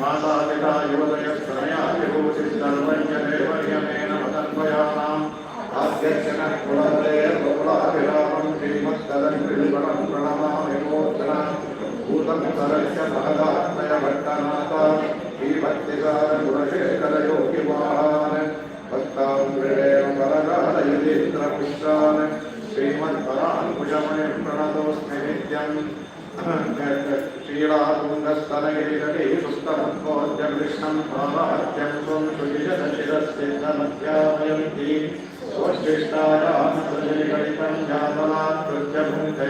माता युवदय प्रणयादिभूतिर्वैर्यमेन मदन्वयानाम् आद्यर्चनः कुलदे बहुलाभिरामं श्रीमत्तदङ्कृलिपणं प्रणमामि मोचना भूतं सरस्य महदात्मय भट्टनाथ श्रीभक्तिसारगुणशेखरयोगिवाहान् भक्ताङ्ग्रेण परगालयतीन्द्रपुत्रान् श्रीमत्परान् कुशमणिं प्रणतोऽस्मि नित्यम् श्रीरातुङ्गस्तनगिरितटे सुस्तमत्वोद्य कृष्णं भावाद्यं त्वं सुजिशशिरस्सिद्धमध्यापयन्ति स्वशिष्टायामसृजनिकलितं जातनात्कृत्य भुङ्क्ते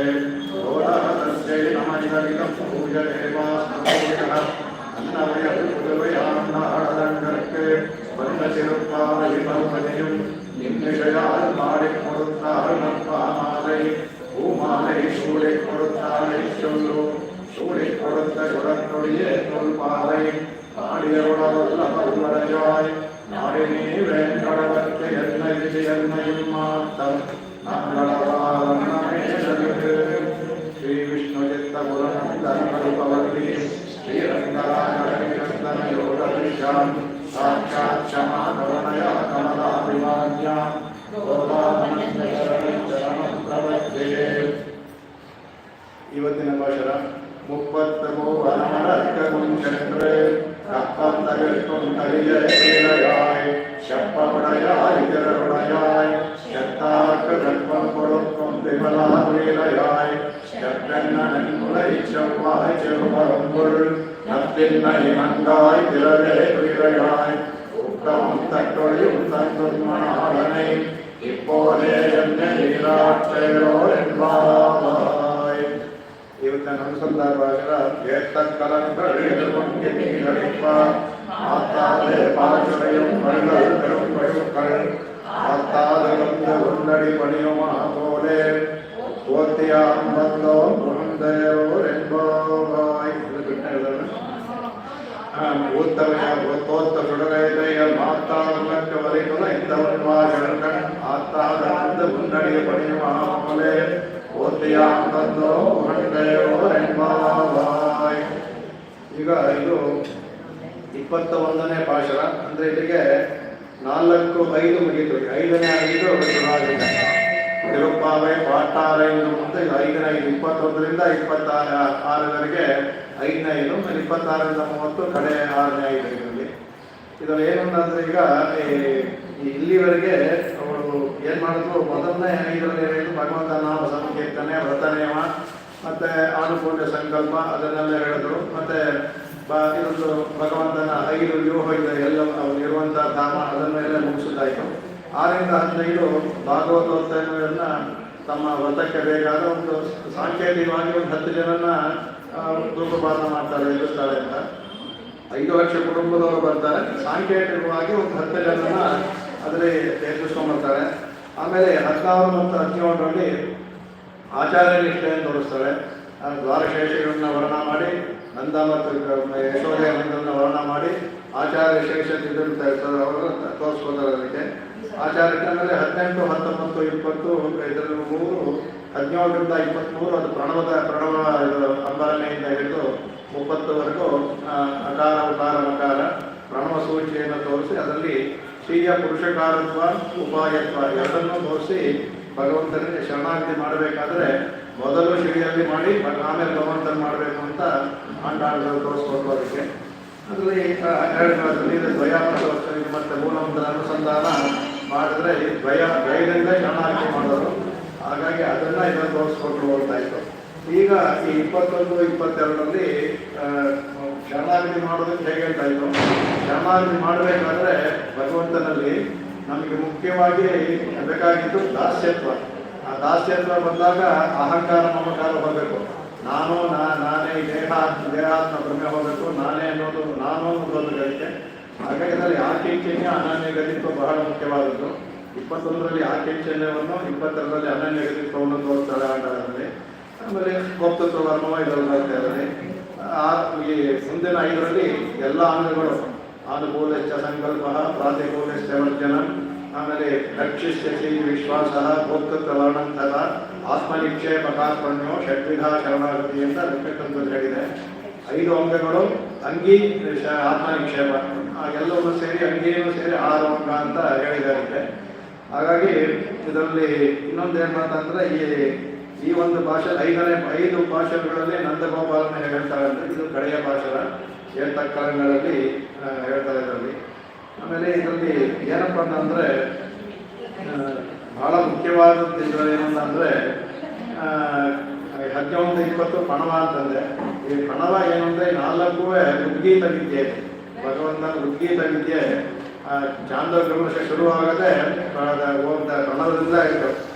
घोरातस्यै नमनिकलितं पूजदेवास्मपूजः अन्नवयपुरुवयान्नाडदण्डर्के वन्दशिरुपालहितौमनियुं निम्निषयाल् माडिमुरुत्तारुणत्वामालै பூமாலை சூளை கொடுத்தாலை சொல்லு சூளை கொடுத்த சுரத்தொழியே தொல்பாலை நாடியருடையாய் நாடினே வேங்கடவர்க்கு என்னையும் மாத்தம் நாங்களவாரே ஸ்ரீ விஷ்ணு சித்த புரணி ஸ்ரீரங்கராஜன யோகவிஷாம் சாட்சாத் க்ஷமா கருணயா கமலாபிமான்யாம் ಇವತ್ತಿನ ಭಾಷಣ 33 ವನಮರಕ್ಕುಂಚಂದ್ರೆ ಕಪ್ಪಂತಗಳ್ಕೊಂಡ್ ಕಲಿಯಲಾಯ್ ಶಪ್ಪಮಡಯಾಯ್ ತಿರರುಣಯಾಯ್ ಶತ್ತಾರ್ಕ ಗರ್ಭಂ ಕೊಡುಕೊಂಡ್ ವಿಮಲಾವೇಲಯಾಯ್ ಶಪ್ಪೆನ್ನ ನನ್ಮುಲೈ ಚೆವ್ವಾಯ್ ಚೆರುವರಂಬುಳ್ ನತ್ತಿನ್ನ ಇಮಂಗಾಯ್ ತಿರವೇ ಪ್ರಿಯಯಾಯ್ உத்தமம் தட்டொழியும் தன்னுண்மனாளனை இப்போதே என்னை நீராட்டேரோ என்பாய். ಇವತ್ತಿನ ಅನುಸಂಧಾನವಾಗಿರ ஏத்தக்கலங்கள் எதிர்கொண்டு நீரடிப்பார் ஆத்தாலே பாச்சுரையும் மருங்கள் பெரும் பழுக்கள் ஆத்தாது வந்து உன்னடி பணியுமா போலே போத்தியாம் வந்தோம் புகுந்தேரோர் என்பாய். தோத்த சுடரைதையல் மாத்தாளுக்கு வரைக்குள்ள இந்த உண்வார்கள் ஆத்தாத வந்து முன்னடிய பணியுமாமலே ಓದಿಯಾಂ ಬಂದೋ ಉಹಂಡೆಯೋರ್ ಎಂಬಾವಾಯ್. ಈಗ ಇದು 21ನೇ ಪಾಶರ ಅಂದ್ರೆ ಇಲ್ಲಿಗೆ 4-5 ಮುಗಿತು. 5ನೇ 5 ಶುರುವಾಗಿದೆ. ತಿರುಪ್ಪಾವೆ ಪಾಟಾರೈದು ಮುಂದೆ 5ನೇ 5 21ರಿಂದ 26ವರೆಗೆ 5ನೇ 5 26ರಿಂದ 30 ಕಡೆ 6ನೇ 5 ಇದರಲ್ಲಿ. ಇದರಲ್ಲಿ ಏನು ಅಂತಂದ್ರೆ ಈಗ ಇಲ್ಲಿವರೆಗೆ ಅವರು ಏನ್ ಮಾಡಿದ್ರು, ಮೊದಲನೇ 5ರಲ್ಲಿ ಹೇಳಿದ್ರು ಭಗವಂತ ನಾಮ ಸಂಕೀರ್ತನೆ, ವ್ರತ ನಿಯಮ ಮತ್ತೆ ಆನುಪೂರ್ಣ ಸಂಕಲ್ಪ ಅದನ್ನೆಲ್ಲ ಹೇಳಿದ್ರು. ಮತ್ತೆ ಇದೊಂದು ಭಗವಂತನ 5 ವ್ಯೂಹ ಇದೆ, ಎಲ್ಲ ಇರುವಂತಹ ಧಾಮ ಅದನ್ನೆಲ್ಲ ಮುಗಿಸುತ್ತಾಯಿತು. 6ರಿಂದ 15 ಭಾಗವತೋತ್ತಮಗಳನ್ನ ತಮ್ಮ ವ್ರತಕ್ಕೆ ಬೇಕಾದ ಒಂದು ಸಾಂಕೇತಿಕವಾಗಿ ಒಂದು 10 ಜನನ ಧೂಪಪಾನ ಮಾಡ್ತಾರೆ, ಎದುರಿಸ್ತಾರೆ ಅಂತ. 5 ಲಕ್ಷ ಕುಟುಂಬದವರು ಬರ್ತಾರೆ. ಸಾಂಕೇತಿಕವಾಗಿ ಒಂದು 10 ಜನನ ಅದರಲ್ಲಿ ಎದುರಿಸ್ಕೊಂಡ್ಬರ್ತಾರೆ. ಆಮೇಲೆ 16 ಮತ್ತು 17ರಲ್ಲಿ ಆಚಾರ್ಯ ನಿಷ್ಠೆಯನ್ನು ತೋರಿಸ್ತಾರೆ. ದ್ವಾರಶೇಷಗಳನ್ನ ವರ್ಣ ಮಾಡಿ, ನಂದ ಮತ್ತು ಯಶೋದಯ ನಂದರನ್ನ ವರ್ಣ ಮಾಡಿ ಆಚಾರ್ಯ ಶೇಷ ಇದನ್ನು ತೋರಿಸ್ಕೊತಾರೆ. ಅದಕ್ಕೆ ಆಚಾರ್ಯಕ್ಕೆ ಆಮೇಲೆ 18, 19, 20 ಇದರಲ್ಲಿ 3, 17ರಿಂದ 23 ಅದು ಪ್ರಣವ ಅಂಬರನೆಯಿಂದ ಹಿಡಿದು 30ವರೆಗೂ ಅಕಾರ ಉಕಾರ ಮಕಾರ ಪ್ರಣವ ಸೂಚಿಯನ್ನು ತೋರಿಸಿ ಅದರಲ್ಲಿ ಶ್ರೀಯ ಪುರುಷಕಾರತ್ವ ಉಪಾಯತ್ವ ಎರಡನ್ನೂ ತೋರಿಸಿ ಭಗವಂತನಿಗೆ ಶರಣಾಗತಿ ಮಾಡಬೇಕಾದ್ರೆ ಮೊದಲು ಶ್ರೀಯಲ್ಲಿ ಮಾಡಿ ಆಮೇಲೆ ಭಗವಂತನ ಮಾಡಬೇಕು ಅಂತ ಆಂಡಾಳು ತೋರಿಸ್ಕೊಟ್ಟು ಅದಕ್ಕೆ. ಅದರಲ್ಲಿ ದ್ವಯಾಪದ ಮತ್ತು ಮೂಲವಂತರ ಅನುಸಂಧಾನ ಮಾಡಿದ್ರೆ ದ್ವಯದಿಂದ ಶರಣಾಗತಿ ಮಾಡೋರು. ಹಾಗಾಗಿ ಅದನ್ನು ಇದನ್ನು ತೋರಿಸ್ಕೊಟ್ಟು ಹೋಗ್ತಾ ಇತ್ತು. ಈಗ ಈ 21, 22ರಲ್ಲಿ ಶರಣಾಗತಿ ಮಾಡೋದಕ್ಕೆ ಹೇಗೆ ಹೇಳ್ತಾ ಇತ್ತು. ಶರಣಾಗತಿ ಮಾಡಬೇಕಾದ್ರೆ ಭಗವಂತನಲ್ಲಿ ನಮಗೆ ಮುಖ್ಯವಾಗಿ ಬೇಕಾಗಿದ್ದು ದಾಸ್ಯತ್ವ. ಆ ದಾಸ್ಯತ್ವ ಬಂದಾಗ ಅಹಂಕಾರ ಮಮಕಾರ ಹೋಗಬೇಕು. ನಾನೇ ದೇಹಾತ್ಮ ಭ್ರಮೆ ಹೋಗಬೇಕು. ನಾನೇ ಅನ್ನೋದು ನಾನು ಅನ್ನೋದು ಗಳಿಕೆ. ಹಾಗಾಗಿ ಅದರಲ್ಲಿ ಆಕಿಂಚನ್ಯ ಅನನ್ಯ ಗತಿತ್ವ ಬಹಳ ಮುಖ್ಯವಾದದ್ದು. 21ರಲ್ಲಿ ಆಕಿಂಚನ್ಯವನ್ನು, 22ರಲ್ಲಿ ಅನನ್ಯ ಗತಿತ್ವವನ್ನು ತೋರಿಸ್ತಾಳೆ ಆಟದಲ್ಲಿ. ಆಮೇಲೆ ಗೋಪ್ತತ್ವ ವರ್ಮವ ಇದೆಲ್ಲ ಬರ್ತಾ ಇದ್ದಾರೆ. ಈ ಮುಂದಿನ 5ರಲ್ಲಿ ಎಲ್ಲ ಅಂಗಗಳು ಅನುಕೂಲಶ್ಚ ಸಂಕಲ್ಪ, ಪ್ರಾತಿಕೂಲಶ್ಚ ವರ್ಜನ, ಆಮೇಲೆ ರಕ್ಷಿಷ್ಯಸಿ ವಿಶ್ವಾಸ, ಗೋಪ್ತತ್ವ ವರ್ಣಂತರ, ಆತ್ಮನಿಕ್ಷೇಪಕಾತ್ಮನ್ಯೋ, ಷಡ್ವಿಧ ಶರಣಾಗತಿ ಅಂತ ಲೆಕ್ಕಕ್ಕಂಥದ್ದು ಹೇಳಿದೆ. 5 ಅಂಗಗಳು ಅಂಗಿ ಆತ್ಮನಿಕ್ಷೇಪ ಎಲ್ಲವೂ ಸೇರಿ ಅಂಗಿಯನ್ನು ಸೇರಿ 6 ಅಂಗ ಅಂತ ಹೇಳಿದ್ದಾರೆ. ಹಾಗಾಗಿ ಇದರಲ್ಲಿ ಇನ್ನೊಂದು ಏನು ಅಂತಂದ್ರೆ ಈ ಒಂದು ಭಾಷೆ 5 ಭಾಷೆಗಳಲ್ಲಿ ನಂದಗೋಪಾಲನ ಹೇಳ್ತಾರೆ ಅಂದರೆ ಇದು ಕಡೆಯ ಭಾಷೆಗಳ ಏಳ್ತಕ್ಕರಗಳಲ್ಲಿ ಹೇಳ್ತಾರೆ ಇದರಲ್ಲಿ. ಆಮೇಲೆ ಇದರಲ್ಲಿ ಏನಪ್ಪ ಅಂತಂದರೆ ಬಹಳ ಮುಖ್ಯವಾದದ್ದು ಇದರಲ್ಲಿ ಏನಂತಂದರೆ 11, 20 ಪಣವ ಅಂತಂದರೆ ಈ ಪಣವ ಏನು ಅಂದರೆ 4 ಉದ್ಗೀತ ವಿದ್ಯೆ. ಭಗವಂತನ ಉದ್ಗೀತ ವಿದ್ಯೆ ಚಾಂದೋಗ್ರಮಶ ಶುರುವಾಗದೆ ಪ್ರಣವದಿಂದ ಆಯಿತು.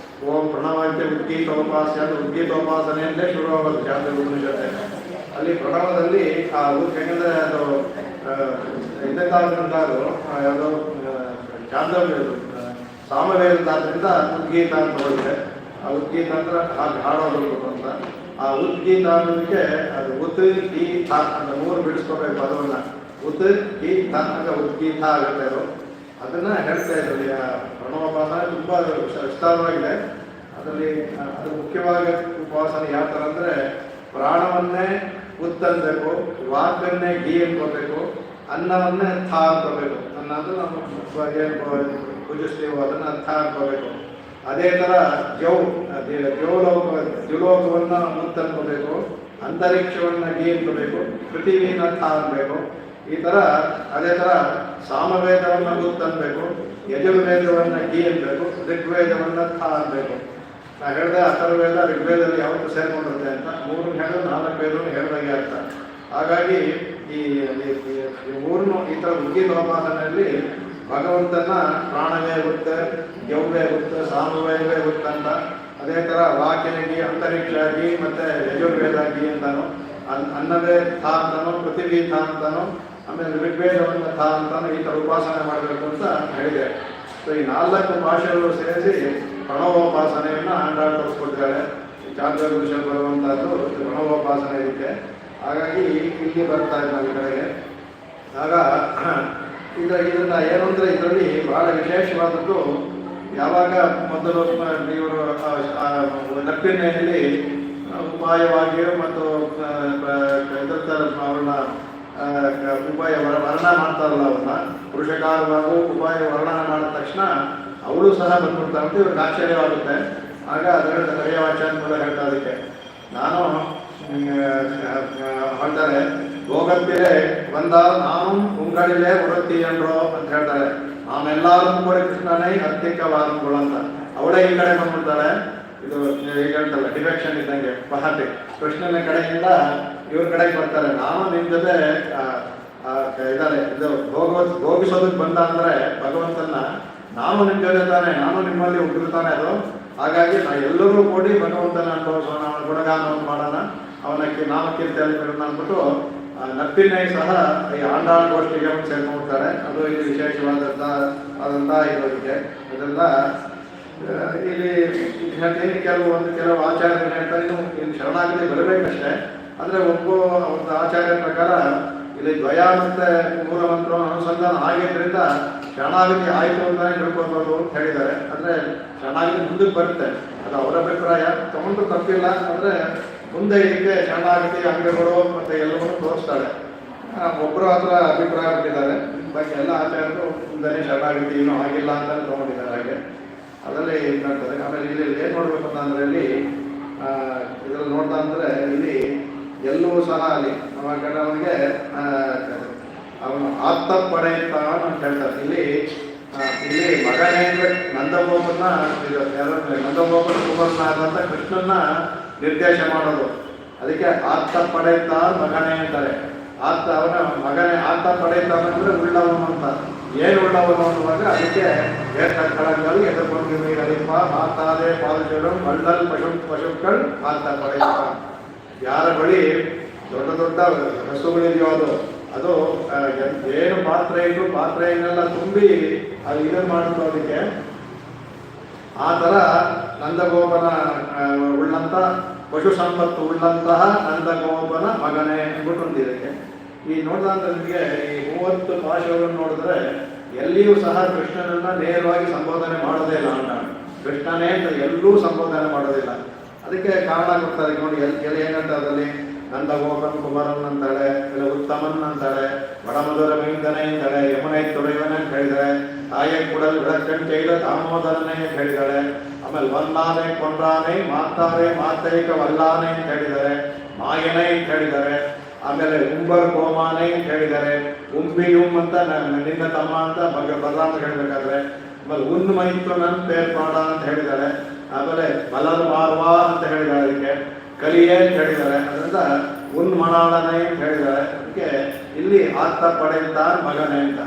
ಓಂ ಪ್ರಣವಾದ್ಯ ಉದ್ಗೀತೋಪಾಸ್ಯ ಅಂತ ಉದ್ಗೀತೋಪಾಸನೆಯಲ್ಲೇ ಶುರುವಾಗೋದು ಚಾಂದೋಗ್ರಮಶತೆ. ಅಲ್ಲಿ ಪ್ರಣವದಲ್ಲಿ ಆ ಯಾಕಂದರೆ ಅದು ಇದಕ್ಕಾದ್ರಿಂದಾದ್ರು ಯಾವುದೋ ಚಾಂದೋಗ್ಯ ಸಾಮವೇದದಾದ್ರಿಂದ ಉದ್ಗೀತ ಅಂತ ಹೋಗಿದೆ. ಆ ಉದ್ಗೀತ ಅಂದ್ರೆ ಹಾಡೋದು ಅಂತ. ಆ ಉದ್ಗೀತ ಅನ್ನೋದಕ್ಕೆ ಅದು ಉತ್ ಈ ಥ ಅಂತ 3 ಬಿಡಿಸ್ಕೋಬೇಕು ಪದವನ್ನು. ಉತ್ ಈ ಥ ಅಂತ ಉದ್ಗೀತ ಆಗುತ್ತೆ. ಅದನ್ನು ಹೇಳ್ತಾ ಇದ್ರಲ್ಲಿ ಪ್ರಣವೋಪಾಸನೆ ತುಂಬ ವಿಸ್ತಾರವಾಗಿದೆ. ಅದರಲ್ಲಿ ಅದು ಮುಖ್ಯವಾಗಿ ಉಪಾಸನೆ ಯಾವ ಥರ ಅಂದರೆ ಪ್ರಾಣವನ್ನೇ ಉತ್ತನ್ಬೇಕು, ವಾಕನ್ನೇ ಗಿ ಅನ್ಕೋಬೇಕು, ಅನ್ನವನ್ನೇ ಥ ಅನ್ಕೋಬೇಕು. ಅನ್ನ ಅಂದ್ರೆ ನಾವು ಏನು ಪೂಜಿಸ್ತೀವೋ ಅದನ್ನು ಥ ಅನ್ಕೋಬೇಕು. ಅದೇ ಥರ ದ್ಯುಲೋಕವನ್ನು ಮುತ್ತ ಅನ್ಕೋಬೇಕು, ಅಂತರಿಕ್ಷವನ್ನು ಗಿ ಅನ್ಕೋಬೇಕು, ಪೃಥಿವಿನ ಥ ಅನ್ಬೇಕು. ಈ ಥರ ಅದೇ ಥರ ಸಾಮವೇದವನ್ನು ಮುತ್ತ ಅನ್ಬೇಕು, ಯಜುರ್ವೇದವನ್ನು ಗಿ ಅನ್ಬೇಕು, ಋಗ್ವೇದವನ್ನು ಥ ಅನ್ಬೇಕು. ನಾ ಹೇಳಿದೆ ಅಥರ್ವೇದ ಋಗ್ವೇದದಲ್ಲಿ ಯಾವತ್ತೂ ಸೇರ್ಕೊಂಡಿರುತ್ತೆ ಅಂತ. 3 ಹೇಳೋದು 4 ವೇದವನ್ನು ಹೇಳಿದಾಗೆ ಅರ್ಥ. ಹಾಗಾಗಿ ಈ 3 ಈ ಥರ ಉದ್ಗೀತೋಪಾಸನೆಯಲ್ಲಿ ಭಗವಂತನ ಪ್ರಾಣವೇ ಗೊತ್ತೆ, ಯೌವೇ ಗೊತ್ತು, ಸಾಮವೇದವೇ ಗೊತ್ತಂತ. ಅದೇ ಥರ ವಾಕ್ಯನಿಗೆ ಅಂತರಿಕ್ಷಾಗಿ ಮತ್ತು ಯಜುರ್ವೇದಾಗಿ ಅಂತಾನು, ಅನ್ನವೇ ಥಾ ಅಂತಾನು, ಪೃಥಿವಿ ಥಾ ಅಂತಾನು, ಆಮೇಲೆ ಋಗ್ವೇದವನ್ನು ಥಾ ಅಂತಾನು ಈ ಥರ ಉಪಾಸನೆ ಮಾಡಬೇಕು ಅಂತ ಹೇಳಿದೆ. ಸೊ ಈ 4 ಭಾಷೆಗಳು ಸೇರಿಸಿ ಪ್ರಣವೋಪಾಸನೆಯನ್ನು ಆಂಡಾಳ್ ತೋರಿಸ್ಕೊಟ್ಟಿದ್ದಾರೆ. ಚಾಂದ್ರಗುರುಷ ಬರುವಂಥದ್ದು ಪ್ರಣವೋಪಾಸನೆ ಇದಕ್ಕೆ. ಹಾಗಾಗಿ ಇಲ್ಲಿ ಬರ್ತಾ ಇದ್ದಾರೆ ಈ ಕಡೆಗೆ. ಆಗ ಇದನ್ನ ಏನು ಅಂದರೆ ಇದರಲ್ಲಿ ಬಹಳ ವಿಶೇಷವಾದದ್ದು ಯಾವಾಗ ಮೊದಲು ಇವರು ನಪ್ಪಿನಲ್ಲಿ ಉಪಾಯವಾಗಿಯೂ ಮತ್ತು ಅವ್ರನ್ನ ಉಪಾಯ ವರ್ಣನ ಮಾಡ್ತಾರಲ್ಲ, ಅವ್ರನ್ನ ಪುರುಷಕಾರವಾಗೂ ಉಪಾಯ ವರ್ಣನ ಮಾಡಿದ ತಕ್ಷಣ ಅವಳು ಸಹ ಬಂದ್ಬಿಡ್ತಾರಂತೆ. ಇವ್ರಿಗೆ ಆಶ್ಚರ್ಯವಾಗುತ್ತೆ. ಆಗ ಅದರಿಂದ ಕರೆಯವಾಚಾರ್ಯ ಕೂಡ ಹೇಳ್ತಾ ಅದಕ್ಕೆ ನಾನು ಹೇಳ್ತಾರೆ ಹೋಗತ್ತಿರೆ ಬಂದಾಲ್ ನಾನು ಉಂಗಳಿಲೆ ಉಡತ್ತೀಯನ್ರೋ ಅಂತ ಹೇಳ್ತಾರೆ. ನಾನೆಲ್ಲರೂ ಕೂಡ ಕೃಷ್ಣನೇ ಅತ್ಯಕ್ಕವಾದಗಳು ಅಂತ ಅವಳೇ ಈ ಕಡೆ ಬಂದ್ಬಿಡ್ತಾಳೆ. ಇದು ಈಗ ಹೇಳ್ತಲ್ಲ ಡಿಫೆಕ್ಷನ್ ಇದ್ದಂಗೆ ಪಹತೆ ಕೃಷ್ಣನ ಕಡೆಯಿಂದ ಇವ್ರ ಕಡೆಗೆ ಬರ್ತಾರೆ. ನಾನು ನಿಮ್ಮ ಜೊತೆ ಇದ್ದಾರೆ ಇದು ಭೋಗಿಸೋದಕ್ಕೆ ಬಂದ ಅಂದರೆ ಭಗವಂತನ ನಾನು ನಿಮ್ಮ ಜೊತೆ ತಾನೆ, ನಾನು ನಿಮ್ಮಲ್ಲಿ ಉಗಿರ್ತಾನೆ ಅದು. ಹಾಗಾಗಿ ನಾವು ಎಲ್ಲರೂ ಕೂಡಿ ಭಗವಂತನ ಅನುಭವಿಸೋಣ, ಅವನ ಗುಣಗಾನವನ್ನು ಮಾಡೋಣ, ಅವನಕ್ಕೆ ನಾಮಕೀರ್ತಿಯಲ್ಲಿ ಬಿಡೋಣ ಅಂದ್ಬಿಟ್ಟು ನಪ್ಪಿನೇ ಸಹ ಈ ಆಂಡಾಳ ಗೋಷ್ಠಿಗೆ ಸೇರ್ಕೊಂಡ್ಬಿಡ್ತಾರೆ. ಅದು ಇಲ್ಲಿ ವಿಶೇಷವಾದಂಥ ಇರೋದಕ್ಕೆ ಅದೆಲ್ಲ ಇಲ್ಲಿ ಹೇಳ್ತೀನಿ. ಕೆಲವು ಆಚಾರ್ಯರು ಹೇಳ್ತಾರೆ ಇಲ್ಲಿ ಶರಣಾಗತಿ ಬರಬೇಕಷ್ಟೇ. ಅಂದರೆ ಒಂದು ಆಚಾರ್ಯರ ಪ್ರಕಾರ ಇಲ್ಲಿ ದ್ವಯ ಮತ್ತು ಮೂಲ ಮಂತ್ರವನ್ನು ಅನುಸಂಧಾನ ಆಗಿದ್ದರಿಂದ ಶರಣಾಗತಿ ಆಯಿತು ಅಂತಲೇ ತಿಳ್ಕೊಳ್ಬೋದು ಅಂತ ಹೇಳಿದ್ದಾರೆ. ಅಂದರೆ ಶರಣಾಗತಿ ಮುಂದಕ್ಕೆ ಬರುತ್ತೆ, ಅದು ಅವರ ಅಭಿಪ್ರಾಯ, ತಗೊಂಡು ತಪ್ಪಿಲ್ಲ. ಅಂದರೆ ಮುಂದೆ ಇದಕ್ಕೆ ಶರಣಾಗತಿ ಅಂಗಗಳು ಮತ್ತು ಎಲ್ಲವನ್ನೂ ತೋರಿಸ್ತಾರೆ. ಒಬ್ಬರು ಹತ್ರ ಅಭಿಪ್ರಾಯ ಬಿಟ್ಟಿದ್ದಾರೆ. ಬಾಕಿ ಎಲ್ಲ ಆಚಾರ್ಯರು ಮುಂದೆ ಶರಣಾಗತಿ ಇನ್ನೂ ಆಗಿಲ್ಲ ಅಂತಲೇ ತೊಗೊಂಡಿದ್ದಾರೆ. ಹಾಗೆ ಅದರಲ್ಲಿ ಇದು ಕಾಣ್ತದೆ. ಆಮೇಲೆ ಇಲ್ಲಿ ಏನು ನೋಡ್ಬೇಕು ಅಂತಂದರೆ ಇದರಲ್ಲಿ ನೋಡ್ತಾ ಅಂದರೆ ಇಲ್ಲಿ ಎಲ್ಲವೂ ಸಹ ಅಲ್ಲಿ ಅವನಿಗೆ ಅವನು ಆತ್ತ ಪಡೆಯುತ್ತ ಅಂತ ಹೇಳ್ತಾರೆ. ಇಲ್ಲಿ ಮಗನೇ ನಂದಗೋಪನ ನಂದಗೋಪನ ಕುಮಾರನಾಥ ಅಂತ ಕೃಷ್ಣನ ನಿರ್ದೇಶ ಮಾಡೋದು. ಅದಕ್ಕೆ ಆತ್ತ ಪಡೆಯುತ್ತ ಮಗನೇ ಅಂತಾರೆ. ಅವನ ಮಗನೇ ಆತ್ತ ಪಡೆಯುತ್ತ ಅಂದರೆ ಉಳ್ಳವನು ಅಂತ. ಏನು ಉಳ್ಳವನು ಅನ್ನುವಾಗ ಅದಕ್ಕೆ ஏற்ற களங்கள் எதிர்கொண்டு மீறலிப்பா மாத்தாதே பாதுச்சலும் வள்ளல் ಪಶುக்கள் ಮಾತಾ ಪಡೆಯುತ್ತಾ. ಯಾರ ಬಳಿ ದೊಡ್ಡ ದೊಡ್ಡ ಹಸುಗಳಿದೆಯೋ ಅದು ಏನು ಪಾತ್ರೆಯನ್ನೆಲ್ಲ ತುಂಬಿ ಅದು ಇದನ್ನು ಮಾಡುತ್ತೋ ಅದಕ್ಕೆ ಆ ಥರ ನಂದಗೋಪನ ಉಳ್ಳಂತ ಪಶು ಸಂಪತ್ತು ಉಳ್ಳಂತಹ ನಂದಗೋಪನ ಮಗನೇ ಅಂದ್ಬಿಟ್ಟು ಇದಕ್ಕೆ. ಈ ನೋಡಿದಂತ ನಿಮಗೆ ಈ 30 ಪಾಶಗಳನ್ನು ನೋಡಿದ್ರೆ ಎಲ್ಲಿಯೂ ಸಹ ಕೃಷ್ಣನನ್ನ ನೇರವಾಗಿ ಸಂಬೋಧನೆ ಮಾಡೋದೇ ಇಲ್ಲ ಅಂತ. ಕೃಷ್ಣನೇ ಅಂತ ಎಲ್ಲೂ ಸಂಬೋಧನೆ ಮಾಡೋದಿಲ್ಲ. ಅದಕ್ಕೆ ಕಾರಣ ಕೊಡ್ತಾರೆ ನೋಡಿ. ಎಲ್ಲಿ ಏನಂತ ಅದರಲ್ಲಿ ನಂದಗೋಪನ್ ಕುಮಾರನ್ ಅಂತಾಳೆ, ಇಲ್ಲ ಉತ್ತಮನ್ ಅಂತಾಳೆ, ವಡಮಧುರ ಮೈಂದನೆ ಅಂತಾಳೆ, ಯಮುನೈ ತುறைவன் ಅಂತ ಹೇಳಿದಾಳೆ, ತಾಯಿಯ ಕೂಡಲ್ ಬೆಳಕನ್ ಕೈದ ದಾಮೋದರನೇ ಅಂತ ಹೇಳಿದಾಳೆ. ಆಮೇಲೆ ವಲ್ಲಾನೆ ಕೊಂಡ್ರಾನೆ ಮಾತಾರೆ ಮಾತೈಕ ವಲ್ಲಾನೆ ಅಂತ ಹೇಳಿದ್ದಾರೆ, ಮಾಯನೇ ಅಂತ ಹೇಳಿದ್ದಾರೆ. ಆಮೇಲೆ ಉಂಬರ್ ಕೋಮಾನೆ ಅಂತ ಹೇಳಿದ್ದಾರೆ, ಉಂಬಿಯುಂ ಅಂತ ನಿನ್ನ ತಮ್ಮ ಅಂತ ಬಲರಾಮ ಹೇಳ್ಬೇಕಾದ್ರೆ. ಆಮೇಲೆ ಉನ್ ಮೈತು ನನ್ ಪೇರ್ಪಾಡ ಅಂತ ಹೇಳಿದ್ದಾರೆ. ಆಮೇಲೆ ಬಲರ್ ಮಾರ್ವಾ ಅಂತ ಹೇಳಿದ್ದಾರೆ, ಅದಕ್ಕೆ ಕಲಿಯೇ ಅಂತ ಹೇಳಿದ್ದಾರೆ. ಅದರಿಂದ ಉನ್ ಮಣಾಳನೆ ಅಂತ ಹೇಳಿದ್ದಾರೆ. ಅದಕ್ಕೆ ಇಲ್ಲಿ ಆತ್ತ ಪಡೆಯುತ್ತ ಮಗನೇ ಅಂತ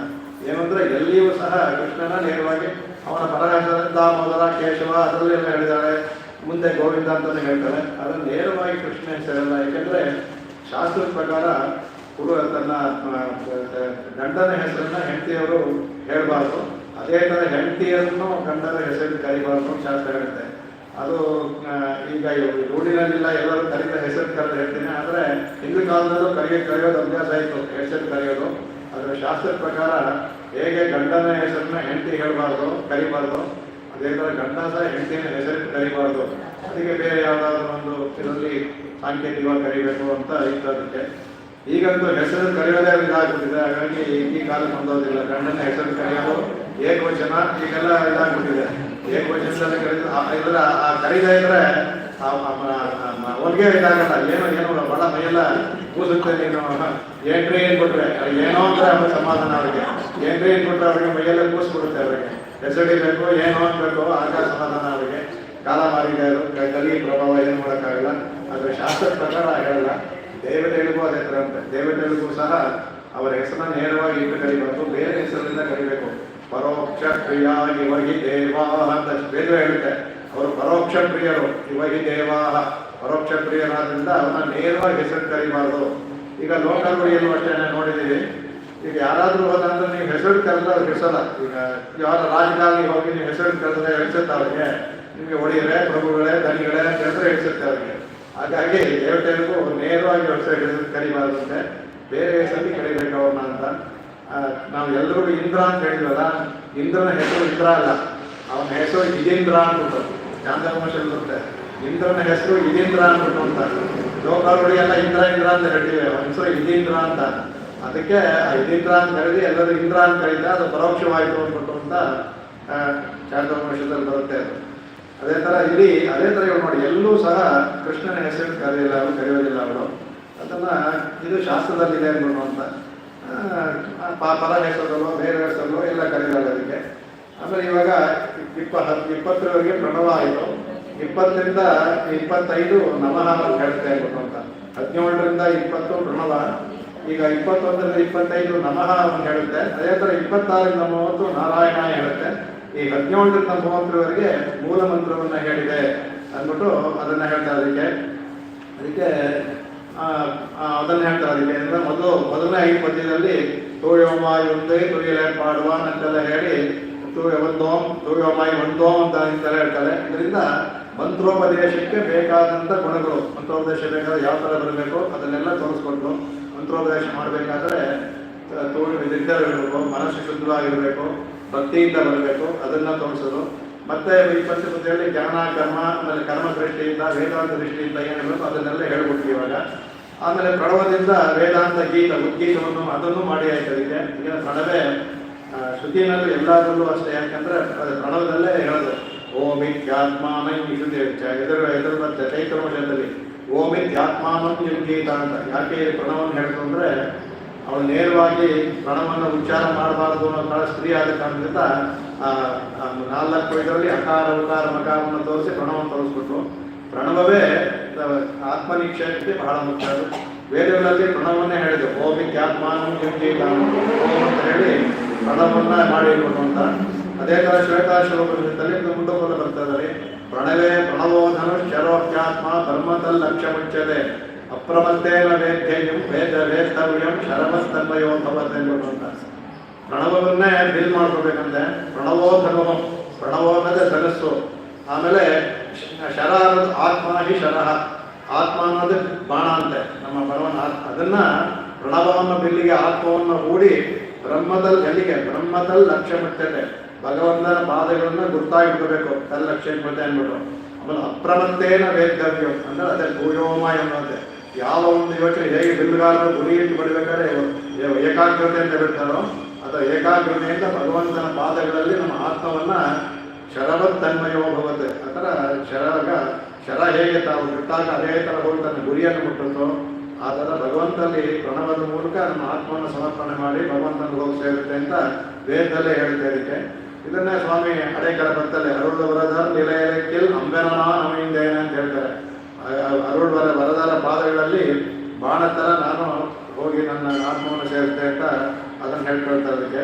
ಏನಂದ್ರೆ ಎಲ್ಲಿಯೂ ಸಹ ಕೃಷ್ಣನ ನೇರವಾಗಿ ಅವನ ಪರಹಸರಿಂದ ಮೊದಲ ಕೇಶವ ಅದರಲ್ಲಿ ಎಲ್ಲ ಹೇಳಿದ್ದಾಳೆ. ಮುಂದೆ ಗೋವಿಂದ ಅಂತಾನೆ ಹೇಳ್ತಾರೆ. ಅದನ್ನು ನೇರವಾಗಿ ಕೃಷ್ಣ ಹೆಸರಲ್ಲ. ಯಾಕೆಂದ್ರೆ ಶಾಸ್ತ್ರದ ಪ್ರಕಾರ ತನ್ನ ಗಂಡನ ಹೆಸರನ್ನ ಹೆಂಡತಿಯವರು ಹೇಳಬಾರ್ದು. ಅದೇ ಥರ ಹೆಂಡತಿಯನ್ನು ಗಂಡನ ಹೆಸರು ಕರಿಬಾರ್ದು ಶಾಸ್ತ್ರ ಹೇಳುತ್ತೆ. ಅದು ಈಗ ರೂಢಿನಲ್ಲಿಲ್ಲ, ಎಲ್ಲರೂ ಕರೀತ ಹೆಸರು ಕರೆದು ಹೇಳ್ತೀನಿ. ಆದರೆ ಹಿಂದಿನ ಕಾಲದಲ್ಲೂ ಕರೆಯೋದು ಅಭ್ಯಾಸ ಆಯಿತು, ಹೆಸರು ಕರೆಯೋದು. ಅದರ ಶಾಸ್ತ್ರದ ಪ್ರಕಾರ ಹೇಗೆ ಗಂಡನ ಹೆಸರನ್ನ ಹೆಂಡತಿ ಹೇಳಬಾರ್ದು, ಕರಿಬಾರ್ದು, ಅದೇ ಥರ ಗಂಡ ಸಹ ಹೆಂಡತಿನ ಹೆಸರು ಕರಿಬಾರ್ದು. ಅದಕ್ಕೆ ಬೇರೆ ಯಾವುದಾದ್ರೂ ಒಂದು ಇದರಲ್ಲಿ ಸಾಂಕೇತಿಕವಾಗಿ ಕರಿಬೇಕು ಅಂತ ಇತ್ತು. ಅದಕ್ಕೆ ಈಗಂತೂ ಹೆಸರು ಕರೆಯೋದೇ ಇದಾಗ್ಬಿಟ್ಟಿದೆ. ಹಾಗಾಗಿ ಈ ಕಾಲಕ್ಕೆ ಹೊಂದೋದಿಲ್ಲ. ಗಂಡನ ಹೆಸರು ಕರೆಯೋದು ಏಕವಚನ ಈಗೆಲ್ಲ ಇದಾಗ್ಬಿಟ್ಟಿದೆ. ಏಕವಚನದಲ್ಲಿ ಕರೀತಾರೆ. ಆ ಕರೀದೇ ಇದ್ರೆ ಅವ್ರಿಗೆ ಇದಾಗಲ್ಲ. ಏನೋ ಬಹಳ ಮೈಯೆಲ್ಲ ಕೂಸುತ್ತೆ. ನೀನು ಏನ್ರಿ ಏನ್ಬಿಟ್ರೆ ಏನೋ ಅಂದ್ರೆ ಅವ್ರಿಗೆ ಸಮಾಧಾನ. ಅವ್ರಿಗೆ ಏನ್ರಿ ಏನ್ಬಿಟ್ರೆ ಅವ್ರಿಗೆ ಮೈಯೆಲ್ಲ ಕೂಸ್ಬಿಡುತ್ತೆ. ಅವ್ರಿಗೆ ಹೆಸರಿಬೇಕು ಏನೋ ಅನ್ಬೇಕು, ಆಗ ಸಮಾಧಾನ. ಅವರಿಗೆ ಕಾಲ ಮಾರಿದೆ. ಅದು ಕಲಿ ಪ್ರಭಾವ ಏನು ಮಾಡೋಕ್ಕಾಗಲ್ಲ. ಆದರೆ ಶಾಸ್ತ್ರದ ಪ್ರಕಾರ ಹೇಳಲ್ಲ. ದೇವತೆಗಳಿಗೂ ಅದೇ ಥರ ಅಂತ. ದೇವತೆಗಳಿಗೂ ಸಹ ಅವರ ಹೆಸರನ್ನ ನೇರವಾಗಿ ಇಟ್ಟು ಕರಿಬಾರ್ದು, ಬೇರೆ ಹೆಸರಿನಿಂದ ಕರಿಬೇಕು. ಪರೋಕ್ಷ ಪ್ರಿಯ ಇವಹಿ ದೇವಾಹ ಅಂತ ವೇದ ಹೇಳುತ್ತೆ. ಅವರು ಪರೋಕ್ಷ ಪ್ರಿಯರು, ಇವಹಿ ದೇವಾಹ ಪರೋಕ್ಷ ಪ್ರಿಯರಾದ್ರಿಂದ ಅವನ್ನ ನೇರವಾಗಿ ಹೆಸರು ಕರಿಬಾರ್ದು. ಈಗ ಲೋಕರುಳಿಯಲ್ಲೂ ಅಷ್ಟೇ ನೋಡಿದ್ದೀವಿ. ಈಗ ಯಾರಾದ್ರೂ ಹೋದಂದ್ರೆ ನೀವು ಹೆಸರು ಕರೆದ್ರೆ ಅವ್ರು ಹೆಸಲ್ಲ. ಈಗ ಯಾರ ರಾಜಕಾರಣಿ ಹೋಗಿ ನೀವು ಹೆಸರು ಕರೆದ್ರೆ ಹೇಳ್ಸುತ್ತೆ ಅವ್ರಿಗೆ. ನಿಮಗೆ ಒಡೆಯರೆ ಪ್ರಭುಗಳೇ ಧನಿಗಳೇ ಅಂತ ಹೇಳಿದ್ರೆ ಹೇಳ್ಸುತ್ತೆ ಅವ್ರಿಗೆ. ಹಾಗಾಗಿ ದೇವತೆಗಳಿಗೂ ನೇರವಾಗಿ ಹೆಸರು ಕರಿಬಾರ್ದಂತೆ, ಬೇರೆ ಹೆಸರಲ್ಲಿ ಕರಿಬೇಕು ಅವ್ರನ್ನ ಅಂತ. ನಾವು ಎಲ್ಲರಿಗೂ ಇಂದ್ರ ಅಂತ ಹೇಳಿದ್ವಲ್ಲ, ಇಂದ್ರನ ಹೆಸರು ಇಂದ್ರ ಅಲ್ಲ, ಅವನ ಹೆಸರು ಇದೀಂದ್ರ ಅಂದ್ಬಿಟ್ಟು ಚಾಂದ್ರವಂಶದಲ್ಲಿರುತ್ತೆ. ಇಂದ್ರನ ಹೆಸರು ಇದೀಂದ್ರ ಅಂದ್ಬಿಟ್ಟು ಅಂತ. ಲೋಕರುಳಿಗೆಲ್ಲ ಇಂದ್ರ ಅಂತ ಹೇಳ್ತೀವಿ, ಅವನ ಹೆಸರು ಇದೀಂದ್ರ ಅಂತ. ಅದಕ್ಕೆ ಇದೀಂದ್ರ ಅಂತ ಕರೀದಿ ಎಲ್ಲರೂ ಇಂದ್ರ ಅಂತ ಕರೀದ, ಅದು ಪರೋಕ್ಷವಾಯಿತು ಅಂದ್ಬಿಟ್ಟು ಅಂತ ಚಾಂದ್ರವಂಶದಲ್ಲಿ ಬರುತ್ತೆ ಅದು. ಅದೇ ಥರ ಇಲ್ಲಿ ಅದೇ ಥರ ಇವ್ರು ನೋಡಿ, ಎಲ್ಲೂ ಸಹ ಕೃಷ್ಣನ ಹೆಸರು ಕರೆಯೋದಿಲ್ಲ ಅವರು. ಅದನ್ನು ಇದು ಶಾಸ್ತ್ರದಲ್ಲಿದೆ ಅಂದ್ಬಿಟ್ಟು ಅಂತ ಪರ ಹೆಸರಲ್ಲೋ ಬೇರೆ ಹೆಸರಲ್ಲೋ ಎಲ್ಲ ಕರೆಯೋಲ್ಲ ಅದಕ್ಕೆ. ಆಮೇಲೆ ಇವಾಗ 20ರವರೆಗೆ ಪ್ರಣವ ಆಯಿತು. 20ರಿಂದ 25 ನಮಃ ಹೇಳುತ್ತೆ ಅಂದ್ಬಿಟ್ಟು ಅಂತ. 17ರಿಂದ 20 ಪ್ರಣವ. ಈಗ 21ರಿಂದ 25 ನಮಃ ಅಂತ ಹೇಳುತ್ತೆ. ಅದೇ ಥರ 26ರಿಂದ 30 ನಾರಾಯಣ ಹೇಳುತ್ತೆ. ಈ 17ರಿಂದ 30ರವರೆಗೆ ಮೂಲ ಮಂತ್ರವನ್ನ ಹೇಳಿದೆ ಅಂದ್ಬಿಟ್ಟು ಅದನ್ನ ಹೇಳ್ತಾರೆ. ಅದಕ್ಕೆ ಅದನ್ನ ಹೇಳ್ತಾರೆ. ಅದಕ್ಕೆ ಅಂದ್ರೆ ಮೊದಲನೇ 5 ಪದ್ಯದಲ್ಲಿ ತೂಯೋಮಾಯಿ ಒಂದೇ ತುಯ್ಯಲೆ ಪಾಡುವ ಅಂತೆಲ್ಲ ಹೇಳಿ ತೂಯೋಮಾಯಿ ಒಂದೋಮ್ ಅಂತೆಲ್ಲ ಹೇಳ್ತಾರೆ. ಇದರಿಂದ ಮಂತ್ರೋಪದೇಶಕ್ಕೆ ಬೇಕಾದಂಥ ಗುಣಗಳು, ಮಂತ್ರೋಪದೇಶ ಬೇಕಾದ್ರೆ ಯಾವ ಥರ ಬರಬೇಕು ಅದನ್ನೆಲ್ಲ ತೋರಿಸ್ಕೊಟ್ಟು, ಮಂತ್ರೋಪದೇಶ ಮಾಡಬೇಕಾದ್ರೆ ಇದರಿಂದ ಇರಬೇಕು, ಮನಸ್ಸು ಶುದ್ಧವಾಗಿರಬೇಕು, ಭಕ್ತಿಯಿಂದ ಬರಬೇಕು, ಅದನ್ನ ತೋರಿಸೋದು. ಮತ್ತೆ 20 ಪದ್ಯದಲ್ಲಿ ಜ್ಞಾನ ಕರ್ಮ, ಆಮೇಲೆ ಕರ್ಮ ದೃಷ್ಟಿಯಿಂದ ವೇದಾಂತ ದೃಷ್ಟಿಯಿಂದ ಏನಿರಬೇಕು ಅದನ್ನೆಲ್ಲ ಹೇಳ್ಬಿಡ್ತೀವಿ ಇವಾಗ. ಆಮೇಲೆ ಪ್ರಣವದಿಂದ ವೇದಾಂತ ಉದ್ಗೀತವನ್ನು ಅದನ್ನು ಮಾಡಿ ಆಯ್ತು. ಅದಕ್ಕೆ ಈಗ ಪ್ರಣವೇ ಶ್ರುತಿನಲ್ಲಿ ಎಲ್ಲದರಲ್ಲೂ ಅಷ್ಟೇ. ಯಾಕಂದ್ರೆ ಪ್ರಣವದಲ್ಲೇ ಹೇಳೋದು ಓಮಿತ್ಯಾತ್ಮಾನಂ ಎದುರು ಬರುತ್ತೆ ಚೈತ್ರವಶದಲ್ಲಿ ಓಮಿತ್ಯಾತ್ಮಾನಂ ಉದ್ಗೀತ ಅಂತ. ಯಾಕೆ ಪ್ರಣವವನ್ನು ಹೇಳ್ತು ಅಂದ್ರೆ ಅವಳು ನೇರವಾಗಿ ಪ್ರಣವನ್ನು ಉಚ್ಚಾರ ಮಾಡಬಾರ್ದು ಅನ್ನೋ ಸ್ತ್ರೀ ಆದ ಕಾರಣದಿಂದ 4 ಇದರಲ್ಲಿ ಅಕಾರ ಉಕಾರ ಮಕಾರವನ್ನು ತೋರಿಸಿ ಪ್ರಣವನ್ನು ತೋರಿಸ್ಬಿಟ್ರು. ಪ್ರಣವವೇ ಆತ್ಮನಿಕ್ಷೇಪಕ್ಕೆ ಬಹಳ ಮುಖ್ಯ. ವೇದಗಳಲ್ಲಿ ಪ್ರಣವನ್ನೇ ಹೇಳಿದ್ರು. ಓಮಿತ್ಯಾತ್ಮಾನಂ ಉದ್ಗೀತ ಓಂ ಅಂತ ಹೇಳಿ ಪ್ರಣವನ್ನ ಮಾಡಿರ್ಬೋದು ಅಂತ. ಅದೇ ಥರ ಶ್ವೇತಾಶ್ವರದಲ್ಲಿ ಮುಂಡೋಪದ ಬರ್ತದೆ. ಪ್ರಣವೇ ಪ್ರಣವೋಧನು ಶರೋಕ್ಯಾತ್ಮ ಬ್ರಹ್ಮತಲ್ ಲಕ್ಷ್ಯ ಮುಚ್ಚದೆ ಅಪ್ರಮತ್ತೇನ ವೇದ್ಯಂ ವೇದ ವೇತ್ತವ್ಯಂ ಶರಮಸ್ತನ್ಮಯೋ ಭವತೆ ಅಂತ. ಪ್ರಣವವನ್ನೇ ಬಿಲ್ ಮಾಡ್ಕೋಬೇಕಂದ್ರೆ ಪ್ರಣವೋಧನುವಂ, ಪ್ರಣವೋ ಅನ್ನೋದೇ ಧನಸ್ಸು. ಆಮೇಲೆ ಶರ ಅನ್ನೋದು ಆತ್ಮ ಹಿ ಶರಹ, ಆತ್ಮ ಅನ್ನೋದು ಬಾಣ ಅಂತೆ ನಮ್ಮ ಪರವನ್ನ. ಅದನ್ನ ಪ್ರಣವವನ್ನು ಬಿಲ್ಲಿಗೆ ಆತ್ಮವನ್ನು ಹೂಡಿ ಬ್ರಹ್ಮದಲ್ಲಿ ಎಲ್ಲಿಗೆ ಬ್ರಹ್ಮದಲ್ಲಿ ಲಕ್ಷ್ಯ ಮುಚ್ಚತೆ, ಭಗವಂತನ ಪಾದಗಳನ್ನ ಗುರ್ತಾಗಿಡ್ಕೋಬೇಕು, ತನ್ನ ಲಕ್ಷ್ಯ ಇಟ್ಕೊತೆ ಅಂದ್ಬಿಟ್ಟು. ಆಮೇಲೆ ಅಪ್ರಮತ್ತೇನ ವೇದ್ಯವ್ಯಂ ಅಂದ್ರೆ ಅದೇ ಭೂಯೋಮ ಎನ್ನುವಂತೆ. ಯಾವ ಒಂದು ಯೋಚನೆ ಹೇಗೆ ಬಿಲ್ಲುಗಾರರು ಗುರಿ ಇಟ್ಟು ಬಡಬೇಕಾದ್ರೆ ಏಕಾಗ್ರತೆ ಅಂತ ಬಿಡ್ತಾರೋ, ಅಥವಾ ಏಕಾಗ್ರತೆಯಿಂದ ಭಗವಂತನ ಪಾದಗಳಲ್ಲಿ ನಮ್ಮ ಆತ್ಮವನ್ನ ಶರವತ್ ತನ್ಮಯೋ ಭವತೆ. ಆ ಥರ ಶರ ಹೇಗೆ ತಾವು ಬಿಟ್ಟಾಗ ಅದೇ ಥರ ಹೋಗಿ ತನ್ನ ಗುರಿಯನ್ನು ಮುಟ್ಟುತ್ತೋ ಆ ಥರ ಭಗವಂತನಲ್ಲಿ ಪ್ರಣವದ ಮೂಲಕ ನಮ್ಮ ಆತ್ಮವನ್ನು ಸಮರ್ಪಣೆ ಮಾಡಿ ಭಗವಂತನ ಹೋಗಿ ಸೇರುತ್ತೆ ಅಂತ ವೇದದಲ್ಲೇ ಹೇಳುತ್ತೆ. ಇದಕ್ಕೆ ಇದನ್ನೇ ಸ್ವಾಮಿ ಅಡೇಕರ ಬರ್ತದೆ ಅರುಳ್ ವರದರ ನಿಲಯಕ್ಕಿಲ್ ಅಂಬೆನಾ ನಮಿಂದೇನೆ ಅಂತ ಹೇಳ್ತಾರೆ. ಅರುಳ್ ವರದರ ಪಾದಗಳಲ್ಲಿ ಬಾಣ ಥರ ನಾನು ಹೋಗಿ ನನ್ನ ಆತ್ಮವನ್ನು ಸೇರುತ್ತೆ ಅಂತ ಅದನ್ನು ಹೇಳ್ಕೊಳ್ತಾರೆ. ಅದಕ್ಕೆ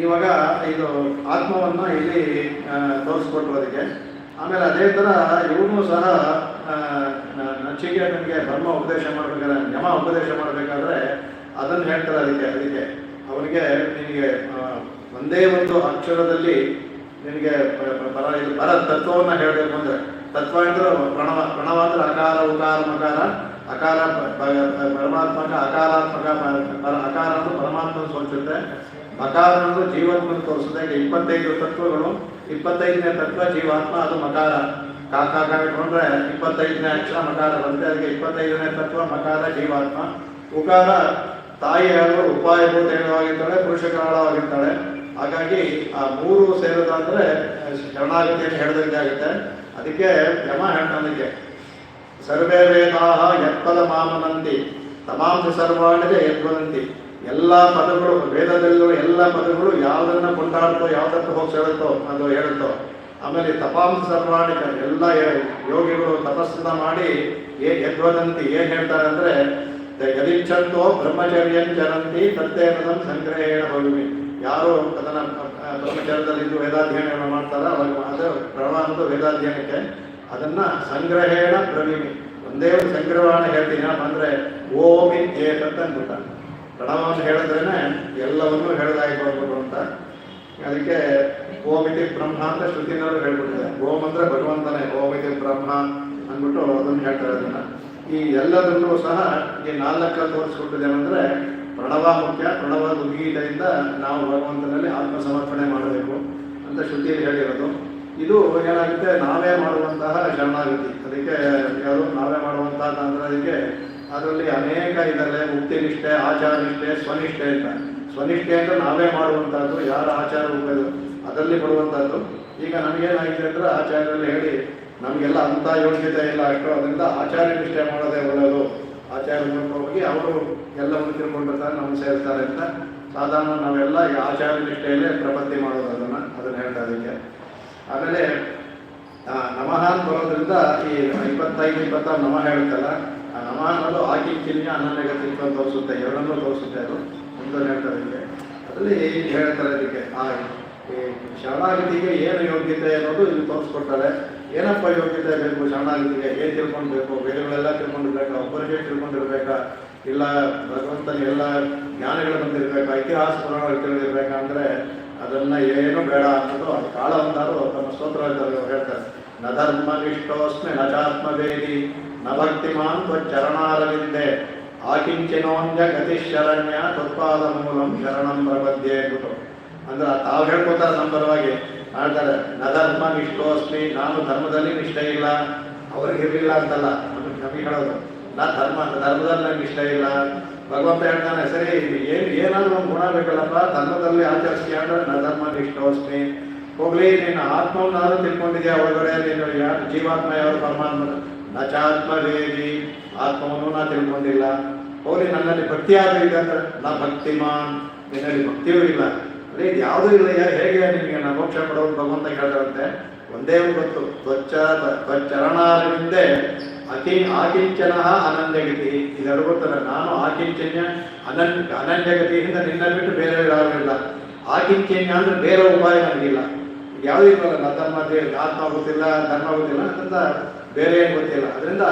ಇವಾಗ ಇದು ಆತ್ಮವನ್ನು ಇಲ್ಲಿ ತೋರಿಸ್ಕೊಟ್ರು ಅದಕ್ಕೆ. ಆಮೇಲೆ ಅದೇ ಥರ ಇವನು ಸಹ ನಚಿಕೇತನಿಗೆ ಬ್ರಹ್ಮ ಉಪದೇಶ ಮಾಡಬೇಕಾದ್ರೆ, ಯಮ ಉಪದೇಶ ಮಾಡಬೇಕಾದ್ರೆ ಅದನ್ನು ಹೇಳ್ತಾರೆ. ಅದಕ್ಕೆ ಅವನಿಗೆ ನಿನಗೆ ಒಂದೇ ಒಂದು ಅಕ್ಷರದಲ್ಲಿ ನಿನಗೆ ಪರ ತತ್ವವನ್ನು ಹೇಳಬೇಕು ಅಂದರೆ, ತತ್ವ ಅಂದ್ರೆ ಪ್ರಣವ ಅಂದ್ರೆ ಅಕಾರ ಉಕಾರ ಮಕಾರ, ಅಕಾರ ಪರಮಾತ್ಮಕ, ಅಕಾರಾತ್ಮಕ ಅಕಾರ ಅಂದ್ರೆ ಪರಮಾತ್ಮ ತೋರಿಸುತ್ತೆ, ಮಕಾರ ಅಂದ್ರೆ ಜೀವಾತ್ಮನ ತೋರಿಸುತ್ತೆ. 25 ತತ್ವಗಳು, 25ನೇ ತತ್ವ ಜೀವಾತ್ಮ, ಅದು ಮಕಾರ. ಕಾಕ ಇಟ್ಕೊಂಡ್ರೆ 25ನೇ ಅಕ್ಷರ ಮಕಾರ ಬರುತ್ತೆ. ಅದಕ್ಕೆ 25ನೇ ತತ್ವ ಮಕಾರ ಜೀವಾತ್ಮ. ಉಕಾರ ತಾಯಿ ಹೇಳುವ ಉಪಾಯಭೂತ ಹೇಳುವಾಗಿರ್ತಾಳೆ, ಪುರುಷ ಕಾಳವಾಗಿರ್ತಾಳೆ. ಹಾಗಾಗಿ ಆ ಮೂರು ಸೇರೋದಾದ್ರೆ ಶರಣಾಗತಿಯನ್ನು ಹೇಳಿದಂತೆ ಆಗುತ್ತೆ. ಅದಕ್ಕೆ ಯಮ ಹೇಳ್ತಾನಕ್ಕೆ ಸರ್ವೇ ವೇದಾಹ ಯತ್ಪದ ಮಾಮನಂತಿ ತಮಾಂಸ ಸರ್ವಾಣಿಗೆ ಯದ್ವದಂತಿ. ಎಲ್ಲ ಪದಗಳು ವೇದದಲ್ಲಿರುವ ಎಲ್ಲ ಪದಗಳು ಯಾವುದನ್ನ ಕೊಂಡಾಡ್ತೋ ಯಾವುದಕ್ಕೆ ಹೋಗಿ ಸೇರುತ್ತೋ ಅದು ಹೇಳುತ್ತೋ. ಆಮೇಲೆ ತಪಾಂಸ ಸರ್ವಾಣಿಕ ಎಲ್ಲ ಯೋಗಿಗಳು ತಪಸ್ಸನ್ನ ಮಾಡಿ ಯದ್ವದಂತಿ ಏನ್ ಹೇಳ್ತಾರೆ ಅಂದ್ರೆ ಯದಿಚ್ಛಂತೋ ಬ್ರಹ್ಮಚರ್ಯಂಚರಂತಿ ಪ್ರತ್ಯೇಕದಂ ಸಂಗ್ರಹೇಣ ಭೂಮಿ. ಯಾರು ಅದನ್ನ ಬ್ರಹ್ಮಚರ್ಯದಲ್ಲಿದ್ದು ವೇದಾಧ್ಯಯನ ಮಾಡ್ತಾರ ಅದು ಪ್ರಣವ ಅನ್ನೋದು ವೇದಾಧ್ಯಯನಕ್ಕೆ. ಅದನ್ನ ಸಂಗ್ರಹೇಣ ಪ್ರವಿಮಿ, ಒಂದೇ ಒಂದು ಸಂಗ್ರಹಣ ಹೇಳ್ತೀನಿ ಅಂದ್ರೆ ಓಮಿ ಏತತ್ ಅಂದ್ಬಿಟ್ಟ. ಪ್ರಣವವನ್ನು ಹೇಳಿದ್ರೇನೆ ಎಲ್ಲವನ್ನೂ ಹೇಳದಾಗಿ ಹೋಗ್ಬೋದು ಅಂತ. ಅದಕ್ಕೆ ಓಮಿತಿ ಬ್ರಹ್ಮ ಅಂತ ಶ್ರುತಿನವರು ಹೇಳ್ಬಿಟ್ಟಿದೆ. ಓಂ ಅಂದ್ರೆ ಭಗವಂತನೇ, ಓಮಿತಿ ಬ್ರಹ್ಮ ಅಂದ್ಬಿಟ್ಟು ಅದನ್ನು ಹೇಳ್ತಾರೆ. ಅದನ್ನ ಈ ಎಲ್ಲದನ್ನೂ ಸಹ ಈ 4 ತೋರಿಸ್ಕೊಟ್ಟಿದ್ದೇನೆಂದ್ರೆ ಪ್ರಣವ ಮುಖ್ಯ, ಪ್ರಣವ ಉದ್ಗೀತೆಯಿಂದ ನಾವು ಭಗವಂತನಲ್ಲಿ ಆತ್ಮ ಸಮರ್ಪಣೆ ಮಾಡಬೇಕು ಅಂತ ಶ್ರುತಿಯಲ್ಲಿ ಹೇಳಿರೋದು. ಇದು ಏನಾಗುತ್ತೆ, ನಾವೇ ಮಾಡುವಂತಹ ಶರಣಾಗತಿ. ಅದಕ್ಕೆ ಯಾರು ನಾವೇ ಮಾಡುವಂತಹ ಅಂದ್ರೆ ಅದಕ್ಕೆ ಅದರಲ್ಲಿ ಅನೇಕ ಇದರಲ್ಲೇ ಮುಕ್ತಿ ನಿಷ್ಠೆ, ಆಚಾರ ನಿಷ್ಠೆ, ಸ್ವನಿಷ್ಠೆ ಅಂತ. ಸ್ವನಿಷ್ಠೆ ಅಂದ್ರೆ ನಾವೇ ಮಾಡುವಂತಹದ್ದು, ಯಾರ ಆಚಾರ ಉಪಯೋಗ ಅದರಲ್ಲಿ ಕೊಡುವಂತಹದ್ದು. ಈಗ ನಮಗೇನಾಗಿದೆ ಅಂದ್ರೆ ಆಚಾರ್ಯರಲ್ಲಿ ಹೇಳಿ ನಮಗೆಲ್ಲ ಅಂಥ ಯೋಗ್ಯತೆ ಇಲ್ಲ ಅಷ್ಟು, ಅದರಿಂದ ಆಚಾರ್ಯ ನಿಷ್ಠೆ ಮಾಡೋದೇ ಒಳ್ಳೆಯದು. ಆಚಾರ್ಯ ಮೂಲಕ ಹೋಗಿ ಅವರು ಎಲ್ಲವನ್ನು ತಿಳ್ಕೊಂಡಿರ್ತಾರೆ, ನಮ್ಗೆ ಸೇರ್ತಾರೆ ಅಂತ ಸಾಧಾರಣ ನಾವೆಲ್ಲ ಈಗ ಆಚಾರ್ಯ ನಿಷ್ಠೆಯಲ್ಲೇ ಪ್ರಪತ್ತಿ ಮಾಡೋದು ಅದನ್ನು ಹೇಳ್ತಾ ಇದಕ್ಕೆ. ಆಮೇಲೆ ನಮಃ ಬರೋದ್ರಿಂದ ಈ 25-26 ನಮಃ ಹೇಳುತ್ತಲ್ಲ, ಆ ನಮಃ ಅನ್ನೋದು ಆಕಿಂಚಿನ್ಯ ಅನನ್ಯಗತಿತ್ವ ತೋರಿಸುತ್ತೆ, ಎರಡನ್ನೂ ತೋರಿಸುತ್ತೆ. ಅದು ಮುಂದೆ ಹೇಳ್ತಾರೆ ಇದಕ್ಕೆ. ಅದರಲ್ಲಿ ಹೇಳ್ತಾರೆ ಇದಕ್ಕೆ ಈ ಶರಣಾಗತಿಗೆ ಏನು ಯೋಗ್ಯತೆ ಅನ್ನೋದು ಇಲ್ಲಿ ತೋರಿಸ್ಕೊಡ್ತಾರೆ. ಏನಪ್ಪ ಯೋಗ್ಯತೆ ಬೇಕು ಶರಣಾಗತಿಗೆ, ಏನು ತಿಳ್ಕೊಳ್ಬೇಕು, ಬೇರೆಗಳೆಲ್ಲ ತಿಳ್ಕೊಂಡಿರ್ಬೇಕಾ, ಒಬ್ಬರಿಗೆ ತಿಳ್ಕೊಂಡಿರ್ಬೇಕಾ, ಇಲ್ಲ ಭಗವಂತನ ಎಲ್ಲ ಜ್ಞಾನಗಳು ಬಂದಿರ್ಬೇಕಾ, ಇತಿಹಾಸ ಪುರಾಣಗಳು ತಿಳಿದಿರ್ಬೇಕಾ ಅಂದರೆ ಅದನ್ನ ಏನು ಬೇಡ ಅನ್ನೋದು ಅದು ಕಾಳ ಅಂತಾರು ತಮ್ಮ ಸ್ತೋತ್ರದಲ್ಲಿ ಹೇಳ್ತಾರೆ. ನ ಧರ್ಮನಿಷ್ಠೋಸ್ಮಿ ನ ಚಾತ್ಮವೇದಿ ನ ಭಕ್ತಿಮಾನ್ ತ್ವಚ್ಚರಣಾರವಿಂದೆ ಆಕಿಂಚಿನೋನ್ಯ ಗತಿಶರಣ್ಯ ತತ್ಪಾದ ಮೂಲಂ ಶರಣಂ ಪ್ರಪದ್ಯೆ ಅಂದ್ಬಿಟ್ಟು. ಅಂದ್ರೆ ತಾವು ಹೇಳ್ಕೊತಾರೆ ನಮ್ಮ ಪರವಾಗಿ ಮಾಡ್ತಾರೆ. ನ ಧರ್ಮ ನಿಷ್ಠೋಸ್ಮಿ, ನಾನು ಧರ್ಮದಲ್ಲಿ ನಿಷ್ಠೆ ಇಲ್ಲ, ಅವ್ರಿಗಿರಲಿಲ್ಲ ಅಂತಲ್ಲ, ನಮಗೆ ಹೇಳೋದು. ಧರ್ಮದಲ್ಲಿ ನಂಗೆ ಇಷ್ಟ ಇಲ್ಲ. ಭಗವಂತ ಹೇಳ್ತಾನೆ, ಸರಿ ಏನಾದರೂ ಒಂದು ಗುಣ ಬೇಕಲ್ಲಪ್ಪ, ಧರ್ಮದಲ್ಲಿ ಆಚರಿಸ್ತೀಯ ಅಂದ್ರೆ ನ ಧರ್ಮ ನಿಷ್ಠೋಸ್ಮಿ. ಹೋಗ್ಲಿ, ನೀನು ಆತ್ಮವನ್ನಾದ್ರೂ ತಿಳ್ಕೊಂಡಿದ್ಯಾ, ಒಳಗಡೆ ನೀನು ಜೀವಾತ್ಮ ಯಾರು ಪರಮಾತ್ಮ ನ ಚಾತ್ಮವೇದಿ, ಆತ್ಮವನ್ನು ನಾ ತಿಳ್ಕೊಂಡಿಲ್ಲ. ಹೋಗ್ಲಿ, ನನ್ನಲ್ಲಿ ಭಕ್ತಿ ಆದ್ರೂ ಇದೆ ಅಂದ್ರೆ ನ ಭಕ್ತಿಮಾನ್, ನಿನ್ನಲ್ಲಿ ಭಕ್ತಿಯೂ ಇಲ್ಲ. ಅದೇ ಯಾವುದೂ ಇಲ್ಲ, ಹೇಗೆ ನಿಮಗೆ ನಾ ಮೋಕ್ಷ ಕೊಡೋದು ಭಗವಂತ ಹೇಳ್ತಾರಂತೆ. ಒಂದೇ ಗೊತ್ತು, ತ್ವಚ್ಚರಣಾರವಿಂದೆ ಆಕಿಂಚನ ಅನನ್ಯಗತಿ. ಇದೆರಡು ಗೊತ್ತಲ್ಲ, ನಾನು ಆಕಿಂಚನ್ಯ ಅನನ್ಯಗತಿಯಿಂದ ನಿನ್ನ ಬಿಟ್ಟು ಬೇರೆ ಯಾರಿಲ್ಲ. ಆಕಿಂಚನ್ಯ ಅಂದರೆ ಬೇರೆ ಉಪಾಯ ನಮಗಿಲ್ಲ. ಯಾವುದೂ ಇಲ್ಲಲ್ಲ, ನಧರ್ಮ ಆತ್ಮ ಗೊತ್ತಿಲ್ಲ, ಧರ್ಮ ಗೊತ್ತಿಲ್ಲ, ಅದರಿಂದ ಬೇರೆ ಏನು ಗೊತ್ತಿಲ್ಲ. ಅದರಿಂದ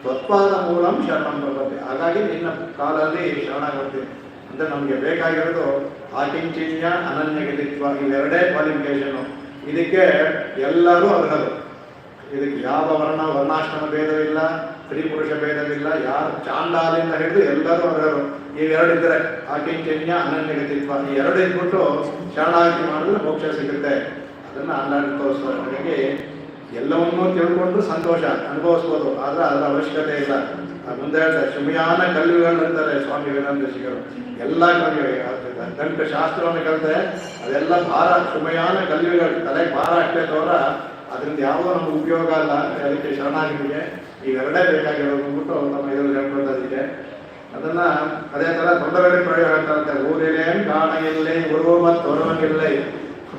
ತ್ವತ್ಪಾದ ಮೂಲಂ ಶರಣಂ ಪ್ರಪದ್ಯೆ. ಹಾಗಾಗಿ ನಿನ್ನ ಕಾಲಲ್ಲಿ ಶರಣಾಗಿ ಬರ್ತೀನಿ ಅಂದರೆ ನಮಗೆ ಬೇಕಾಗಿರೋದು ಆಕಿಂಚನ್ಯ, ಅನನ್ಯಗತಿತ್ವ, ಇವೆರಡೇ ಕ್ವಾಲಿಫಿಕೇಶನು. ಇದಕ್ಕೆ ಎಲ್ಲರೂ ಅರ್ಹರು. ಇದಕ್ಕೆ ಯಾವ ವರ್ಣಾಶ್ರಮ ಭೇದವಿಲ್ಲ, ಸ್ತ್ರೀ ಪುರುಷ ಭೇದವಿಲ್ಲ. ಯಾರು ಚಾಂಡಾಲಿಂದ ಹಿಡಿದು ಎಲ್ಲರೂ ಅರ್ಹರು. ಇವೆರಡಿದ್ದರೆ ಆಕಿಂಚನ್ಯ, ಅನನ್ಯಗತಿತ್ವ, ಈ ಎರಡು ಇದ್ಬಿಟ್ಟು ಶರಣಾಗತಿ ಮಾಡಿದ್ರೆ ಮೋಕ್ಷ ಸಿಗುತ್ತೆ. ಅದನ್ನು ಅಂದಾಡಿ ತೋರಿಸ್ತಾರೆ. ಹಾಗಾಗಿ ಎಲ್ಲವನ್ನೂ ತಿಳ್ಕೊಂಡು ಸಂತೋಷ ಅನುಭವಿಸ್ಬೋದು, ಆದರೆ ಅದರ ಅವಶ್ಯಕತೆ ಇಲ್ಲ. ಮುಂದೆ ಹೇಳ್ತಾರೆ, ಶುಮಿಯಾನ ಕಲ್ವಿಗಳು ಅಂತಾರೆ ಸ್ವಾಮಿ ವಿವೇಕಾನಂದ ಶಿಖರು. ಎಲ್ಲ ಕಲ್ವಿಗಳು ಗಂಟು ಶಾಸ್ತ್ರವನ್ನು ಕಲಿತೆ ಅದೆಲ್ಲ ಭಾರ, ಶುಮಯಾನ ಕಲ್ವಿಗಳು ತಲೆಗೆ ಭಾರ ಅಷ್ಟೇ ತೋರ, ಅದರಿಂದ ಯಾವುದೋ ನಮ್ಗೆ ಉಪಯೋಗ ಅಲ್ಲ. ಅದಕ್ಕೆ ಶರಣಾಗಿಗೆ ಇವೆರಡೇ ಬೇಕಾಗಿರೋದು ಅಂದ್ಬಿಟ್ಟು ನಮ್ಮ ಇದರಲ್ಲಿ ಹೇಳ್ಕೊಳ್ತದಿದೆ. ಅದನ್ನ ಅದೇ ಥರ ತೊಂದರೆಗಳಿಗೆ ಪ್ರಯೋಗ ಹೇಳ್ತಾರಂತೆ. ಊರಿಲೇನ್ ಕಾಣ ಇಲ್ಲೇ ಗುರು ಮತ್ತು ಹೊರವನಿಲ್ಲೇ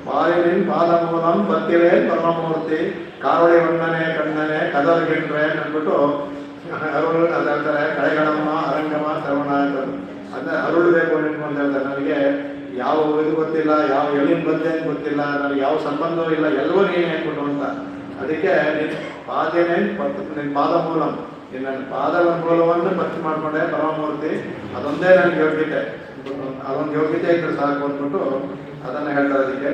ಪಾಲಿನಿನ್ ಪಾದ ಮೂಲಂ ಬತ್ತಿರೇನ್ ಪರಮಮೂರ್ತಿ ಕಾವಳಿ ವಂದನೆ ಕಣ್ಣನೆ ಕದಲ್ಗಿಂಡ್ರೆ ಅಂದ್ಬಿಟ್ಟು ಅರುಳು ಅದು ಹೇಳ್ತಾರೆ. ಕಳೆಗಡಮ ಅರಂಗಮ ಶ್ರವಣ ಅಂತ ಅದನ್ನ ಅರುಳಬೇಕು ನಿಮ್ಗೆ ಅಂತ ಹೇಳ್ತಾರೆ. ನನಗೆ ಯಾವ ಇದು ಗೊತ್ತಿಲ್ಲ, ಯಾವ ಎಲ್ಲಿಂದ ಬಂದೆ ಅಂತ ಗೊತ್ತಿಲ್ಲ, ನನಗೆ ಯಾವ ಸಂಬಂಧವೂ ಇಲ್ಲ, ಎಲ್ಲವೂ ನೀನು ಹೇಳ್ಬಿಟ್ಟು ಅಂತ. ಅದಕ್ಕೆ ನಿನ್ನ ಪಾದೇನೇನು ನಿನ್ನ ಪಾದ ಮೂಲಂ, ನನ್ನ ಪಾದದ ಮೂಲವನ್ನು ಭಕ್ತಿ ಮಾಡಿಕೊಂಡೆ ಪರಮಮೂರ್ತಿ, ಅದೊಂದೇ ನನಗೆ ಯೋಗ್ಯತೆ, ಅದೊಂದು ಯೋಗ್ಯತೆ ಇದ್ರೆ ಸಾಕು ಅಂದ್ಬಿಟ್ಟು ಅದನ್ನು ಹೇಳ್ತಾರೆ. ಅದಕ್ಕೆ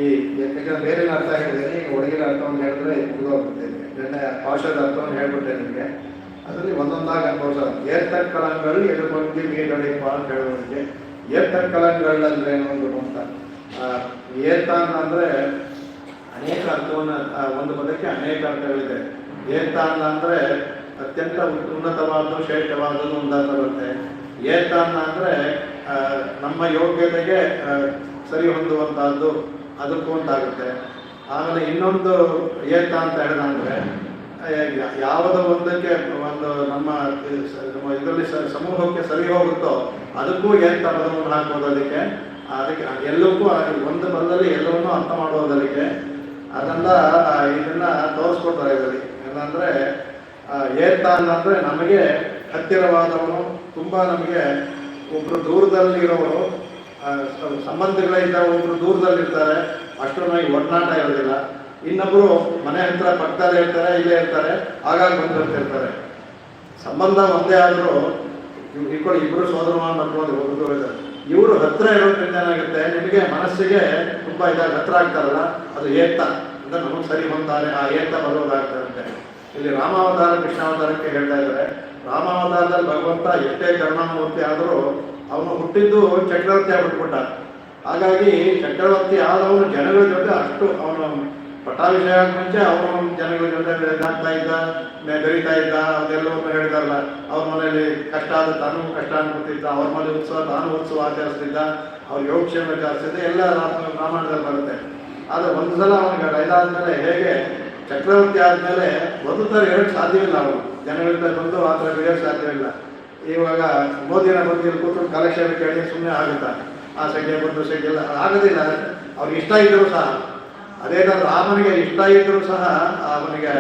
ಈ ಯಾಕಂದ್ರೆ ಬೇರೆ ಅರ್ಥ ಹೇಳಿದ್ದೇನೆ, ಈಗ ಒಳಗಿನ ಅರ್ಥವನ್ನು ಹೇಳಿದ್ರೆ ಮುಗಿದೋಗ್ಬಿಡ್ತೇನೆ. ನಿನ್ನೆ ಔಷಧ ಅರ್ಥವನ್ನು ಹೇಳ್ಬಿಟ್ಟೆ ನಿಮಗೆ. ಅದರಲ್ಲಿ ಒಂದೊಂದಾಗಿ ಅನುಭವಿಸೋದು. ಏರ್ತಕ್ಕಲಂಗಳು ಎದುರ್ಬಂದು ಮೀರಡಿಪ ಅಂತ ಹೇಳೋದಕ್ಕೆ ಏರ್ತಕ್ಕಲಂಗಳು ಅಂದ್ರೆ ಏನು ಅಂದ್ಬಿಟ್ಟು ಅಂತ. ಏತ ಅಂದರೆ ಅನೇಕ ಅರ್ಥವನ್ನು, ಒಂದು ಪದಕ್ಕೆ ಅನೇಕ ಅರ್ಥಗಳಿದೆ. ಏತ ಅಂದರೆ ಅತ್ಯಂತ ಉನ್ನತವಾದ್ದು, ಶ್ರೇಷ್ಠವಾದದ್ದು ಒಂದಾತ ಬರುತ್ತೆ. ಏತ ಅಂದರೆ ನಮ್ಮ ಯೋಗ್ಯತೆಗೆ ಸರಿ ಹೊಂದುವಂತಹದ್ದು, ಅದಕ್ಕೂ ಒಂದಾಗುತ್ತೆ. ಆಮೇಲೆ ಇನ್ನೊಂದು ಏತ ಅಂತ ಹೇಳಿದ್ರೆ ಯಾವುದೋ ಒಂದಕ್ಕೆ ಒಂದು ನಮ್ಮ ಇದರಲ್ಲಿ ಸಮೂಹಕ್ಕೆ ಸರಿ ಹೋಗುತ್ತೋ ಅದಕ್ಕೂ ಏತ ಪದವನ್ನು ಹಾಕ್ಬೋದು. ಅದಕ್ಕೆ ಎಲ್ಲಕ್ಕೂ ಒಂದು ಪದದಲ್ಲಿ ಎಲ್ಲವನ್ನೂ ಅರ್ಥ ಮಾಡುವುದಕ್ಕೆ ಅದೆಲ್ಲ ಇದನ್ನ ತೋರಿಸ್ಕೊಡ್ತಾರೆ ಇದರಲ್ಲಿ. ಏನಂದ್ರೆ ಏತ ಅಂದರೆ ನಮಗೆ ಹತ್ತಿರವಾದವನು, ತುಂಬ ನಮಗೆ ಒಬ್ರು ದೂರದಲ್ಲಿರೋರು, ಸಂಬಂಧಗಳಿಂದ ಒಬ್ರು ದೂರದಲ್ಲಿರ್ತಾರೆ, ಅಷ್ಟು ನಮಗೆ ಒಡನಾಟ ಇರೋದಿಲ್ಲ. ಇನ್ನೊಬ್ರು ಮನೆ ಹತ್ರ ಪಕ್ಕದಲ್ಲೇ ಇರ್ತಾರೆ, ಇಲ್ಲೇ ಇರ್ತಾರೆ, ಆಗಾಗ ಬಂದಿರ್ತಿರ್ತಾರೆ. ಸಂಬಂಧ ಒಂದೇ ಆದರೂ ಇಬ್ಬರು ಸೋದರಮಾನ ಮಕ್ಕಳು ಒಬ್ಬರು ದೂರ ಇದ್ದಾರೆ. ಇವರು ಹತ್ರ ಇರೋದ್ರಿಂದ ಏನಾಗುತ್ತೆ, ನಿಮಗೆ ಮನಸ್ಸಿಗೆ ತುಂಬ ಇದಾಗಿ ಹತ್ರ ಆಗ್ತಾರಲ್ಲ, ಅದು ಏತ ಅಂದರೆ ನಮಗೆ ಸರಿ ಹೊಂತಾರೆ, ಆ ಏತ ಬರೋದಾಗ್ತಾರಂತೆ. ಇಲ್ಲಿ ರಾಮಾವತಾರ ಕೃಷ್ಣಾವತಾರಕ್ಕೆ ಹೇಳ್ತಾ ಇದ್ದಾರೆ. ರಾಮಾವತಾರದಲ್ಲಿ ಭಗವಂತ ಎಷ್ಟೇ ಕರುಣಾಮೂರ್ತಿ ಆದರೂ ಅವನು ಹುಟ್ಟಿದ್ದು ಚಕ್ರವರ್ತಿ ಆಗ್ಬಿಟ್ಬಿಟ್ಟ. ಹಾಗಾಗಿ ಚಕ್ರವರ್ತಿ ಆದವನು ಜನಗಳ ಜೊತೆ ಅಷ್ಟು ಅವನು ಪಟ್ಟಾಭಿಷೇಕ ಮುಂಚೆ ಅವನು ಜನಗಳ ಜೊತೆ ಇದಾಗ್ತಾ ಇದ್ದ, ಬೆರೀತಾ ಇದ್ದ. ಅದೆಲ್ಲವನ್ನು ಹೇಳಿದಾರಲ್ಲ, ಅವ್ರ ಮನೆಯಲ್ಲಿ ಕಷ್ಟ ಆದ ತಾನು ಕಷ್ಟ ಅನ್ಕೊತಿದ್ದ, ಅವ್ರ ಮನೆ ಉತ್ಸವ ತಾನು ಉತ್ಸವ ಆಚರಿಸ್ತಿದ್ದ, ಅವ್ರ ಯೋಗಕ್ಷೇಮ ಆಚರಿಸ್ತಿದ್ದ, ಎಲ್ಲ ರಾಮಾಯಣದಲ್ಲಿ ಬರುತ್ತೆ. ಆದರೆ ಒಂದು ಸಲ ಅವನಿಗೆ ಇದಾದ್ಮೇಲೆ ಹೇಗೆ ಚಕ್ರವರ್ತಿ ಆದಮೇಲೆ ಒಂದು ಥರ ಹೇಳಕ್ಕೆ ಸಾಧ್ಯವಿಲ್ಲ. ಅವನು ಜನಗಳಿಂದ ಬಂದು ಆ ಥರ ಬೆಳೆಯೋಕ್ಕೆ ಸಾಧ್ಯವಿಲ್ಲ. ಇವಾಗ ಮೋದಿನ ಬಂದು ಕೂತ್ಕೊಂಡು ಕಾಲಕ್ಷೇಪ ಕೇಳಿ ಸುಮ್ಮನೆ ಆಗುತ್ತಾ? ಆ ಸಂಖ್ಯೆ ಬಂದು ಸಂಖ್ಯೆ ಎಲ್ಲ ಆಗೋದಿಲ್ಲ. ಅವ್ರಿಗೆ ಇಷ್ಟ ಇದ್ದರೂ ಸಹ, ಅದೇ ಥರ ರಾಮನಿಗೆ ಇಷ್ಟ ಇದ್ದರೂ ಸಹ ಅವನಿಗೆ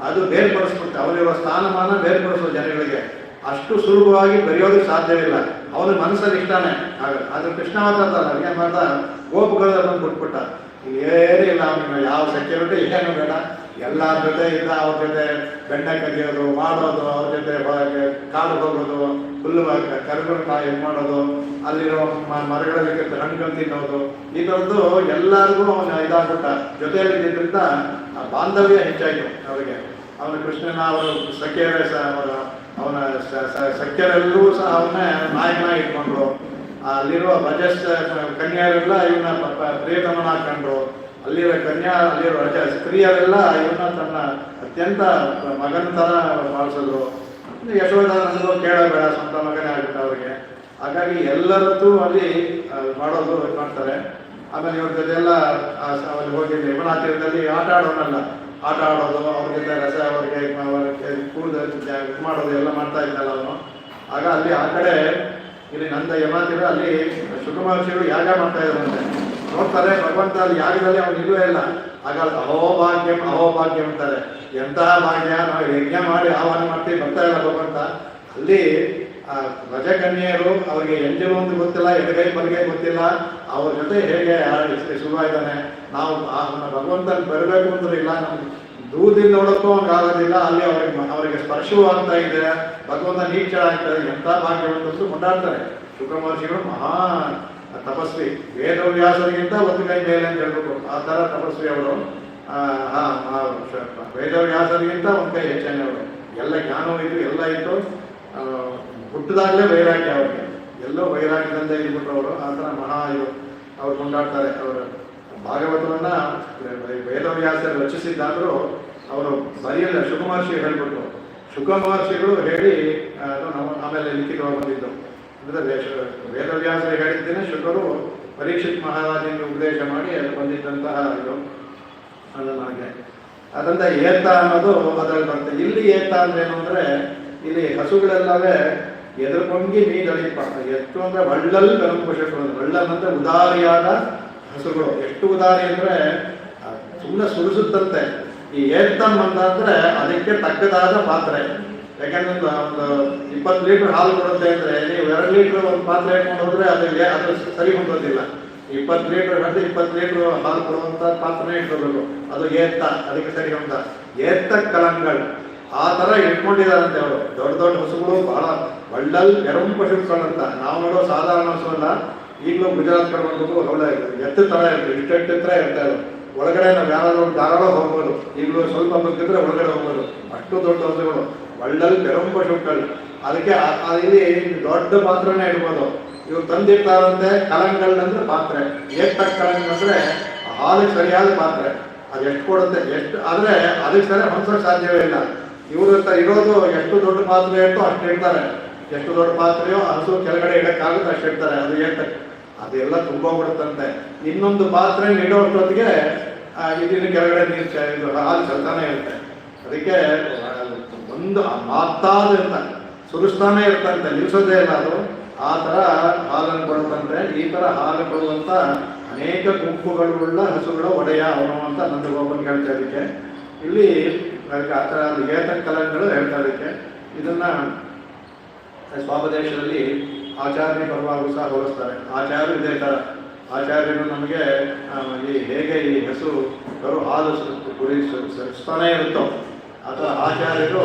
ಅದು ಬೇರ್ಪಡಿಸ್ಬಿಡುತ್ತೆ. ಅವನಿರುವ ಸ್ಥಾನಮಾನ ಬೇರ್ಪಡಿಸೋ ಜನಗಳಿಗೆ ಅಷ್ಟು ಸುಲಭವಾಗಿ ಬರೆಯೋದಕ್ಕೆ ಸಾಧ್ಯವಿಲ್ಲ. ಅವನ ಮನಸ್ಸಲ್ಲಿ ಇಷ್ಟನೇ ಆಗುತ್ತೆ. ಆದರೆ ಕೃಷ್ಣಾವತಾರದಲ್ಲ ಏನು ಮಾಡ್ದ, ಗೋಪುರದ ಬಂದು ಬಿಟ್ಬಿಟ್ಟ. ಏನೂ ಇಲ್ಲ ಅವನಿಗೆ, ಯಾವ ಸೆಕ್ಯೂರಿಟಿ ಏನೂ ಬೇಡ. ಎಲ್ಲರ ಜೊತೆ ಇದ್ದ, ಅವ್ರ ಜೊತೆ ಬೆಂಡೆ ಕದಿಯೋದು, ಮಾಡೋದು, ಅವ್ರ ಜೊತೆ ಕಾಡು ಹೋಗೋದು, ಹುಲ್ಲು ಕರುಗಳು ಇದು ಮಾಡೋದು, ಅಲ್ಲಿರೋ ಮರಗಳಲ್ಲಿ ಹಣ್ಣುಗಳು ತಿನ್ನೋದು, ಈ ಥರದ್ದು ಎಲ್ಲರಿಗೂ ಅವನು ಇದಾಗ್ಬಿಟ್ಟ. ಜೊತೆಯಲ್ಲಿದ್ದರಿಂದ ಬಾಂಧವ್ಯ ಹೆಚ್ಚಾಯಿತು ಅವರಿಗೆ. ಅವನ ಕೃಷ್ಣನ ಅವರು ಸಖಿಯರೇ ಸಹ ಅವನ ಸಖ್ಯರೆಲ್ಲರೂ ಸಹ ಅವನ್ನೇ ನಾಯಕನಾಗಿ ಇಟ್ಕೊಂಡ್ರು. ಅಲ್ಲಿರುವ ರಜಸ್ ಕನ್ಯರೆಲ್ಲ ಇವನ್ನ ಪ್ರಿಯತಮನ ಹಾಕೊಂಡ್ರು. ಅಲ್ಲಿರೋ ಅಲ್ಲಿರೋ ಸ್ತ್ರೀಯರೆಲ್ಲ ಇವನ್ನ ತನ್ನ ಅತ್ಯಂತ ಮಗನ ಥರ ಮಾಡಿಸಿದ್ರು. ಯಶೋಧನಂದ್ರು ಕೇಳಬೇಡ, ಸ್ವಂತ ಮಗನೇ ಆಗ್ಬಿಟ್ಟ ಅವರಿಗೆ. ಹಾಗಾಗಿ ಎಲ್ಲರದ್ದು ಅಲ್ಲಿ ಮಾಡೋದು ಮಾಡ್ತಾರೆ. ಆಮೇಲೆ ಇವ್ರ ಜೊತೆ ಎಲ್ಲ ಅಲ್ಲಿ ಹೋಗಿ ಯಮುನಾ ತೀರದಲ್ಲಿ ಆಟ ಆಡೋನಲ್ಲ, ಆಟ ಆಡೋದು, ಅವ್ರ ಜೊತೆ ಅವ್ರಿಗೆ ಕೂದಲು ಇದು ಮಾಡೋದು ಎಲ್ಲ ಮಾಡ್ತಾ ಇದ್ದಲ್ಲ ಅವನು. ಆಗ ಅಲ್ಲಿ ಆ ಕಡೆ ಇಲ್ಲಿ ನಂದ ಯಮುನಾ ತೀರ ಅಲ್ಲಿ ಶುಕ ಮಹರ್ಷಿಗಳು ಯಾಗ ಮಾಡ್ತಾ ಇದ್ರಂತೆ. ನೋಡ್ತಾರೆ ಭಗವಂತ ಅಲ್ಲಿ ಯಾಗದಲ್ಲಿ ಅವ್ನು ಇಲ್ಲವೇ ಇಲ್ಲ. ಆಗ ಅಹೋಭಾಗ್ಯಂ ಅಂತಾರೆ. ಎಂತಹ ಭಾಗ್ಯ, ನಾವು ಯಜ್ಞ ಮಾಡಿ ಆಹ್ವಾನ ಮಾಡ್ತೀವಿ, ಬರ್ತಾ ಇಲ್ಲ ಭಗವಂತ. ಅಲ್ಲಿ ರಜಕನ್ಯರು ಅವ್ರಿಗೆ ಎಂಜಲು ಅಂತ ಗೊತ್ತಿಲ್ಲ, ಎಡಗೈ ಬಲಗೈ ಗೊತ್ತಿಲ್ಲ, ಅವ್ರ ಜೊತೆ ಹೇಗೆ ಶುರುವಾಯ್ತಾನೆ. ನಾವು ಭಗವಂತನ ಬರಬೇಕು ಅಂದ್ರೆ ಇಲ್ಲ, ನಮ್ಗೆ ದೂರದಿಂದ ನೋಡೋಕ್ಕೂ ಆಗೋದಿಲ್ಲ, ಅಲ್ಲಿ ಅವರಿಗೆ ಸ್ಪರ್ಶವೂ ಆಗ್ತಾ ಇದೆ, ಭಗವಂತ ನೀಕ್ಷ ಆಗ್ತಾ ಇದೆ, ಎಂಥ ಭಾಗ್ಯವಂತರು ಕೊಂಡಾಡ್ತಾರೆ. ಶುಕ್ರ ಮಹರ್ಷಿಗಳು ಮಹಾ ತಪಸ್ವಿ, ವೇದವ್ಯಾಸರಿಗಿಂತ ಒಂದು ಕೈ ಮೇಲೆ ಅಂತ ಹೇಳ್ಬೇಕು, ಆ ಥರ ತಪಸ್ವಿ ಅವರು. ವೇದವ್ಯಾಸರಿಗಿಂತ ಒಂದು ಕೈ ಹೆಚ್ಚಾನೆ ಅವರು. ಎಲ್ಲ ಜ್ಞಾನವೂ ಇತ್ತು, ಎಲ್ಲ ಇತ್ತು. ಹುಟ್ಟಿದಾಗಲೇ ವೈರಾಗ್ಯ ಅವ್ರಿಗೆ, ಎಲ್ಲೋ ವೈರಾಗ್ಯದಿಂದ ಇದ್ಬಿಟ್ರು ಅವರು. ಆ ಥರ ಮಹಾ ಇದು ಅವ್ರು ಕೊಂಡಾಡ್ತಾರೆ. ಅವರು ಭಾಗವತವನ್ನ ವೇದವ್ಯಾಸರು ರಚಿಸಿದ್ದಾದರೂ ಅವರು ಬರೆಯಲ್ಲ, ಶುಕ ಮಹರ್ಷಿ ಹೇಳ್ಬಿಟ್ರು. ಶುಕ ಮಹರ್ಷಿಗಳು ಹೇಳಿ ಅದು ನಾವು ಆಮೇಲೆ ಲಿಖಿತವಾಗಿ ಬಂದಿದ್ದು. ಅಂದರೆ ವೇದವ್ಯಾಸರು ಹೇಳಿದ್ದೇನೆ ಶುಕರು ಪರೀಕ್ಷಿತ್ ಮಹಾರಾಜನಿಗೆ ಉಪದೇಶ ಮಾಡಿ ಅದು ಬಂದಿದ್ದಂತಹ ಇದು. ಅದು ನನಗೆ ಅದರಿಂದ ಏತ ಅನ್ನೋದು ಅದರಲ್ಲಿ ಬರುತ್ತೆ. ಇಲ್ಲಿ ಏತ ಅಂದ್ರೆ ಏನು ಅಂದರೆ, ಇಲ್ಲಿ ಹಸುಗಳೆಲ್ಲವೇ ಎದುರ್ಕೊಂಗಿ ಮೀದಳಿಪ. ಎಷ್ಟು ಅಂದರೆ ಒಳ್ಳಲ್ಲಿ ಬೆರಂಪುಷಗಳು, ಒಳ್ಳಲ್ ಅಂದರೆ ಉದಾರಿಯಾದ ಹಸುಗಳು. ಎಷ್ಟು ಉದಾರಿ ಅಂದರೆ ಸುಮ್ಮನೆ ಸುರಿಸುತ್ತಂತೆ. ಈ ಏತಮ್ ಅಂತಂದ್ರೆ ಅದಕ್ಕೆ ತಕ್ಕದಾದ ಪಾತ್ರೆ. ಯಾಕೆಂದ್ರೆ ಒಂದು 20 ಲೀಟರ್ ಹಾಲು ಕೊಡುತ್ತೆ ಅಂದರೆ ನೀವು 2 ಲೀಟರ್ ಒಂದು ಪಾತ್ರೆ ಇಟ್ಕೊಂಡು ಹೋದ್ರೆ ಅದು ಸರಿ ಹೊಂದೋದಿಲ್ಲ. 20 ಲೀಟರ್ ಹಿಡಿದು 20 ಲೀಟರ್ ಹಾಲು ಕೊಡುವಂಥ ಪಾತ್ರೆ ಇಟ್ಕೋಬೇಕು, ಅದು ಏತ್ತ, ಅದಕ್ಕೆ ಸರಿ ಹೊಂದ. ಏತ್ತ ಕಲಂಗಳು ಆ ಥರ ಇಟ್ಕೊಂಡಿದ್ದಾರಂತೆ ಅವರು. ದೊಡ್ಡ ದೊಡ್ಡ ಹಸುಗಳು ಬಹಳ ಒಳ್ಳಲ್ಲಿ ಎರಂಪು ಪಶುಗಳಂತ. ನಾವು ನೋಡೋ ಸಾಧಾರಣ ಹಸು ಅಲ್ಲ. ಈಗಲೂ ಗುಜರಾತ್ ಕಡೆ ಬಂದ್ಬಿಟ್ಟು ಒಳ್ಳೆ ಎತ್ತು ಥರ ಇರ್ತದೆ, ಇಷ್ಟೆಟ್ಟು ಥರ ಇರ್ತಾರೆ. ಒಳಗಡೆ ನಾವು ಯಾರಾದ್ರೂ ಧಾರಾಳ ಹೋಗ್ಬೋದು, ಈಗಲೂ ಸ್ವಲ್ಪ ಬೇಕಿದ್ರೆ ಒಳಗಡೆ ಹೋಗ್ಬೋದು. ಅಷ್ಟು ದೊಡ್ಡ ಹಸುಗಳು ಒಳ್ಳಲ್ಲಿ ಎರಂಪು ಪಶುಗಳು. ಅದಕ್ಕೆ ಇಲ್ಲಿ ದೊಡ್ಡ ಪಾತ್ರನೇ ಇಡ್ಬೋದು. ಇವ್ರು ತಂದಿರ್ತಾರಂತೆ ಕಲಂಗಲ್ನಂದ್ರೆ ಪಾತ್ರೆ. ಏತ್ತ ಕಲಂಗ ಅಂದರೆ ಹಾಲಿಗೆ ಸರಿಯಾದ ಪಾತ್ರೆ. ಅದು ಎಷ್ಟು ಕೊಡುತ್ತೆ, ಎಷ್ಟು ಆದರೆ ಅದಕ್ಕೆ ಸರಿ ಹೊಂದೋಕ್ಕೆ ಸಾಧ್ಯವೇ ಇಲ್ಲ. ಇವ್ರ ಇರೋದು ಎಷ್ಟು ದೊಡ್ಡ ಪಾತ್ರೆ ಇರ್ತೋ ಅಷ್ಟು ಇಡ್ತಾರೆ. ಎಷ್ಟು ದೊಡ್ಡ ಪಾತ್ರೆಯೋ ಹಸು ಕೆಳಗಡೆ ಇಡಕ್ಕಾಗುತ್ತೆ ಅಷ್ಟು ಇಡ್ತಾರೆ. ಅದು ಏತ ಅದೆಲ್ಲ ತುಂಬೋಗ್ಬಿಡುತ್ತಂತೆ. ಇನ್ನೊಂದು ಪಾತ್ರೆ ಇಡೋಷ್ಟೊತ್ತಿಗೆ ಇದನ್ನ ಕೆಳಗಡೆ ನೀರು ಹಾಲು ಚಲ್ತಾನೆ ಇರುತ್ತೆ. ಅದಕ್ಕೆ ಒಂದು ಮಾತಾದ ಇರ್ತಾನೆ, ಸುರಿಸ್ತಾನೆ ಇರ್ತಂತೆ, ನಿಲ್ಲಿಸೋದೇ ಇಲ್ಲ ಅದು. ಆ ಥರ ಹಾಲನ್ನು ಕೊಡುತ್ತಂತೆ. ಈ ಥರ ಹಾಲು ಕೊಡುವಂಥ ಅನೇಕ ಗುಂಪುಗಳುಳ್ಳ ಹಸುಗಳ ಒಡೆಯ ಅವನು ಅಂತ ನಂದಗೋಪನ್ ಹೇಳ್ತಾ ಇದಕ್ಕೆ ಇಲ್ಲಿ ಅದಕ್ಕೆ ಆ ಥರ ಏತ ಕಲಂಗಳು ಹೇಳ್ತಾ ಇದಕ್ಕೆ. ಇದನ್ನ ಸ್ವಾಪದೇಶದಲ್ಲಿ ಆಚಾರ್ಯ ಪರವಾಗೂ ಸಹ ಹೋಲಿಸ್ತಾರೆ. ಆಚಾರ್ಯರು ಇದೇ ಥರ. ಆಚಾರ್ಯರು ನಮಗೆ ಹೇಗೆ ಈ ಹಸು ಕರು ಹಾಲು ಕುರಿ ಸರಿಸ್ತಾನೇ ಇರುತ್ತೋ ಆ ಥರ ಆಚಾರ್ಯರು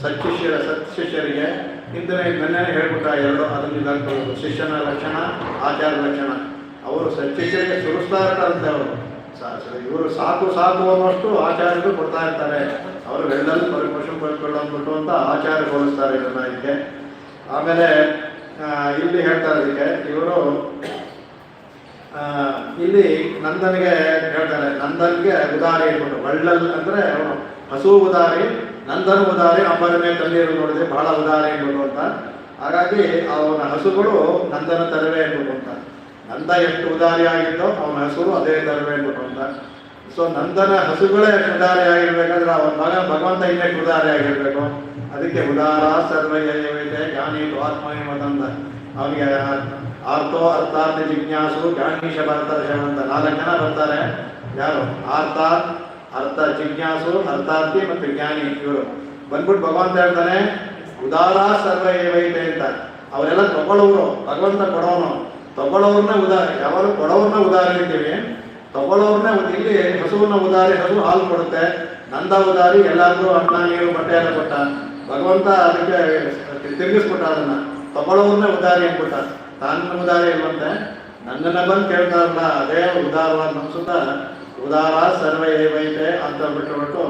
ಸತ್ಶಿಷ್ಯರಿಗೆ ನಿನ್ನೆ ಹೇಳ್ಬಿಟ್ಟ ಎರಡು ಅದನ್ನು ಶಿಷ್ಯನ ಲಕ್ಷಣ, ಆಚಾರ್ಯ ಲಕ್ಷಣ. ಅವರು ಸತ್ಶಿಷ್ಯರಿಗೆ ಸುರಿಸ್ತಾ ಇರ್ತಾರಂತೆ. ಅವರು ಇವರು ಸಾಕು ಸಾಕು ಅನ್ನೋಷ್ಟು ಆಚಾರ್ಯರು ಕೊಡ್ತಾ ಇರ್ತಾರೆ. ಅವರು ಎಲ್ಲರೂ ಪಶು ಪಡ್ಕೊಳ್ಳೋದ್ಬಿಟ್ಟು ಅಂತ ಆಚಾರ್ಯ ಹೋಲಿಸ್ತಾರೆ ಇದನ್ನ ಇದಕ್ಕೆ. ಆಮೇಲೆ ಇಲ್ಲಿ ಹೇಳ್ತಾರೆ ಇದಕ್ಕೆ ಇವರು ಇಲ್ಲಿ ನಂದನಿಗೆ ಹೇಳ್ತಾರೆ. ನಂದನ್ಗೆ ಉದಾರಿ ಇಟ್ಬಿಟ್ಟು ಒಳ್ಳಲ್ ಅಂದರೆ ಅವನು ಹಸು ಉದಾರಿ, ನಂದನ ಉದಾರಿ, ಅಂಬರನೇ ತಣ್ಣೀರು ನೋಡಿದ್ರೆ ಬಹಳ ಉದಾರಿ ಇರ್ಬೋದು ಅಂತ. ಹಾಗಾಗಿ ಅವನ ಹಸುಗಳು ನಂದನ ತರವೇ ಇರ್ಬೇಕು ಅಂತ. ನಂದ ಎಷ್ಟು ಉದಾರಿ ಆಗಿದ್ದೋ ಅವನ ಹಸುರು ಅದೇ ತರವೇ ಇರ್ಬೇಕು ಅಂತ. ಸೊ ನಂದನ ಹಸುಗಳೇ ಎಷ್ಟು ಉದಾರಿ ಆಗಿರ್ಬೇಕಾದ್ರೆ ಅವನ ಭಗವಂತ ಇನ್ನೆಷ್ಟು ಉದಾರಿ ಆಗಿರ್ಬೇಕು. ಅದಕ್ಕೆ ಉದಾರ ಸರ್ವೈತೆ ಜ್ಞಾನಿ ಆತ್ಮಹಿಮತಂದ. ಅವನಿಗೆ ಆರ್ತೋ ಅರ್ಥಾರ್ಥ ಜಿಜ್ಞಾಸು ಜ್ಞಾನೀಶ ಬರ್ತಾರೆ ಅಂತ 4 ಜನ ಬರ್ತಾರೆ. ಯಾರು? ಅರ್ಥ ಜಿಜ್ಞಾಸು, ಅರ್ಥಾರ್ಥಿ ಮತ್ತು ಜ್ಞಾನಿ. ಇವರು ಬಂದ್ಬಿಟ್ಟು ಭಗವಂತ ಹೇಳ್ತಾನೆ ಉದಾರ ಸರ್ವ ಏವೈತೆ ಅಂತ. ಅವರೆಲ್ಲ ತಗೊಳ್ಳೋರು, ಭಗವಂತ ಕೊಡೋನು. ತಗೊಳ್ಳೋರ್ನ ಉದಾರಿ, ಯಾವಾಗ ಕೊಡೋರ್ನ ಉದಾರಿ ಅಂತೀವಿ, ತಗೊಳ್ಳೋರ್ನ ಇಲ್ಲಿ ಹಸುವನ್ನ ಉದಾರಿ, ಹಸು ಹಾಲು ಕೊಡುತ್ತೆ. ನಂದ ಉದಾರಿ, ಎಲ್ಲಾದ್ರೂ ಅನ್ನ ನೀರು ಬಟ್ಟೆ ಎಲ್ಲ ಕೊಟ್ಟ. ಭಗವಂತ ಅದಕ್ಕೆ ತಿರುಗಿಸ್ಬಿಟ್ಟ. ಅದನ್ನ ತಗೊಳ್ಳೋರ್ನ ಉದಾರಿ ಅಂದ್ಬಿಟ್ಟ. ತಾನು ಉದಾರಿ ಇಲ್ವಂತೆ. ನನ್ನನ್ನ ಬಂದು ಕೇಳ್ತಾರಲ್ಲ ಅದೇ ಉದಾರವಾದ ಮನ್ಸುತ್ತ ಉದಾರ ಸರ್ವ ಏವೈತೆ ಅಂತ ಬಿಟ್ಟು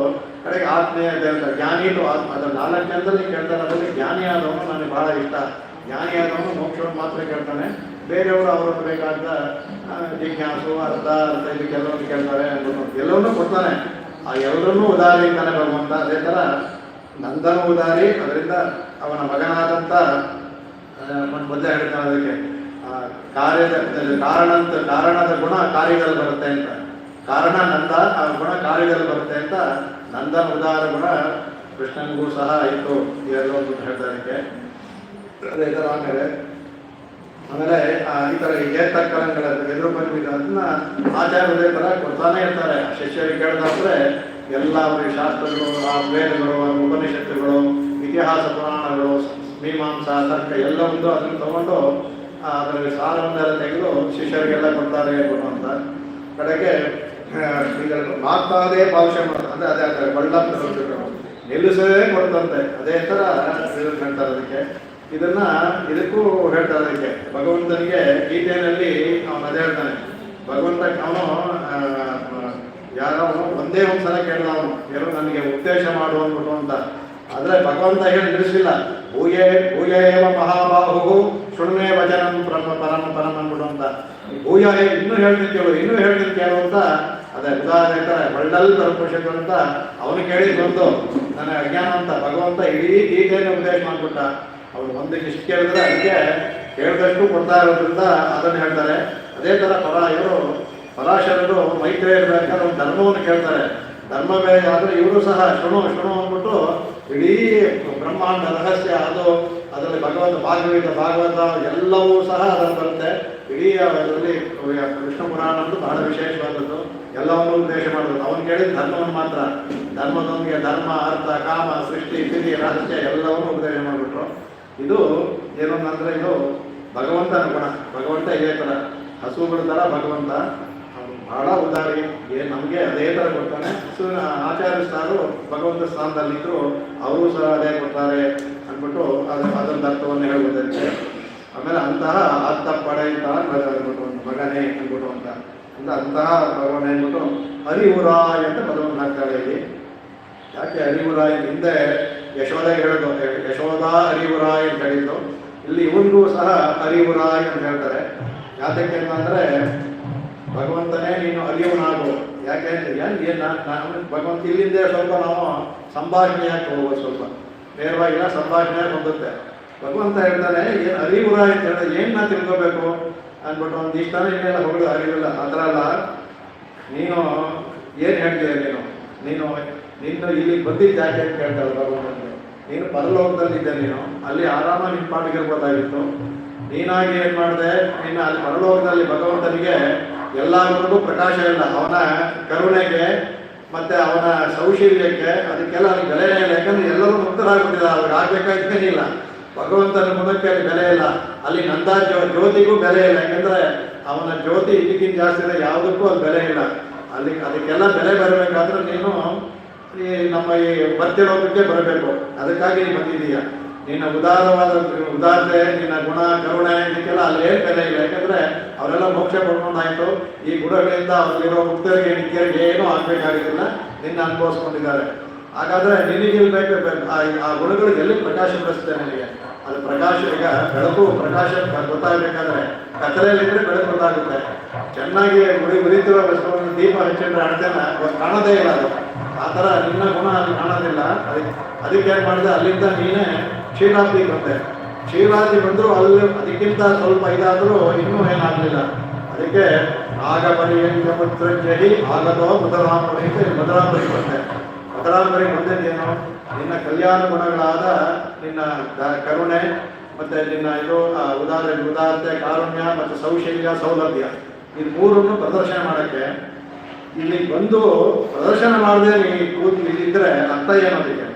ಕಡೆಗೆ ಆತ್ಮೀಯತೆ ಅಂತ. ಜ್ಞಾನಿದು ಆತ್ಮ, ಅದು 4 ಜನದಲ್ಲಿ ಕೇಳ್ತಾರೆ. ಅದರಲ್ಲಿ ಜ್ಞಾನಿ ಆದವನು ನನಗೆ ಬಹಳ ಇಷ್ಟ. ಜ್ಞಾನಿ ಆದವನು ಮೋಕ್ಷವನ್ನು ಮಾತ್ರ ಕೇಳ್ತಾನೆ. ಬೇರೆಯವರು ಅವ್ರಿಗೆ ಬೇಕಾದ ಜಿಜ್ಞಾಸು ಅರ್ಥ ಇದಕ್ಕೆಲ್ಲವನ್ನು ಕೇಳ್ತಾರೆ. ಎಲ್ಲವನ್ನೂ ಕೊಡ್ತಾನೆ. ಆ ಎಲ್ಲರನ್ನೂ ಉದಾರಿ ಅಂತಾನೆ ಭಗವಂತ. ಅದೇ ಥರ ನಂದನ ಉದಾರಿ. ಅದರಿಂದ ಅವನ ಮಗನಾದಂಥ ಮೊದಲೇ ಹೇಳ್ತಾನೆ ಅದಕ್ಕೆ ಕಾರಣದ ಗುಣ ಕಾರ್ಯದಲ್ಲಿ ಬರುತ್ತೆ ಅಂತ. ಕಾರಣ ನಂದ, ಆ ಗುಣ ಕಾರ್ಯದಲ್ಲಿ ಬರುತ್ತೆ ಅಂತ. ನಂದನ ಉದಾರ ಗುಣ ಕೃಷ್ಣನಿಗೂ ಸಹ ಇತ್ತು ಎರಡು ಅಂತ ಹೇಳ್ತಾರಕ್ಕೆ. ಅದೇ ಥರ ಆಮೇಲೆ ಈ ಥರ ಏತಕ್ಕಲಂಗಳ ಎದುರು ಬಂದಿದ್ದ ಅದನ್ನ ಆಚಾರ್ಯ ಇದೇ ಥರ ಕೊಡ್ತಾನೆ ಇರ್ತಾರೆ. ಶಿಷ್ಯರಿಗೆ ಕೇಳಿದ್ರೆ ಎಲ್ಲ ಅವರಿಗೆ ಶಾಸ್ತ್ರಗಳು, ಆ ವೇದಗಳು, ಉಪನಿಷತ್ತುಗಳು, ಇತಿಹಾಸ ಪುರಾಣಗಳು, ಮೀಮಾಂಸಾ ತರ್ಕ ಎಲ್ಲವೊಂದು ಅದನ್ನು ತಗೊಂಡು ಅದರಲ್ಲಿ ಸಾರವನ್ನೆಲ್ಲ ತೆಗೆದು ಶಿಷ್ಯರಿಗೆಲ್ಲ ಕೊಡ್ತಾರೆ ಅಂತ ಕಡೆಗೆ ಮಾತಾದೇ ಭಾಷೆ ಮಾಡೋದು ಅಂದರೆ ಅದೇ ಬಳ್ಳ ನಿಲ್ಲಿಸದೇ ಕೊಡ್ತಂತೆ. ಅದೇ ಥರ ಹೇಳ್ತಾರೆ ಅದಕ್ಕೆ. ಇದಕ್ಕೂ ಹೇಳ್ತಾರೆ ಅದಕ್ಕೆ. ಭಗವಂತನಿಗೆ ಗೀತೆಯಲ್ಲಿ ಅವನು ಅದೇ ಹೇಳ್ತಾನೆ, ಭಗವಂತ ಅವನು ಯಾರೋ ಒಂದೇ ಒಂದ್ಸಲ ಕೇಳಿದ ಅವನು ಏನೋ ನನಗೆ ಉಪದೇಶ ಮಾಡು ಅಂದ್ಬಿಟ್ಟು ಅಂತ. ಆದರೆ ಭಗವಂತ ಹೇಳಿ ನಿಲ್ಲಿಸಲಿಲ್ಲ. ಭೂಯೇ ಭೂಯೇವ ಮಹಾಬಾಹು ಶೃಣ್ಮೇ ವಚನಂ ಪರಮ ಅಂದ್ಬಿಟ್ಟು ಅಂತ. ಭೂಯ ಇನ್ನೂ ಹೇಳ್ತೀನಿ ಕೇಳು ಅಂತ. ಅದೇ ಉದಾಹರಣೆ ತರ ಬಳ್ಳಲ್ ಪರಪುರುಷರು ಅಂತ ಅವನು ಕೇಳಿದ್ದೊಂದು ನನ್ನ ಅಜ್ಞಾನ ಅಂತ. ಭಗವಂತ ಇಡೀ ಗೀತೆಯನ್ನು ಉಪದೇಶ ಮಾಡ್ಬಿಟ್ಟ. ಅವನು ಒಂದಕ್ಕೆ ಇಷ್ಟು ಕೇಳಿದ್ರೆ ಅದಕ್ಕೆ ಕೇಳಿದಷ್ಟು ಕೊಡ್ತಾ ಇರೋದ್ರಿಂದ ಅದನ್ನು ಹೇಳ್ತಾರೆ. ಅದೇ ಥರ ಇವರು ಪರಾಶರರು ಮೈತ್ರೇಯರು ಬೇಕಾದ್ರೆ ಒಂದು ಧರ್ಮವನ್ನು ಕೇಳ್ತಾರೆ. ಧರ್ಮವೇ ಆದರೆ ಇವರು ಸಹ ಶೃಣು ಅಂದ್ಬಿಟ್ಟು ಇಡೀ ಬ್ರಹ್ಮಾಂಡ ರಹಸ್ಯ ಅದರಲ್ಲಿ ಭಾಗವತ ಎಲ್ಲವೂ ಸಹ ಅದನ್ನು ಬರುತ್ತೆ. ಇಡೀ ಅದರಲ್ಲಿ ವಿಷ್ಣು ಪುರಾಣ ಅಂತೂ ಬಹಳ ವಿಶೇಷವಾದದ್ದು. ಎಲ್ಲವನ್ನೂ ಉಪದೇಶ ಮಾಡೋದು. ಅವನು ಕೇಳಿದ ಧರ್ಮವನ್ನು ಮಾತ್ರ. ಧರ್ಮದೊಂದಿಗೆ ಧರ್ಮ, ಅರ್ಥ, ಕಾಮ, ಸೃಷ್ಟಿ, ಸ್ಥಿತಿ, ರಹಸ್ಯ ಎಲ್ಲವನ್ನೂ ಉಪದೇಶ ಮಾಡಿಬಿಟ್ರು. ಇದು ಏನಂದ್ರೆ ಇದು ಭಗವಂತನ ಗುಣ. ಭಗವಂತ ಇದೇ ಥರ ಹಸುಗಳ ಥರ ಭಗವಂತ ಬಹಳ ಉದಾರಿ. ನಮಗೆ ಅದೇ ಥರ ಕೊಡ್ತಾನೆ. ಹಸುವಿನ ಆಚಾರ್ಯ ಸ್ಥಾನರು ಭಗವಂತ ಸ್ಥಾನದಲ್ಲಿದ್ದರು, ಅವರು ಸಹ ಅದೇ ಕೊಡ್ತಾರೆ ಅಂದ್ಬಿಟ್ಟು ಅದೊಂದು ಅರ್ಥವನ್ನು ಹೇಳ್ಬೋದಕ್ಕೆ. ಆಮೇಲೆ ಅಂತಹ ಅರ್ಥ ಪಡೆಯುತ್ತ ಅಂದ್ಬಿಟ್ಟು ಮಗನೇ ಅಂದ್ಬಿಟ್ಟು ಅಂತ ಅಂದ್ರೆ ಅಂತಹ ಭಗವಾನ್ ಅಂದ್ಬಿಟ್ಟು ಹರಿವುರಾಯ್ ಅಂತ ಪದವನ್ನು ಹಾಕ್ತಾರೆ ಇಲ್ಲಿ. ಯಾಕೆ ಹರಿವುರಾಯ್? ಹಿಂದೆ ಯಶೋದಗೆ ಹೇಳೋದು ಯಶೋದಾ ಹರಿವುರಾಯ್ ಅಂತ ಹೇಳಿದ್ದು. ಇಲ್ಲಿ ಇವನಿಗೂ ಸಹ ಹರಿವುರಾಯ್ ಅಂತ ಹೇಳ್ತಾರೆ. ಯಾತಕ್ಕೆ ಅಂತಂದರೆ ಭಗವಂತನೇ ನೀನು ಅರಿಯವನಾಗು. ಯಾಕೆ ನಾನು ಭಗವಂತ ಇಲ್ಲಿಂದ ಸ್ವಲ್ಪ ನಾವು ಸಂಭಾಷಣೆಯಾಗಿ ಹೋಗೋದು, ಸ್ವಲ್ಪ ನೇರವಾಗಿಲ್ಲ ಸಂಭಾಷಣೆಯಾಗಿ ಹೊಂದುತ್ತೆ. ಭಗವಂತ ಹೇಳ್ತಾನೆ ಏನು ಅರಿವುರಾಯ್ ಅಂತ ಹೇಳಿದ್ರೆ ಏನು ನಾ ತಿಳ್ಕೋಬೇಕು ಅಂದ್ಬಿಟ್ಟು ಒಂದು ಇಷ್ಟಾನ ಇನ್ನೆಲ್ಲ ಹೋಗೋದು ಅರಿವಿಲ್ಲ. ಆ ಥರ ಅಲ್ಲ. ನೀನು ಏನು ಹೇಳ್ತೀಯ? ನೀನು ಇಲ್ಲಿಗೆ ಬಂದಿದ್ದ ಯಾಕೆ ಅಂತ ಹೇಳ್ತಾರೆ ಭಗವಂತನಿಗೆ. ನೀನು ಪರಲೋಕದಲ್ಲಿದ್ದೆ, ನೀನು ಅಲ್ಲಿ ಆರಾಮಾಗಿ ನಿನ್ನ ಪಾಟಿಗಿರ್ಬೋದಾಗಿತ್ತು. ನೀನಾಗಿ ಏನು ಮಾಡಿದೆ? ನೀನು ಅಲ್ಲಿ ಪರಲೋಕದಲ್ಲಿ ಭಗವಂತನಿಗೆ ಎಲ್ಲರಿಗೂ ಪ್ರಕಾಶ ಇಲ್ಲ. ಅವನ ಕರುಣೆಗೆ ಮತ್ತು ಅವನ ಸೌಶೀಲ್ಯಕ್ಕೆ ಅದಕ್ಕೆಲ್ಲ ಅಲ್ಲಿ ಬೆಲೆನೇ ಇಲ್ಲ. ಯಾಕಂದರೆ ಎಲ್ಲರೂ ಮುಕ್ತರಾಗ್ಬಿಟ್ಟಿದ್ದಾರೆ. ಅವ್ರಿಗೆ ಆಗಬೇಕಾಗಿಲ್ಲ. ಭಗವಂತನ ಗುಣಕ್ಕೆ ಅಲ್ಲಿ ಬೆಲೆ ಇಲ್ಲ. ಅಲ್ಲಿ ನಂದಾ ಜ್ಯೋತಿಗೂ ಬೆಲೆ ಇಲ್ಲ. ಯಾಕೆಂದರೆ ಅವನ ಜ್ಯೋತಿ ಇದಕ್ಕಿಂತ ಜಾಸ್ತಿ ಇದೆ, ಯಾವುದಕ್ಕೂ ಅದು ಬೆಲೆ ಇಲ್ಲ. ಅದಕ್ಕೆಲ್ಲ ಬೆಲೆ ಬರಬೇಕಾದ್ರೆ ನೀನು ನಮ್ಮ ಈ ಭಕ್ತಿಲೋಕಕ್ಕೆ ಬರಬೇಕು. ಅದಕ್ಕಾಗಿ ನೀನು ಬಂದಿದ್ದೀಯ. ನಿನ್ನ ಉದಾರತೆ, ನಿನ್ನ ಗುಣ, ಕರುಣೆ ಇದಕ್ಕೆಲ್ಲ ಅಲ್ಲೇನು ಬೆಲೆ ಇಲ್ಲ. ಯಾಕಂದರೆ ಅವರೆಲ್ಲ ಮೋಕ್ಷ ಪಡ್ಕೊಂಡಾಯಿತು. ಈ ಗುಣಗಳಿಂದ ಅವರಿರೋ ಮುಕ್ತರಿಗೆ ನಿತ್ಯರಿಗೆ ಏನೂ ಆಗಬೇಕಾಗಿಲ್ಲ, ನಿನ್ನ ಅನುಭವಿಸ್ಕೊಂಡಿದ್ದಾರೆ. ಹಾಗಾದರೆ ನಿನಗಿರ್ಬೇಕು ಆ ಗುಣಗಳು ಎಲ್ಲಿ ಪ್ರಕಾಶ ಬರೆಸುತ್ತೆ ನಿನಗೆ. ಅದು ಪ್ರಕಾಶ, ಈಗ ಬೆಳಕು ಪ್ರಕಾಶ ಗೊತ್ತಾಗಬೇಕಾದ್ರೆ ಕತ್ತಲೆಯಲ್ಲಿದ್ದರೆ ಬೆಳಕು ಗೊತ್ತಾಗುತ್ತೆ. ಚೆನ್ನಾಗಿ ಉರಿತಿರೋ ದೀಪ ಹಚ್ಚಿದ್ರೆ ಅಣತೆನ ಕಾಣೋದೇ ಇಲ್ಲ. ಅದು ಆ ಥರ ನಿನ್ನ ಗುಣ ಅಲ್ಲಿ ಕಾಣೋದಿಲ್ಲ. ಅದಕ್ಕೆ ಏನು ಮಾಡಿದೆ? ಅಲ್ಲಿಂದ ನೀನೇ ಕ್ಷೀರಾಬ್ದಿ ಬಂದೆ. ಕ್ಷೀರಾಬ್ದಿ ಬಂದರೂ ಅಲ್ಲಿ ಅದಕ್ಕಿಂತ ಸ್ವಲ್ಪ ಇದಾದರೂ ಇನ್ನೂ ಏನಾಗಲಿಲ್ಲ. ಅದಕ್ಕೆ ನಾಗಪರಿಯಂತ ಪುತ್ರಂಜಲಿ ಆಗದೋ ಮಧುರಾಂಬರಿ ಮಧುರಾಂಬರಿ ಬಂದೆ. ಮಧುರಾಂಬರಿ ಬಂದಿದ್ದೇನೋ ನಿನ್ನ ಕಲ್ಯಾಣ ಗುಣಗಳಾದ ನಿನ್ನ ಕರುಣೆ ಮತ್ತು ನಿನ್ನ ಉದಾರತೆ, ಕಾರುಣ್ಯ ಮತ್ತು ಸೌಶಲ್ಯ, ಸೌಲಭ್ಯ, ಇದು ಮೂರನ್ನು ಪ್ರದರ್ಶನ ಮಾಡೋಕ್ಕೆ ಇಲ್ಲಿ ಬಂದು ಪ್ರದರ್ಶನ ಮಾಡದೆ ನೀನು ಕೂತು ಇಲ್ಲಿದ್ದರೆ ಅರ್ಥ ಏನೋದಕ್ಕೆ?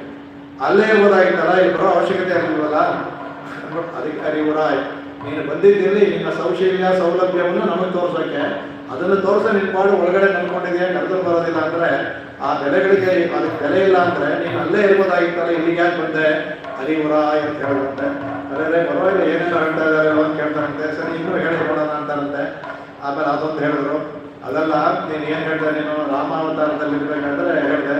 ಅಲ್ಲೇ ಓದಾಗಿತ್ತಲ್ಲ, ಇಲ್ಲಿ ಬರೋ ಅವಶ್ಯಕತೆ ಆಗಿಲ್ವಲ್ಲ. ಅದಕ್ಕೆ ಅರಿವುರಾಯ್ ನೀನು ಬಂದಿದ್ದಲ್ಲಿ ನಿನ್ನ ಸೌಶಲ್ಯ ಸೌಲಭ್ಯವನ್ನು ನಮಗೆ ತೋರ್ಸೋಕ್ಕೆ. ಅದನ್ನು ತೋರಿಸ ನಿನ್ನ ಪಾಡು ಒಳಗಡೆ ನಂಬ್ಕೊಂಡಿದೆಯಾ? ಕರೆದು ಬರೋದಿಲ್ಲ ಅಂದರೆ ಆ ಬೆಲೆಗಳಿಗೆ ಅದಕ್ಕೆ ಬೆಲೆ ಇಲ್ಲ ಅಂದರೆ ನೀನು ಅಲ್ಲೇ ಇರ್ಬೋದಾಗಿತ್ತಲ್ಲ, ಇಲ್ಲಿಗೆ ಯಾಕೆ ಬಂದೆ? ಅರಿವುರಾಯ್ ಅಂತ ಹೇಳುತ್ತೆ. ಅದೇ ಪರವಾಗಿಲ್ಲ, ಏನೇನು ಹೇಳ್ತಾ ಇದ್ದಾರೆ ಅಂತ ಕೇಳ್ತಾರಂತೆ. ಸರಿ, ಇನ್ನೂ ಹೇಳಿಕೊಡೋಣ ಅಂತಾರಂತೆ. ಆಮೇಲೆ ಅದೊಂದು ಹೇಳಿದ್ರು. ಅದೆಲ್ಲ ನೀನು ಏನು ಹೇಳಿದೆ? ನೀನು ರಾಮಾವತಾರದಲ್ಲಿ ಇರಬೇಕಾದ್ರೆ ಹೇಳಿದೆ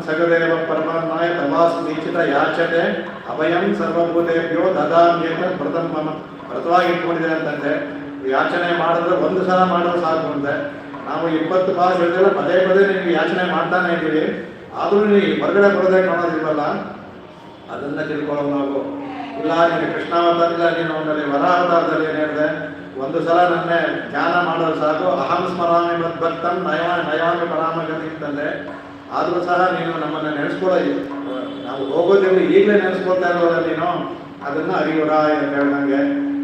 ಸಗದೇವ ಪರಮಾತ್ಮಾಯ ತಮಾಸ್ ನೀಚಿತ ಯಾಚತೆ ಅಭಯಂ ಸರ್ವಭೂತೇಭ್ಯೋ ದದಾಮ್ಯೇತ ವ್ರತವಾಗಿ ಇಟ್ಕೊಂಡಿದೆ ಅಂತಂದೆ. ಯಾಚನೆ ಮಾಡಿದ್ರೆ ಒಂದು ಸಲ ಮಾಡೋದು ಸಾಕು ಅಂತೆ. ನಾವು 20 ಪಾಸ್ ಹೇಳಿದ್ರೆ ಪದೇ ನಿನಗೆ ಯಾಚನೆ ಮಾಡ್ತಾನೆ ಇದ್ದೀವಿ. ಆದರೂ ನೀನು ಹೊರಗಡೆ ಬರೋದೇ ಕಾಣೋದಿಲ್ವಲ್ಲ, ಅದನ್ನು ತಿಳ್ಕೊಳ್ಳೋ ನಾವು. ಇಲ್ಲ ನೀನು ಕೃಷ್ಣಾವತಾರದಿಂದ ನೀನು ಅವನಲ್ಲಿ ವರಾವತಾರದಲ್ಲಿ ಏನು ಹೇಳಿದೆ? ಒಂದು ಸಲ ನನ್ನೇ ಧ್ಯಾನ ಮಾಡೋದು ಸಾಕು. ಅಹಂ ಸ್ಮರಾಮಿ ಮದ್ಭಕ್ತಂ ನಯಾಮಿ ಪರಾಮಗತಿ ಅಂತಂದರೆ ಆದರೂ ಸಹ ನೀನು ನಮ್ಮನ್ನು ನೆನೆಸ್ಕೊಳ್ಳೋ, ನಾವು ಹೋಗೋದಿಲ್ಲ ಈಗಲೇ ನೆನೆಸ್ಕೊಳ್ತಾ ಇರೋಲ್ಲ ನೀನು. ಅದನ್ನು ಅರಿವುರಾಯ್ ಅಂತ ಹೇಳ್ದಂಗೆ.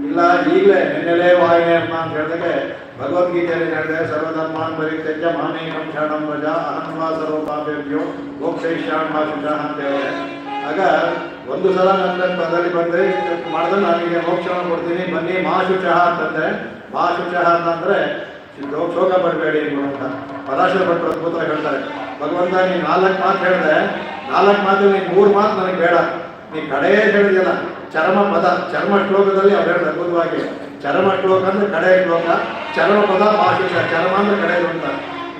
ಇಲ್ಲ ಈಗಲೇ ನೆನ್ನೆಲೇ ವಾಯನೆ ಅಮ್ಮ ಅಂತ ಹೇಳಿದಾಗೆ ಭಗವದ್ಗೀತೆಯಲ್ಲಿ ಹೇಳಿದೆ, ಸರ್ವಧರ್ಮಾನ್ ಪರಿತ್ಯಜ್ಯ ಮಾಮೇಕಂ ಶರಣಂ ವ್ರಜ ಅಹಂ ವಾ ಸರ್ವ ಪಾಪೇಭ್ಯೋ ಮೋಕ್ಷಯಿಷ್ಯಾಮಿ ಮಾ ಶುಚಃ ಅಂತ ಹೇಳಿದೆ. ಆಗ ಒಂದು ಸಲ ನನ್ನ ಪದದಲ್ಲಿ ಬಂದರೆ ಮಾಡಿದ್ರೆ ನನಗೆ ಮೋಕ್ಷವನ್ನು ಕೊಡ್ತೀನಿ ಬನ್ನಿ ಮಹಾಶುಚಃ ಅಂತಂದರೆ ಮಹಾಶುಚಃ ಅಂತಂದರೆ ಶೋಕ ಬರಬೇಡಿ ಅಂತ ಪರಾಶರ ಭಟ್ರು ಅದ್ಭುತ ಹೇಳ್ತಾರೆ. ಭಗವಂತ ನೀನು 4 ಮಾತು ಹೇಳಿದೆ, 4 ಮಾತು ನೀನು 3 ಮಾತು ನನಗೆ ಬೇಡ, ನೀ ಕಡೆ ಹೇಳಿದೆಯಲ್ಲ ಚರ್ಮ ಪದ, ಚರ್ಮ ಶ್ಲೋಕದಲ್ಲಿ ಅವ್ರು ಹೇಳಿದ ಅದ್ಭುತವಾಗಿ ಚರ್ಮ ಶ್ಲೋಕ ಅಂದ್ರೆ ಕಡೆ ಶ್ಲೋಕ, ಚರ್ಮ ಪದ ಮಹಾಶುಚ, ಚರ್ಮ ಅಂದ್ರೆ ಕಡೆದು ಅಂತ.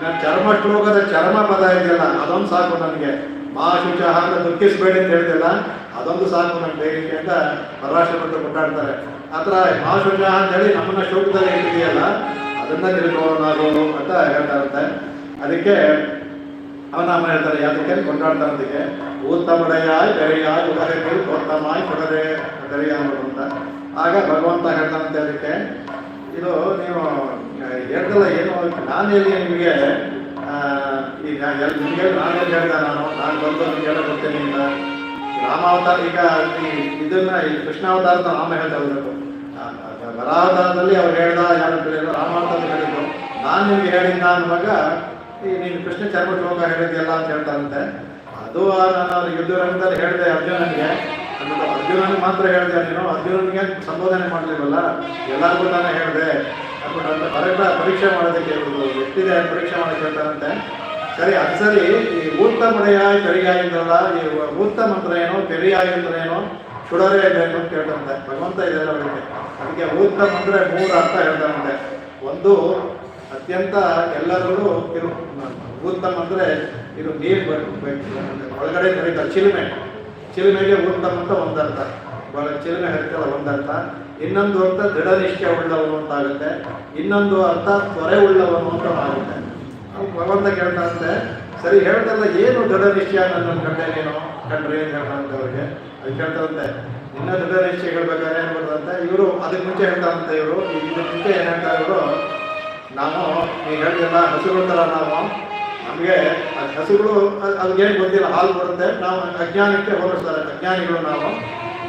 ನಾನು ಚರ್ಮ ಶ್ಲೋಕದ ಚರ್ಮ ಪದ ಇದೆಯಲ್ಲ ಅದೊಂದು ಸಾಕು ನನಗೆ, ಮಹಾಶುಚ ಅಂತ ದುಃಖಿಸಬೇಡಿ ಅಂತ ಹೇಳಿದೆಲ್ಲ ಅದೊಂದು ಸಾಕು ನನ್ನ ಧೈರ್ಯಕ್ಕೆ ಅಂತ ಪರಾಶರ ಭಟ್ರು ಕೊಂಡಾಡ್ತಾರೆ. ಆ ಥರ ಮಹಾಶುಚ ಅಂತೇಳಿ ನಮ್ಮನ್ನ ಶ್ಲೋಕದಲ್ಲಿ ಹೇಳಿದೆಯಲ್ಲ ಅದನ್ನ ತಿಳ್ಕೊಳ್ಳೋನಾಗೋದು ಅಂತ ಹೇಳ್ತಾರಂತೆ. ಅದಕ್ಕೆ ಅವನಾಮ ಹೇಳ್ತಾರೆ, ಅದಕ್ಕೆ ಕೊಂಡಾಡ್ತಾರೆ. ಅದಕ್ಕೆ ಉತ್ತಮಡೆಯಾಯ್ ಬೆರೆಯಾಯ್ ಉದರಕ್ಕೆ ಉತ್ತಮಾಯ್ ಕೊಡರೆ ಬೆರೆಯ ಅಂತ. ಆಗ ಭಗವಂತ ಹೇಳ್ತಾನಂತೆ ಅದಕ್ಕೆ, ಇದು ನೀವು ಹೇಳ್ದಲ್ಲ ಏನು, ನಾನು ಎಲ್ಲಿ ನಿಮಗೆ ಈಗ ನಿಮಗೆ ನಾನೆಲ್ಲಿ ಹೇಳ್ದೆ, ನಾನು ಬಂದು ನಿಮಗೆಲ್ಲ ಗೊತ್ತೇನೆ ಅಂತ. ರಾಮಾವತಾರ ಈಗ ಇದನ್ನ ಕೃಷ್ಣಾವತಾರದ ರಾಮ ಹೇಳ್ತಾ ಹೋಗ್ಬೇಕು, ವರಾವತಾರದಲ್ಲಿ ಅವ್ರು ಹೇಳ್ದ ಯಾರು ಹೇಳಿದ್ರು, ರಾಮಾವತಾರ ಹೇಳಿದ್ರು, ನಾನು ನಿಮ್ಗೆ ಹೇಳಿದ್ದ ಅನ್ನುವಾಗ ಈ ನೀನು ಕೃಷ್ಣ ಚರ್ಮ ಶ್ಲೋಕ ಹೇಳಿದ್ಯಲ್ಲ ಅಂತ ಹೇಳ್ತಾರಂತೆ. ಅದು ನಾನು ಯುದ್ಧ ರಂಗದಲ್ಲಿ ಹೇಳಿದೆ ಅರ್ಜುನನಿಗೆ, ಅಂದ್ಬಿಟ್ಟು ಅರ್ಜುನನಿಗೆ ಮಾತ್ರ ಹೇಳಿದೆ, ನೀನು ಅರ್ಜುನನಿಗೆ ಸಂಬೋಧನೆ ಮಾಡಲಿಲ್ವಲ್ಲ ಎಲ್ಲರಿಗೂ ತಾನೇ ಹೇಳಿದೆ ಅಂದ್ಬಿಟ್ಟು ಅಂತ ಕರೆಕ್ಟಾಗಿ ಪರೀಕ್ಷೆ ಮಾಡೋದಕ್ಕೆ ಇರೋದು ಎಷ್ಟಿದೆ ಪರೀಕ್ಷೆ ಮಾಡೋಕ್ಕೆ ಹೇಳ್ತಾರಂತೆ. ಸರಿ ಅದು ಸರಿ, ಈ ಊತ್ತ ಮಡೆಯಾಯಿ ಪೆರಿಯಾಯಿಂದಲ್ಲ, ಈ ಊತ್ತ ಮಂತ್ರ ಏನೋ ಪೆರಿಯಾಯಿ ಅಂದ್ರೆ ಏನೋ ಸುಡರೇ ಇದೆ ಅಂತ ಕೇಳ್ತಾರಂತೆ ಭಗವಂತ ಇದೆಲ್ಲ ಅವರಿಗೆ. ಅದಕ್ಕೆ ಊತ್ತ ಮಂತ್ರ 3 ಅರ್ಥ ಹೇಳ್ತಾರಂತೆ. ಒಂದು ಅತ್ಯಂತ ಎಲ್ಲರೂ ಊತ್ತಮ್ ಅಂದರೆ ಇದು ನೀರು ಒಳಗಡೆ ಕರೀತಾರೆ, ಚಿಲುಮೆಗೆ ಊತ್ತಮ್ ಅಂತ ಒಂದರ್ಥ, ಚಿಲುಮೆ ಹರಿತಲ್ಲ ಒಂದರ್ಥ. ಇನ್ನೊಂದು ಅರ್ಥ ದೃಢ ನಿಷ್ಠೆ ಉಳ್ಳವನು ಅಂತ ಆಗುತ್ತೆ, ಇನ್ನೊಂದು ಅರ್ಥ ತ್ವರೆ ಉಳ್ಳವನು ಅಂತ ಆಗುತ್ತೆ. ಭಗವಂತ ಕೇಳ್ತಾರಂತೆ, ಸರಿ ಹೇಳ್ತಾರಲ್ಲ ಏನು ದೃಢ ನಿಶ್ಚಯ ನನ್ನನ್ನು ಕಂಡೇನೇನೋ ಕಂಡ್ರಿ ಅಂತ ಹೇಳ್ತಾರಂತೆ ಅವ್ರಿಗೆ. ಅದು ಕೇಳ್ತಾರಂತೆ, ಇನ್ನ ದೃಢ ನಿಶ್ಚಯ ಹೇಳ್ಬೇಕಾದ್ರೆ ಏನು ಬರ್ತದಂತೆ, ಇವರು ಅದಕ್ಕೆ ಮುಂಚೆ ಹೇಳ್ತಾರಂತೆ, ಇವರು ಇದಕ್ಕೆ ಮುಂಚೆ ಏನು ಹೇಳ್ತಾರೆ ಇವರು, ನಾವು ನೀವು ಹೇಳಿದೆಲ್ಲ ಹಸುಗಳ ಥರ ನಾವು, ನಮಗೆ ಹಸುಗಳು ಅದಕ್ಕೇನು ಗೊತ್ತಿಲ್ಲ, ಹಾಲು ಬರುತ್ತೆ, ನಾವು ಅಜ್ಞಾನಕ್ಕೆ ಹೋಲಿಸ್ತಾರೆ, ಅಜ್ಞಾನಿಗಳು ನಾವು.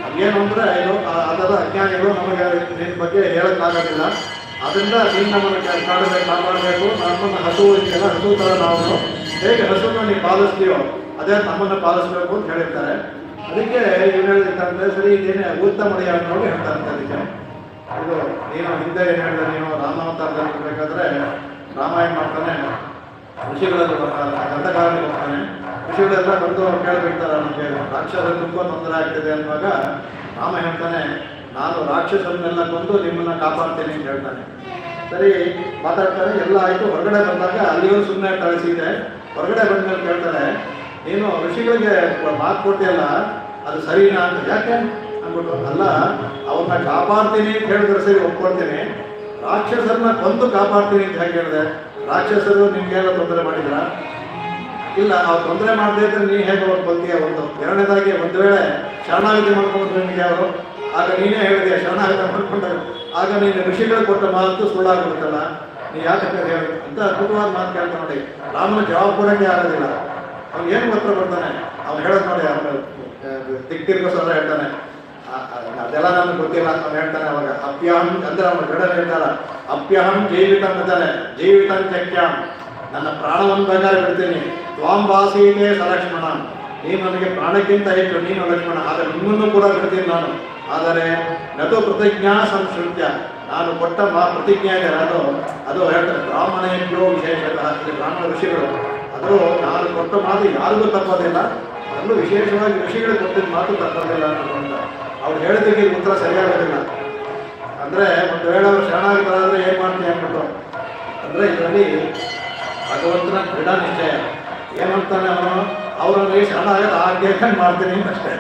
ನಮಗೇನು ಅಂದರೆ ಇದು ಅದರ ಅಜ್ಞಾನಿಗಳು ನಮಗೆ ನಿನ್ನ ಬಗ್ಗೆ ಹೇಳೋಕ್ಕಾಗೋದಿಲ್ಲ, ಅದರಿಂದ ನೀನು ನಮ್ಮನ್ನು ಕಾಪಾಡಬೇಕು, ನಮ್ಮನ್ನು ಹಸು ಇದೆಯಲ್ಲ ಹಸು ಥರ ನಾವು ಹೇಗೆ ಹಸುವನ್ನು ನೀವು ಪಾಲಿಸ್ತೀವೋ ಅದೇ ನಮ್ಮನ್ನು ಪಾಲಿಸ್ಬೇಕು ಅಂತ ಹೇಳಿರ್ತಾರೆ. ಅದಕ್ಕೆ ಇವ್ರು ಹೇಳಿರ್ತಾರಂತೆ, ಸರಿ ಇದೇನೇ ಉತ್ತಮಡೆಯ ನೋಡಿ ಹೇಳ್ತಾರಂತೆ. ಅದಕ್ಕೆ ಇದು ನೀನು ಹಿಂದೆ ಏನು ಹೇಳಿದೆ, ನೀನು ರಾಮಾವತಾರದಲ್ಲಿ ಇರಬೇಕಾದ್ರೆ ರಾಮಾಯಣ ಮಾಡ್ತಾನೆ, ಋಷಿಗಳಲ್ಲಿ ಗಂಧಕಾರನಿಗೆ ಹೋಗ್ತಾನೆ, ಋಷಿಗಳೆಲ್ಲ ಬಂದು ಕೇಳಿಬಿಡ್ತಾರೆ, ನಮಗೆ ರಾಕ್ಷಸ ತುಂಬ ತೊಂದರೆ ಆಗ್ತಿದೆ ಅನ್ನುವಾಗ ರಾಮ ಹೇಳ್ತಾನೆ, ನಾನು ರಾಕ್ಷಸನ್ನೆಲ್ಲ ಕೊಂದು ನಿಮ್ಮನ್ನು ಕಾಪಾಡ್ತೇನೆ ಅಂತ ಹೇಳ್ತಾನೆ. ಸರಿ ಮಾತಾಡ್ತಾರೆ, ಎಲ್ಲ ಆಯಿತು. ಹೊರಗಡೆ ಬಂದಾಗ ಅಲ್ಲಿಯೂ ಸುಮ್ಮನೆ ಕಳಿಸಿದೆ, ಹೊರಗಡೆ ಬಂದ್ಮೇಲೆ ಕೇಳ್ತಾರೆ, ನೀನು ಋಷಿಗಳಿಗೆ ಮಾತು ಕೊಟ್ಟಿಯಲ್ಲ ಅದು ಸರಿನಾ ಅಂತ. ಯಾಕೆ ಅಂದ್ಬಿಟ್ಟು, ಅಲ್ಲ ಅವ್ರನ್ನ ಕಾಪಾಡ್ತೀನಿ ಅಂತ ಹೇಳಿದ್ರೆ ಸರಿ ಒಪ್ಕೊಳ್ತೀನಿ, ರಾಕ್ಷಸರನ್ನ ಕೊಂದು ಕಾಪಾಡ್ತೀನಿ ಅಂತ ಹೇಗೆ ಹೇಳಿದೆ? ರಾಕ್ಷಸರು ನಿಮ್ಗೆಲ್ಲ ತೊಂದರೆ ಮಾಡಿದ್ರ? ಇಲ್ಲ, ಅವ್ರು ತೊಂದರೆ ಮಾಡದೇ ಇದ್ರೆ ನೀನು ಹೇಗೆ ಅವ್ರು ಬಂದೀಯ? ಒಂದು ಎರಡನೇದಾಗಿ ಒಂದು ವೇಳೆ ಶರಣಾಗತಿ ಮಾಡ್ಕೊಂಡ್ರೆ ನಿಮಗೆ ಅವರು, ಆಗ ನೀನೇ ಹೇಳಿದೆಯಾ ಶರಣಾಗತಿ ಮಾಡ್ಕೊಂಡಾಗ, ಆಗ ನೀನು ಋಷಿಗಳು ಕೊಟ್ಟ ಮಾತು ಸುಳ್ಳಾಗ್ಬಿಡುತ್ತಲ್ಲ, ನೀ ಯಾಕೆ ಹೇಳಿ ಅಂತ ಅದ್ಭುತವಾದ ಮಾತು ಕೇಳ್ತಾ ನೋಡಿ. ರಾಮನ ಜವಾಬ್ ಕೊಡೋಕ್ಕೆ ಆಗೋದಿಲ್ಲ, ಅವ್ನು ಏನು ಉತ್ತರ ಕೊಡ್ತಾನೆ, ಅವ್ನು ಹೇಳೋದು ನೋಡಿ, ಅವನು ತಿರ್ಗೋಸ್ಕರ ಹೇಳ್ತಾನೆ, ಅದೆಲ್ಲ ನಮ್ಗೆ ಗೊತ್ತಿಲ್ಲ ಅಂತ ಹೇಳ್ತಾನೆ. ಅವಾಗ ಅಪ್ಯಹಂ ಅಂದ್ರೆ ಅವನು ಗಡ ಹೇಳ್ತಾರ, ಅಪ್ಯಹಂ ಜೀವಿತ ಅಂತಾನೆ, ಜೀವಿತ ತ್ಯಕ್ಯಾಂ, ನನ್ನ ಪ್ರಾಣವನ್ನು ಬೇಕಾದ್ರೆ ಬಿಡ್ತೀನಿ, ತ್ವಾಂ ವಾಸೀತೆ ಸಲಕ್ಷ್ಮಣ, ನೀನು ನನಗೆ ಪ್ರಾಣಕ್ಕಿಂತ ಹೆಚ್ಚು ನೀನು ಲಕ್ಷ್ಮಣ, ಆದರೆ ನಿಮ್ಮನ್ನು ಕೂಡ ಬಿಡ್ತೀನಿ ನಾನು. ಆದರೆ ನತು ಪ್ರತಿಜ್ಞಾ ಸಂಶ್ರುತ್ಯ, ನಾನು ಕೊಟ್ಟ ಪ್ರತಿಜ್ಞೆ ಇದೆ ಅದು ಹೇಳ್ತಾರೆ, ಬ್ರಾಹ್ಮಣೇಭ್ಯೋ ವಿಶೇಷತಃ, ಇದು ಬ್ರಾಹ್ಮಣ ಋಷಿಗಳು, ಅದು ನಾನು ಕೊಟ್ಟ ಮಾತು ಯಾರಿಗೂ ತಪ್ಪೋದಿಲ್ಲ, ಅದರಲ್ಲೂ ವಿಶೇಷವಾಗಿ ಋಷಿಗಳು ಕೊಟ್ಟಿದ್ದ ಮಾತು ತಪ್ಪೋದಿಲ್ಲ ಅನ್ನೋದು. ಅವ್ರು ಹೇಳಿದ್ದಕ್ಕೆ ಉತ್ತರ ಸರಿಯಾಗೋದಿಲ್ಲ. ಅಂದರೆ ಒಂದು ವೇಳೆ ಅವರು ಶರಣಾಗತರಾದರೆ ಏನು ಮಾಡ್ತೀನಿ ಅಂದ್ಬಿಟ್ಟು, ಅಂದರೆ ಇದರಲ್ಲಿ ಭಗವಂತನ ದೃಢ ನಿಶ್ಚಯ ಏನಂತಾನೆ, ಅವನು ಅವರಲ್ಲಿ ಶರಣಾಗತ ಆಗ್ಬೇಕಂಗೆ ಮಾಡ್ತೀನಿ ಅಂತ ಅಷ್ಟೇ,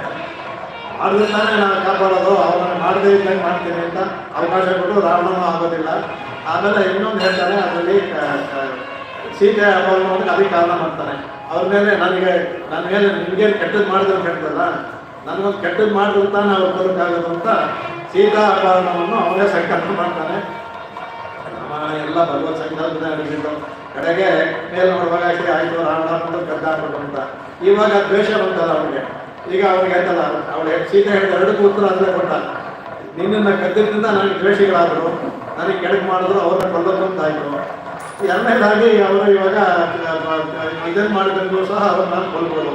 ಮಾಡಿದ್ರೆ ತಾನೇ ನಾನು ಕಾಪಾಡೋದು, ಅವರನ್ನು ಮಾಡದೇ ಇದ್ದಂಗೆ ಮಾಡ್ತೀನಿ ಅಂತ ಅವಕಾಶ ಕೊಟ್ಟು ರಾವಣನೂ ಆಗೋದಿಲ್ಲ. ಆಮೇಲೆ ಇನ್ನೊಂದು ಹೇಳ್ತಾನೆ, ಅದರಲ್ಲಿ ಸೀತೆ ಅಪಹರಣಕ್ಕೆ ಅದಕ್ಕೆ ಕಾರಣ ಮಾಡ್ತಾನೆ, ಅವ್ರ ಮೇಲೆ ನನ್ನ ಮೇಲೆ ನಿಮಗೇನು ಕೆಟ್ಟದ್ದು ಮಾಡಿದ್ರು ಅಂತ ಹೇಳ್ತಲ್ಲ, ನನಗೊಂದು ಕೆಟ್ಟದ್ದು ಮಾಡಿದ್ರು ತಾನೇ ಅವ್ರು ಬರೋಕ್ಕಾಗೋದು ಅಂತ ಸೀತಾ ಅಪಹರಣವನ್ನು ಅವರೇ ಸಂಕಲ್ಪ ಮಾಡ್ತಾನೆ. ಎಲ್ಲ ಭಗವತ್ ಸಂಕಲ್ಪದ ಅಡಿಗಿದ್ದು ಕಡೆಗೆ ಮೇಲೆ ನೋಡುವಾಗ ಆಯಿತು ರಾವಣ ಅಂತ ಗದ್ದ ಆಗ್ಬಿಟ್ಟು ಅಂತ. ಇವಾಗ ದ್ವೇಷ ಬಂತಲ್ಲ ಅವ್ರಿಗೆ, ಈಗ ಅವ್ರಿಗೆ ಆಯ್ತಲ್ಲ, ಅವಳು ಸೀತೆ ಹೇಳಿದ ಎರಡಕ್ಕೂ ಉತ್ತರ ಅದರೇ ಕೊಟ್ಟ, ನಿನ್ನನ್ನು ಕದ್ದಿದ್ದರಿಂದ ನನಗೆ ದ್ವೇಷಿಗಳಾದರು, ನನಗೆ ಕೆಳಗೆ ಮಾಡಿದ್ರು, ಅವ್ರನ್ನ ಕೊಲ್ಲೋದು ಅಂತ ಆಯಿತು. ಎರಡನೇದಾಗಿ ಅವರು ಇವಾಗ ಇದನ್ನು ಮಾಡಿದ್ರು ಸಹ ಅವ್ರನ್ನ ಕೊಲ್ಬೋದು,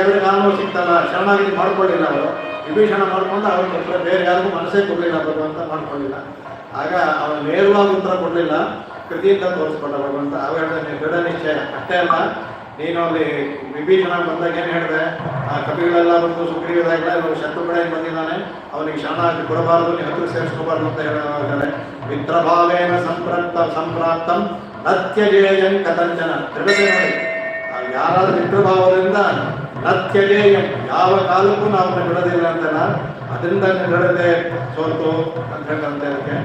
ಎರಡು ಕಾನೂನು ಸಿಗ್ತಲ್ಲ, ಶರಣಾಗತಿ ಮಾಡ್ಕೊಳ್ಳಿಲ್ಲ ಅವರು. ವಿಭೀಷಣ ಮಾಡ್ಕೊಂಡು ಅವ್ರು ಕೊಟ್ಟರೆ ಬೇರೆ ಯಾರಿಗೂ ಮನಸ್ಸೇ ಕೊಡಲಿಲ್ಲ ಭಗವಂತ, ಮಾಡ್ಕೊಳ್ಳಿಲ್ಲ. ಆಗ ಅವನು ನೇರವಾಗಿ ಉತ್ತರ ಕೊಡಲಿಲ್ಲ, ಕೃತಿಯಿಂದ ತೋರಿಸ್ಕೊಂಡ ಭಗವಂತ. ಅವ ಹೇಳಿದೆ ದೃಢ ನಿಶ್ಚಯ ಅಷ್ಟೇ ಅಲ್ಲ, ನೀನು ಅಲ್ಲಿ ವಿಭೀಷಣ ಬಂದಾಗ ಏನು ಹೇಳಿದೆ, ಆ ಕಪಿಗಳೆಲ್ಲ ಬಂದು ಸುಗ್ರೀವದಾಗಲ್ಲ ಇವರು ಶತ್ರು ಕಡೆಯಿಂದ ಬಂದಿದ್ದಾನೆ, ಅವನಿಗೆ ಶರಣಾಗತಿ ಕೊಡಬಾರದು, ನೀವು ಹತ್ತಿರ ಸೇರಿಸ್ಕೋಬಾರ್ದು ಅಂತ ಹೇಳಿದ್ದಾರೆ. ಮಿತ್ರಭಾವೇನ ಸಂಪ್ರಾಪ್ತಂ ನತ್ಯಜೇಯಂ ಕಥಂಚನ. ದೃಢತೆ ನೋಡಿ, ಯಾರಾದ್ರೂ ಮಿತ್ರಭಾವದಿಂದ ನತ್ಯಜೇಯಂ, ಯಾವ ಕಾಲಕ್ಕೂ ನಾವು ಬಿಡೋದಿಲ್ಲ ಅಂತಲ್ಲ, ಅದರಿಂದ ದೃಢತೆ ಸೋತು ಅಂತ ಹೇಳ್ತಂತೆ. ಅದಕ್ಕೆ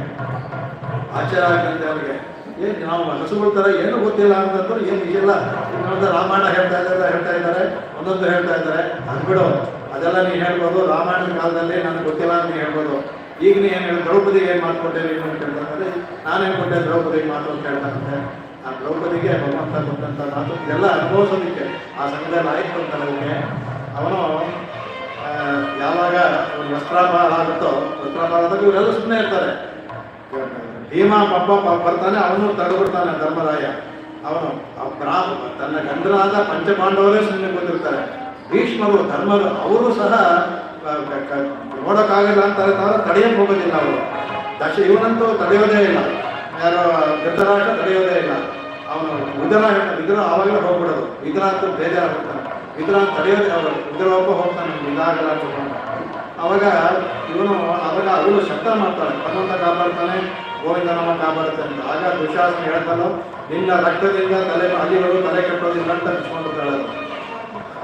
ಆಶ್ಚರ್ಯ ಆಗ್ತಂತೆ ಅವ್ರಿಗೆ. ಏನು ನಾವು ಹಸುಗಳ ಥರ ಏನು ಗೊತ್ತಿಲ್ಲ ಅಂತಂದ್ರೆ ಏನು ಇಲ್ಲ, ಇನ್ನೊಂದು ರಾಮಾಯಣ ಹೇಳ್ತಾ ಇದ್ದಾರೆ, ಒಂದೊಂದು ಹೇಳ್ತಾ ಇದ್ದಾರೆ. ಅದು ಬಿಡು, ಅದೆಲ್ಲ ನೀನು ಹೇಳ್ಬೋದು. ರಾಮಾಯಣದ ಕಾಲದಲ್ಲಿ ನನಗೆ ಗೊತ್ತಿಲ್ಲ ಅಂತ ನೀನು ಹೇಳ್ಬೋದು. ಈಗ ನೀ ಏನು ಹೇಳಿ ದ್ರೌಪದಿಗೆ ಏನು ಮಾತುಕೊಟ್ಟೆ ನೀನು ಅಂತ ಹೇಳ್ತಾರೆ. ನಾನೇನು ಕೊಟ್ಟೆ ದ್ರೌಪದಿಗೆ ಮಾತು ಅಂತ ಹೇಳ್ತಾನಂತೆ. ಆ ದ್ರೌಪದಿಗೆ ಭಗವಂತ ಕೊಟ್ಟಂಥ ಮಾತು ಇದೆಲ್ಲ ಅನುಭವಿಸೋದಕ್ಕೆ ಆ ಸಮಯದಲ್ಲಿ ಆಯ್ತು ಅಂತ ಅದಕ್ಕೆ. ಅವನು ಯಾವಾಗ ಒಂದು ವಸ್ತ್ರಾಪಾರ ಆಗುತ್ತೋ, ವಸ್ತ್ರಾಪಾರ ಆದಾಗ ಇವರೆಲ್ಲ ಸುಮ್ಮನೆ ಇರ್ತಾರೆ. ಭೀಮ ಪಬ್ಬ ಬರ್ತಾನೆ, ಅವನು ತಡೆಬಿಡ್ತಾನೆ ಧರ್ಮರಾಯ. ಅವನು ತನ್ನ ಗಂಧನಾದ ಪಂಚಪಾಂಡವರೇ ಸುಮ್ಮನೆ ಬಂದಿರ್ತಾರೆ. ಭೀಷ್ಮರು ಧರ್ಮರು ಅವರು ಸಹ ನೋಡೋಕ್ಕಾಗಲ್ಲ ಅಂತಾರೆ, ತಡೆಯಕ್ಕೆ ಹೋಗೋದಿಲ್ಲ ಅವರು. ಇವನಂತೂ ತಡೆಯೋದೇ ಇಲ್ಲ, ಯಾರೋ ಧೃತರಾಷ್ಟ್ರ ತಡೆಯೋದೇ ಇಲ್ಲ. ಅವನು ವಿದುರ ಆವಾಗಲೇ ಹೋಗ್ಬಿಡೋದು. ವಿದುರ ಅಂತೂ ಬೇಜಾರಾಗ್ತಾನೆ, ವಿದುರ ತಡೆಯೋದೇ ಅವರು. ವಿದುರ ಒಬ್ಬ ಹೋಗ್ತಾನೆ, ಇದಾಗಲ್ಲ ಅಂತ. ಅವಾಗ ಅವಳು ಶಬ್ದ ಮಾಡ್ತಾಳೆ, ಭಗವಂತ ಕಾಪಾಡ್ತಾನೆ, ಗೋವಿಂದ ನಮ್ಮ ಕಾಪಾಡುತ್ತೆ ಅಂತ. ಆಗ ದುಶಾಸನ ಹೇಳ್ತಾನೋ, ನಿನ್ನ ರಕ್ತದಿಂದ ಅಲ್ಲಿಗಳು ತಲೆ ಕಟ್ಟೋದಿಲ್ಲ ಅಂತ ಬಿಚ್ಕೊಂಡಿರ್ತಾಳೆ.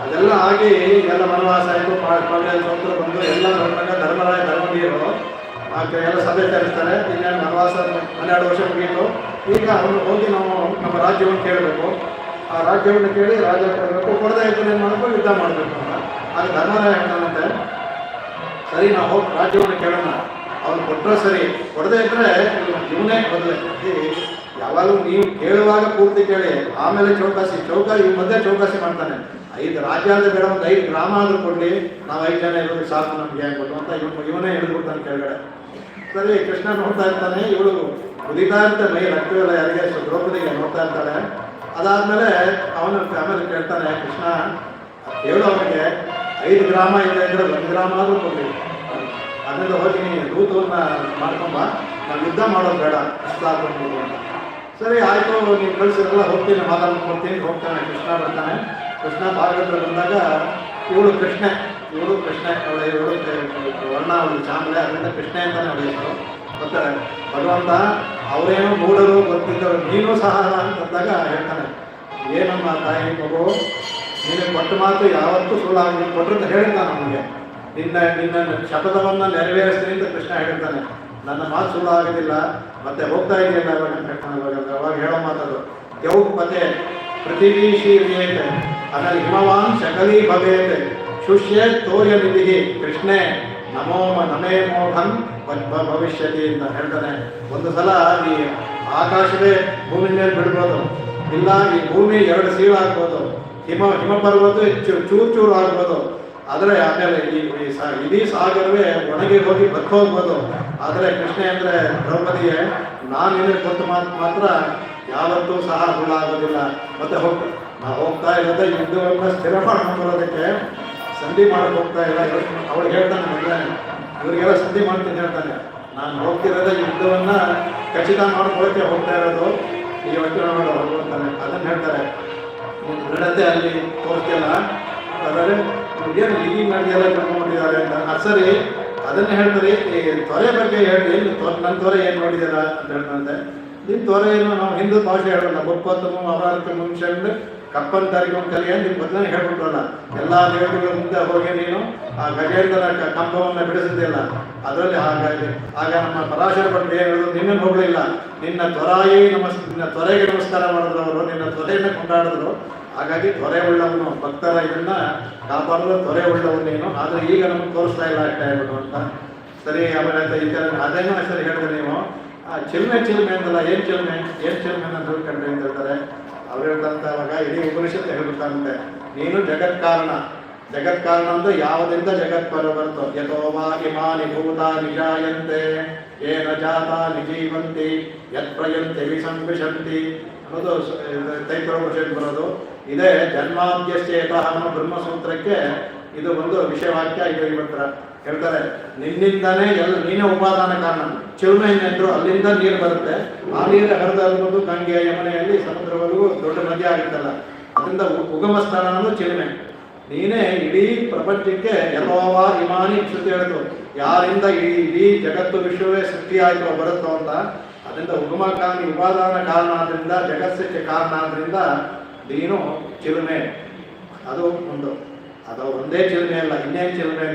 ಅದೆಲ್ಲ ಆಗಿ ಎಲ್ಲ ವನವಾಸ ಆಯಿತು, ಪಾಂಡ್ಯ ಸೋತ್ರ ಬಂದು ಎಲ್ಲ ಹೊರಟಾಗ ಧರ್ಮರಾಯ ಧರ್ಮವೀರರು ಎಲ್ಲ ಸಭೆ ಸೇರಿಸ್ತಾರೆ. ಇನ್ನೇನು ವನವಾಸ 12 ವರ್ಷ ಮುಗೀತು. ಈಗ ಅವನು ಹೋಗಿ ನಾವು ನಮ್ಮ ರಾಜ್ಯವನ್ನು ಕೇಳಬೇಕು. ಆ ರಾಜ್ಯವನ್ನು ಕೇಳಿ ರಾಜ್ಯ ಕೊಡಬೇಕು, ಕೊಡದೇ ಇದ್ದು ಏನು ಮಾಡಬೇಕು, ಯುದ್ಧ ಮಾಡಬೇಕು ಅಂತ. ಆಗ ಧರ್ಮರಾಯ ಹೇಳ್ತಾನಂತೆ, ಸರಿ ನಾವು ಹೋಗಿ ರಾಜ್ಯವನ್ನು ಕೇಳೋಣ, ಅವನು ಕೊಟ್ಟರೆ ಸರಿ, ಕೊಡದೇ ಇದ್ದರೆ ಇವನೇ ಬದಲೇ. ಯಾವಾಗಲೂ ನೀವು ಕೇಳುವಾಗ ಪೂರ್ತಿ ಕೇಳಿ, ಆಮೇಲೆ ಚೌಕಾಸಿ ಇವ್ ಮಧ್ಯೆ ಚೌಕಾಸಿ ಮಾಡ್ತಾನೆ. 5 ರಾಜ್ಯ ಆದರೆ ಬೇಡ, ಒಂದು 5 ಗ್ರಾಮ ಆದರೂ ಕೊಡಲಿ, ನಾವು 5 ಜನ ಇರೋದು ಸಾಕು ನಮ್ಗೆ ಕೊಟ್ಟು ಅಂತ ಇವನೇ ಹಿಡಿದ್ಬಿಡ್ತಾನೆ ಕೆಳಗಡೆ. ಸರಿ, ಕೃಷ್ಣ ನೋಡ್ತಾ ಇರ್ತಾನೆ, ಇವಳು ಕುದಿತಾ ಇರ್ತಾನೆ, ಮೈ ರಕ್ತವೆಲ್ಲ ಯಾರಿಗೆ ದ್ರೌಪದಿಗೆ ನೋಡ್ತಾ ಇರ್ತಾಳೆ. ಅದಾದಮೇಲೆ ಆಮೇಲೆ ಕೇಳ್ತಾನೆ ಕೃಷ್ಣ, ಹೇಳು ಅವನಿಗೆ 5 ಗ್ರಾಮ ಇದ್ದರೆ 1 ಗ್ರಾಮ ಆದರೂ ಕೊಡಲಿ, ಅದರಿಂದ ಹೋಗಿ ನೀನು ದೂತವನ್ನು ಮಾಡ್ಕೊಂಬ, ನಾನು ಯುದ್ಧ ಮಾಡೋದು ಬೇಡ, ಇಷ್ಟ ಆಗ್ಬೋದು ಅಂತ. ಸರಿ ಆಯಿತು, ನೀವು ಕಳಿಸಿದ್ರಲ್ಲ, ಹೋಗ್ತೀನಿ, ಮಾತಾಡ್ಕೊಡ್ತೀನಿ. ಹೋಗ್ತಾನೆ, ಕೃಷ್ಣ ಬರ್ತಾನೆ. ಕೃಷ್ಣ ಭಾಗವತ ಬಂದಾಗ ಇವಳು ಕೃಷ್ಣೆ ಅವಳು ವರ್ಣ, ಅವಳು ಚಾಮಲೆ, ಅದರಿಂದ ಕೃಷ್ಣೆ ಅಂತಾನೆ ಅವಳು ಹೆಸರು. ಬರ್ತಾರೆ ಭಗವಂತ, ಅವರೇನೋ ಮೂಢರು ಗೊತ್ತಿದ್ದವರು, ನೀನು ಸಹ ಅಂತಂದಾಗ ಹೇಳ್ತಾನೆ, ಏನಮ್ಮ ತಾಯಿ ಮಗು, ನೀನು ಕೊಟ್ಟ ಮಾತು ಯಾವತ್ತೂ ಸುಳ್ಳಾಗಿ ಕೊಟ್ಟರು ಹೇಳಿರ್ತಾನೆ ಅವನಿಗೆ. ನಿನ್ನ ಶಪಥವನ್ನು ನೆರವೇರಿಸ್ತೀನಿ ಅಂತ ಕೃಷ್ಣ ಹೇಳಿರ್ತಾನೆ. ನನ್ನ ಮಾತು ಸುಳ್ಳು ಆಗೋದಿಲ್ಲ, ಮತ್ತೆ ಹೋಗ್ತಾ ಇದೆಯಲ್ಲ ಅವಾಗ ಅಂತ ಹೇಳ್ತಾನೆ. ಅವಾಗ ಹೇಳೋ ಮಾತದು, ಯೌ ಪತೆ ಪೃಥಿವೀ ಶೀರ್ಯೇತೆ, ಆಮೇಲೆ ಹಿಮವಾನ್ ಶಕಲೀ ಭವೇತೆ, ಶುಷ್ಯೇ ತೋರ್ಯ ನಿಧಿ ಕೃಷ್ಣೇ ನಮೇ ಮೋಹನ್ ಭವಿಷ್ಯತಿ ಅಂತ ಹೇಳ್ತಾನೆ. ಒಂದು ಸಲ ಈ ಆಕಾಶವೇ ಭೂಮಿ ಮೇಲೆ ಬಿಡ್ಬೋದು, ಇಲ್ಲ ಈ ಭೂಮಿ 2 ಸೀಳು ಆಗ್ಬೋದು, ಹಿಮ ಪರ್ವತ ಚೂರು ಆಗ್ಬೋದು, ಆದರೆ ಆಮೇಲೆ ಇಡೀ ಸಾಗರವೇ ಒಣಗಿ ಹೋಗಿ ಹೋಗ್ಬೋದು. ಆದರೆ ಕೃಷ್ಣ ಅಂದರೆ ದ್ರೌಪದಿಗೆ, ನಾನು ನಿನಗೆ ಕೊಟ್ಟು ಮಾತ್ರ ಯಾವತ್ತೂ ಸಹ ಸುಳ್ಳಾಗೋದಿಲ್ಲ. ಮತ್ತೆ ನಾವು ಹೋಗ್ತಾ ಇರೋದೇ ಯುದ್ಧವನ್ನು ಸ್ಥಿರ ಮಾಡ್ಕೊಂಡ್ಬರೋದಕ್ಕೆ, ಸಂಧಿ ಮಾಡೋಕ್ಕೆ ಹೋಗ್ತಾ ಇಲ್ಲ. ಅವಳು ಹೇಳ್ತಾನೆ ಮೊದಲೇ, ಇವರಿಗೆಲ್ಲ ಸಂಧಿ ಮಾಡ್ತೀನಿ ಹೇಳ್ತಾನೆ. ನಾನು ಹೋಗ್ತಿರೋದೇ ಯುದ್ಧವನ್ನು ಖಚಿತ ಮಾಡ್ಕೊಳ್ಳೋಕ್ಕೆ ಹೋಗ್ತಾ ಇರೋದು, ಈ ಯೋಚನೆ ಮಾಡೋ ಹೋಗ್ತಾನೆ. ಅದನ್ನು ಹೇಳ್ತಾರೆ, ದೃಢತೆ ಅಲ್ಲಿ ತೋರಿಸ್ತಿಲ್ಲ, ಆದರೆ ಏನು ಹೀಗೆ ಮಾಡಿದೆಲ್ಲ ಕರ್ಕೊಂಡ್ಬಿಟ್ಟಿದ್ದಾರೆ ಅಂತ. ಸರಿ, ಅದನ್ನೇ ಹೇಳ್ತಾರೆ, ಈ ತೊರೆ ಬಗ್ಗೆ ಹೇಳಿ, ನನ್ನ ತೊರೆ ಏನು ನೋಡಿದ್ದೀರ ಅಂತ ಹೇಳ್ತಾರಂತೆ. ನಿಮ್ಮ ತೊರೆ ಏನು, ನಾವು ಹಿಂದೂ ಭಾಷೆ ಹೇಳೋಣ, ಮುಪ್ಪತ್ತು ಅವರಕ್ಕೆ ಮುಂಚೆ ಕಪ್ಪಂತಾರಿಗೆ ಒಂದು ಕಲಿಯ ನಿಮ್ಮ ಮೊದಲನೇ ಹೇಳ್ಬಿಟ್ರಲ್ಲ, ಎಲ್ಲ ದೇವತೆಗಳ ಮುಂದೆ ಹೋಗಿ ನೀನು ಆ ಗಜೇಂದ್ರನ ಕಂಬವನ್ನು ಬಿಡಿಸಿದ್ದಿಲ್ಲ, ಅದರಲ್ಲಿ ಹಾಗಾಗಿ ಆಗ ನಮ್ಮ ಪರಾಶರ ಭಟ್ರು ಏನು ಹೇಳಿದ್ರು, ನಿನ್ನನ್ನು ಹೋಗಲಿಲ್ಲ, ನಿನ್ನ ತೊರೆಗೆ ನಮಸ್ಕಾರ ಮಾಡಿದ್ರು ಅವರು, ನಿನ್ನ ತೊರೆಯನ್ನು ಕೊಂಡಾಡಿದ್ರು. ಹಾಗಾಗಿ ತೊರೆ ಉಳ್ಳವನು, ಭಕ್ತರ ಇದನ್ನ ಕಾಪಾಡಲು ತೊರೆ ಉಳ್ಳವನು ನೀನು, ಆದರೆ ಈಗ ನಮಗೆ ತೋರಿಸ್ತಾ ಇಲ್ಲ ಅಷ್ಟೇ ಹೇಳ್ಬಿಟ್ಟು ಅಂತ. ಸರಿ, ಆಮೇಲೆ ಈ ಥರ ಅದೇನೋ ಸರಿ ಹೇಳಿದ್ರೆ ನೀವು ಚಿಲ್ಮೆ ಅಂತಲ್ಲ, ಏನು ಚಿಲ್ಮೆ ಅಂತ ತಿಳ್ಕೊಂಡ್ರೆ ಅಂತ ಹೇಳ್ತಾರೆ. ಅವ್ರು ಹೇಳ್ತಂತ ಅವಾಗ ಇಡೀ ಉಪನಿಷತ್ತು ಹೇಳ್ಬಿಡ್ತಾರಂತೆ, ನೀನು ಜಗತ್ಕಾರಣ ಅಂದ್ರೆ ಯಾವುದರಿಂದ ಜಗತ್ಪರ ಬರ್ತೋ, ಯಥೋವಾ ಇಮಾನಿ ಭೂತ ನಿಜಾಯಂತೆ ಏನ ಜಾತ ನಿಜೀವಂತಿ ಯತ್ ಪ್ರಯಂತೆ ವಿಸಂವಿಶಂತಿ ಅನ್ನೋದು ತೈತ್ರೋಪನಿಷತ್ತು ಬರೋದು. ಇದೇ ಜನ್ಮಾದ್ಯಶ್ಚೇತಃ ಅನ್ನೋ ಬ್ರಹ್ಮಸೂತ್ರಕ್ಕೆ ಇದು ಒಂದು ವಿಷಯವಾಕ್ಯ. ಇದು ಇವತ್ತರ ಹೇಳ್ತಾರೆ, ನಿನ್ನಿಂದನೇ ನೀನೇ ಉಪಾದಾನ ಕಾರಣ. ಚಿಲುಮೆ ಎಂದ್ರು ಅಲ್ಲಿಂದ ನೀರು ಬರುತ್ತೆ, ಆ ನೀರು ಹರಿದು ಗಂಗೆ ಯಮನೆಯಲ್ಲಿ ಸಮುದ್ರವರೆಗೂ ದೊಡ್ಡ ನದಿ ಆಗುತ್ತಲ್ಲ, ಅದರಿಂದ ಉಗಮ ಸ್ಥಾನ ಅನ್ನೋದು ಚಿಲುಮೆ. ನೀನೇ ಇಡೀ ಪ್ರಪಂಚಕ್ಕೆ ಎಲ್ಲೋವ ಇಮಾನಿ ಶ್ರುತಿ ಹೇಳಿತು, ಯಾರಿಂದ ಇಡೀ ಜಗತ್ತು ವಿಶ್ವವೇ ಸೃಷ್ಟಿಯಾಯಿತು ಬರುತ್ತೋ ಅಂತ. ಅದರಿಂದ ಉಗಮ ಕಾರಣ ಉಪಾದಾನ ಕಾರಣ ಆದ್ರಿಂದ ಜಗತ್ಸಕ್ಕೆ ಕಾರಣ ಆದ್ರಿಂದ ನೀನು ಚಿಲುಮೆ. ಅದು ಒಂದು, ಅದು ಒಂದೇ ಚಿಲುಮೆ ಅಲ್ಲ, ಇನ್ನೇನು ಚಿಲುಮೆ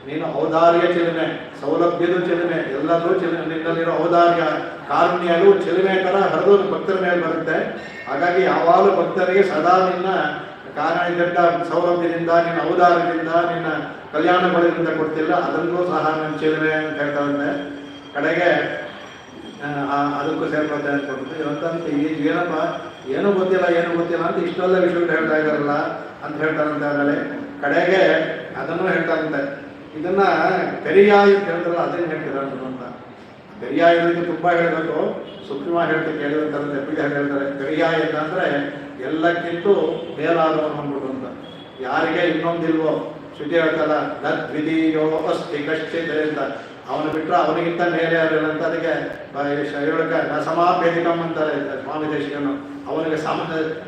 ನೀನು ಔದಾರ್ಯ ಚಿಲುಮೆ, ಸೌಲಭ್ಯದ ಚಿಲುಮೆ, ಎಲ್ಲದೂ ಚಿಲುಮೆ. ನಿನ್ನಲ್ಲಿರೋ ಔದಾರ್ಯ ಕಾರುಣ್ಯವು ಚಿಲುಮೆ ಥರ ಹರಿದು ಭಕ್ತರ ಮೇಲೆ ಬರುತ್ತೆ. ಹಾಗಾಗಿ ಯಾವಾಗಲೂ ಭಕ್ತರಿಗೆ ಸದಾ ನಿನ್ನ ಕಾರಣದಿಂದ, ಸೌಲಭ್ಯದಿಂದ, ನಿನ್ನ ಔದಾರ್ಯದಿಂದ, ನಿನ್ನ ಕಲ್ಯಾಣಗಳಿಂದ ಕೊಡ್ತಿಲ್ಲ, ಅದನ್ನೂ ಸಹ ನನ್ನ ಚಿಲುಮೆ ಅಂತ ಹೇಳ್ತಾ ಇದ್ದೆ. ಕಡೆಗೆ ಅದಕ್ಕೂ ಸೇರ್ಕೊಳ್ತಾ ಅನ್ಕೊಡ್ತೀವಿ ಇವತ್ತಂತ ಈಗ ಏನಪ್ಪ ಏನೂ ಗೊತ್ತಿಲ್ಲ ಅಂತ ಇಷ್ಟೆಲ್ಲ ವಿಷಯ ಹೇಳ್ತಾ ಇದ್ದಾರಲ್ಲ ಅಂತ ಹೇಳ್ತಾರಂತೆ. ಆಮೇಲೆ ಕಡೆಗೆ ಅದನ್ನು ಹೇಳ್ತಾರಂತೆ, ಇದನ್ನ ಪೆರಿಯಾಯ ಅಂತ ಹೇಳ್ತಾರಲ್ಲ ಅದನ್ನು ಹೇಳ್ತೀರ ಅಂತ. ಪೆರಿಯಾಯ ತುಂಬ ಹೇಳಬೇಕು, ಸೂಕ್ಷ್ಮ ಹೇಳ್ತಾ ಕೇಳಿದಂತಾರೆ. ಹೇಳ್ತಾರೆ ಪೆರಿಯಾಯ ಅಂತಂದ್ರೆ ಎಲ್ಲಕ್ಕಿಂತೂ ಮೇಲಾದವನು ಅಂದ್ಬಿಟ್ಟು ಅಂತ. ಯಾರಿಗೆ ಇನ್ನೊಂದಿಲ್ವೋ ಶ್ರುತಿ ಹೇಳ್ತಲ್ಲ, ನದ್ವಿಧೀಯೋ ಅಸ್ತಿ ಕಶ್ಚಿತ್ ಅಂತ, ಅವನು ಬಿಟ್ಟರೆ ಅವನಿಗಿಂತ ಮೇಲೆ ಯಾರಿಲ್ಲ ಅಂತ. ಅದಕ್ಕೆ ಹೇಳಕ್ಕೆ ನ ಸಮಾಭೇದಿಕಂ ಅಂತಾರೆ ಸ್ವಾಮಿ ದೇಶಿಕನು. ಅವನಿಗೆ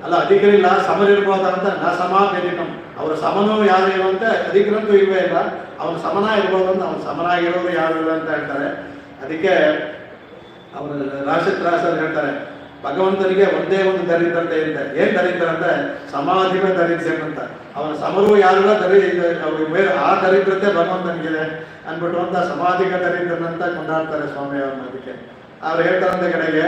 ಅಲ್ಲ ಅಧಿಕರಿಲ್ಲ, ಸಮರಿರ್ಬೋದಂತ ನ ಸಮಾಭೇದಿಕಂ. ಅವರ ಸಮನೂ ಯಾರು ಇರುವಂತೆ ಅಧಿಕರಂತೂ ಇಲ್ವೇ ಇಲ್ಲ, ಅವನು ಸಮನ ಇರ್ಬೋದು ಅಂತ. ಅವನು ಸಮನಾಗಿರೋರು ಯಾರು ಇಲ್ಲ ಅಂತ ಹೇಳ್ತಾರೆ. ಅದಕ್ಕೆ ಅವರು ರಾಶಿತ್ರಾಸಲ್ಲಿ ಹೇಳ್ತಾರೆ, ಭಗವಂತನಿಗೆ ಒಂದೇ ಒಂದು ದರಿದ್ರತೆ ಇದೆ. ಏನ್ ದರಿದ್ರ ಅಂದ್ರೆ ಸಮಾಧಿಕ ದರಿದ್ರ ಅಂತ. ಅವನ ಸಮರು ಯಾರಿಲ್ಲ, ಅವ್ರಿಗೆ ಬೇರೆ ಆ ದರಿದ್ರತೆ ಭಗವಂತನಿಗಿದೆ ಅನ್ಬಿಟ್ಟು ಅಂತ ಸಮಾಧಿಕ ದರಿದ್ರನಂತ ಕೊಂಡಾಡ್ತಾರೆ ಸ್ವಾಮಿ ಅವ್ರನ್ನ. ಅದಕ್ಕೆ ಅವ್ರು ಹೇಳ್ತಾರಂತ ಕಡೆಗೆ,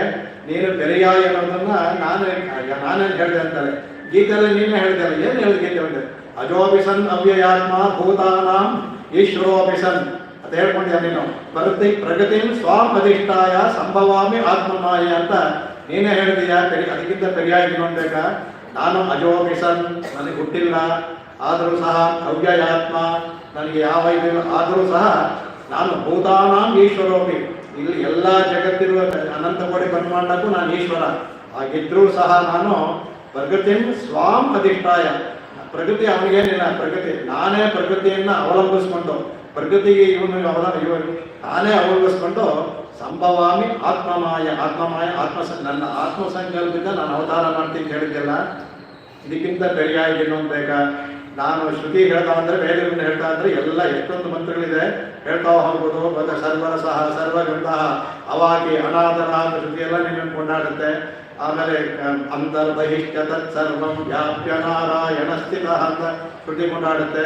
ನೀನು ಪೆರಿಯಾಯ ಅನ್ನೋದನ್ನ ನಾನೇನು ಹೇಳಿದೆ ಅಂತಾರೆ. ಗೀತೆಯಲ್ಲಿ ನೀನೇ ಹೇಳಿದೆ ಅಲ್ಲ, ಏನು ಹೇಳಿದ ಗೀತೆ ಅಂದ್ರೆ ಅಜೋಬಿಸನ್ ಅವ್ಯಯಾತ್ಮ ಭೂತಾನಾಂ ಈಶ್ವರೋಬಿಸನ್ ಅಂತ ಹೇಳ್ಕೊಂಡ್ಯಾ ನೀನು. ಪ್ರಗತಿ ಸ್ವಾಮ್ ಅಧಿಷ್ಠಾಯ ಸಂಭವಾಮಿ ಆತ್ಮಮಾಯ ಅಂತ ನೀನೇ ಹೇಳಿದೀಯ. ಅದಕ್ಕಿಂತ ಪರ್ಯಾಯ ಬೇಕಾ? ನಾನು ಅಜೋಮಿಸನ್, ನನಗೆ ಹುಟ್ಟಿಲ್ಲ, ಆದರೂ ಸಹ ಅವ್ಯಯಾತ್ಮ, ನನಗೆ ಯಾವ ಇದು ಆದರೂ ಸಹ ನಾನು ಭೂತಾನಾಂ ಈಶ್ವರೋಪಿ, ಇಲ್ಲಿ ಎಲ್ಲ ಜಗತ್ತಿರುವ ಅನಂತ ಕೋಟಿ ಬ್ರಹ್ಮಾಂಡಕ್ಕೂ ನಾನು ಈಶ್ವರ ಆಗಿದ್ರೂ ಸಹ ನಾನು ಪ್ರಗತಿ ಸ್ವಾಮ್ ಅಧಿಷ್ಠಾಯ. ಪ್ರಗತಿ ಅವನಿಗೇನಿಲ್ಲ, ಪ್ರಗತಿ ನಾನೇ ಪ್ರಕೃತಿಯನ್ನು ಅವಲಂಬಿಸ್ಕೊಂಡು, ಪ್ರಕೃತಿಗೆ ಇವನು ನಾನೇ ಅವಲಂಬಿಸ್ಕೊಂಡು ಸಂಭವಾಮಿ ಆತ್ಮಮಾಯ ನನ್ನ ಆತ್ಮಸಂಕಲ್ಪದಿಂದ ನಾನು ಅವತಾರ ಮಾಡ್ತೀನಿ ಹೇಳಿದ್ದೆಲ್ಲ. ಇದಕ್ಕಿಂತ ಪರ್ಯಾಯ ಇನ್ನೊಂದು ಬೇಕಾ? ನಾನು ಶ್ರುತಿ ಹೇಳ್ತಾ ಅಂದರೆ ವೇದಗಳನ್ನು ಹೇಳ್ತಾ ಅಂದರೆ ಎಲ್ಲ ಎಷ್ಟೊಂದು ಮಂತ್ರಗಳಿದೆ ಹೇಳ್ತಾ ಹೋಗ್ಬೋದು. ಸರ್ವರ ಸಹ ಸರ್ವಗಂಧ ಅವಾಗಿ ಅನಾದರ ಅಂತ ಶ್ರುತಿಯೆಲ್ಲ ನಿನ್ನನ್ನು ಕೊಂಡಾಡುತ್ತೆ. ಆಮೇಲೆ ಅಂತರ್ಬಹಿಷ್ಠ ತತ್ಸರ್ವಂ ವ್ಯಾಪ್ಯ ನಾರಾಯಣ ಸ್ಥಿತ ಅಂತ ಶ್ರುತಿ ಕೊಂಡಾಡುತ್ತೆ.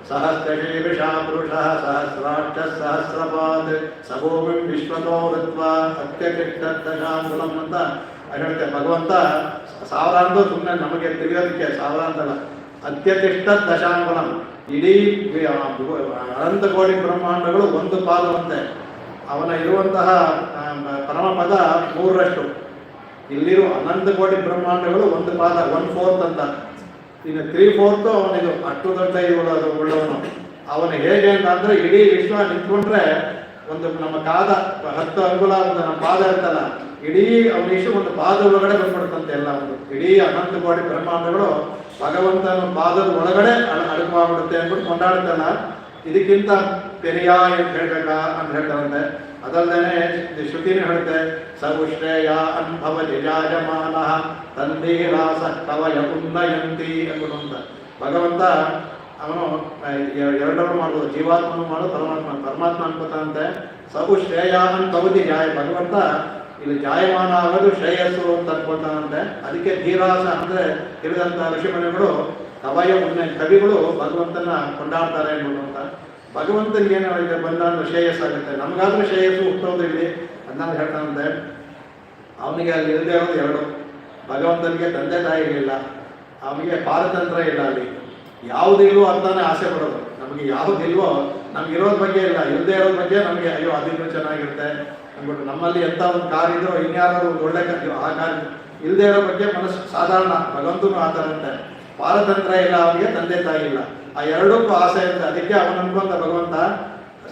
ಸಹಸ್ರಶೀರ್ಷ ಪುರುಷ ಸಹಸ್ರಾಕ್ಷ ಸಹಸ್ರಪಾದ್ ಸಭೂಮಿ ವಿಶ್ವತೋ ವೃತ್ವ ಅತ್ಯತಿಷ್ಠಾಂಗುಲಂ ಅಂತ ಹೇಳುತ್ತೆ. ಭಗವಂತ ಸಾವಿರ ಅಂದು ಸುಮ್ಮನೆ ನಮಗೆ ತಿಳಿಯೋದಕ್ಕೆ ಸಾವಿರ ಅಂತಲ್ಲ, ಅತ್ಯತಿಷ್ಠ ದಶಾಂಗುಲಂ, ಇಡೀ ಅನಂತ ಕೋಟಿ ಬ್ರಹ್ಮಾಂಡಗಳು ಒಂದು ಪಾದವಂತೆ. ಅವನ ಇರುವಂತಹ ಪರಮಪದ 3ರಷ್ಟು. ಇಲ್ಲಿರೋ ಅನಂತ ಕೋಟಿ ಬ್ರಹ್ಮಾಂಡಗಳು ಒಂದು ಪಾದ, 1/4 ಅಂತ. ಇನ್ನು 3/4 ಅವನಿದು ಅಷ್ಟು ದೊಡ್ಡ ಉಳ್ಳವನು. ಅವನು ಹೇಗೆ ಅಂತ ಅಂದ್ರೆ ಇಡೀ ವಿಶ್ವ ನಿಂತ್ಕೊಂಡ್ರೆ ಒಂದು ನಮ್ಮ ಕಾದ 10 ಅಂಗುಲ ಒಂದು ನಮ್ಮ ಪಾದ ಇರ್ತಲ್ಲ, ಇಡೀ ಅವನಿಷ್ಟು ಒಂದು ಪಾದ ಒಳಗಡೆ ಬಂದ್ಬಿಡುತ್ತಂತೆ. ಎಲ್ಲ ಒಂದು ಇಡೀ ಅನಂತ ಕೋಟಿ ಬ್ರಹ್ಮಾಂಡಗಳು ಭಗವಂತನ ಪಾದದ ಒಳಗಡೆ ಅಡಕವಾಗ್ಬಿಡುತ್ತೆ ಅಂದ್ಬಿಟ್ಟು ಕೊಂಡಾಡುತ್ತಲ್ಲ. ಇದಕ್ಕಿಂತ ಪೆರಿಯಾಯ ಅಂತ ಹೇಳ್ಬೇಕಾ ಅಂತ ಹೇಳ್ತಾರಂತೆ. ಅದಲ್ಲದೆ ಶ್ರುತಿನೇ ಹೇಳುತ್ತೆ, ಸರ್ವಶ್ರೇಯ ಅನುಭವ ಜಯಾಜಮಾನ ತಂದೀರಾಸ ಕವಯ ಉನ್ನಯಂತಿ ಅಂತ. ಭಗವಂತ ಅವನು ಎರಡರೂ ಮಾಡ್ಬೋದು, ಜೀವಾತ್ಮನು ಮಾಡು, ಪರಮಾತ್ಮ ಅನ್ಕೋತಾನಂತೆ. ಸವು ಶ್ರೇಯ ಅನ್ಭವತಿ ಜಾಯ, ಭಗವಂತ ಇಲ್ಲಿ ಜಾಯಮಾನ ಆಗೋದು ಶ್ರೇಯಸ್ಸು ಅಂತ ಅನ್ಕೊಳ್ತಾನಂತೆ. ಅದಕ್ಕೆ ಧೀರಾಸ ಅಂದ್ರೆ ತಿಳಿದಂಥ ಋಷಿಮಣಿಗಳು ಕವಯ ಕವಿಗಳು ಭಗವಂತನ ಕೊಂಡಾಡ್ತಾರೆ ಅಂತ. ಭಗವಂತನಿಗೆ ಏನು ಬಂದ ಶ್ರೇಯಸ್ಸಾಗುತ್ತೆ, ನಮಗಾದ್ರೂ ಶ್ರೇಯಸ್ಸು ಹುಟ್ಟೋದು ಇಲ್ಲಿ ಅದನ್ನ ಹೇಳ್ತಾನಂತೆ. ಅವನಿಗೆ ಅಲ್ಲಿ ಇಲ್ಲದೆ ಇರೋದು 2. ಭಗವಂತನಿಗೆ ತಂದೆ ತಾಯಿ ಇರಲಿಲ್ಲ, ಅವನಿಗೆ ಪಾರತಂತ್ರ ಇಲ್ಲ. ಅಲ್ಲಿ ಯಾವುದಿಲ್ವೋ ಅಂತಾನೆ ಆಸೆ ಪಡೋದು. ನಮಗೆ ಯಾವುದಿಲ್ವೋ ನಮ್ಗಿರೋದ್ರ ಬಗ್ಗೆ ಇಲ್ಲ, ಇಲ್ಲದೆ ಇರೋದ್ರ ಬಗ್ಗೆ ನಮಗೆ ಅಯ್ಯೋ ಅದಿನ್ನೂ ಚೆನ್ನಾಗಿರುತ್ತೆ ಅಂದ್ಬಿಟ್ಟು. ನಮ್ಮಲ್ಲಿ ಎಂಥ ಒಂದು ಕಾರ್ ಇದ್ರೂ ಇನ್ಯಾರು ಒಂದು ಒಳ್ಳೆ ಆ ಕಾರ್ ಇಲ್ಲದೆ ಇರೋ ಬಗ್ಗೆ ಮನಸ್ಸು ಸಾಧಾರಣ. ಭಗವಂತನು ಆ ಥರ ಅಂತೆ. ಪಾರತಂತ್ರ ಇಲ್ಲ, ಅವನಿಗೆ ತಂದೆ ತಾಯಿ ಇಲ್ಲ, ಆ 2ಕ್ಕೂ ಆಸೆ ಇರುತ್ತೆ. ಅದಕ್ಕೆ ಅವನು ಅನ್ಕೊಂಡ ಭಗವಂತ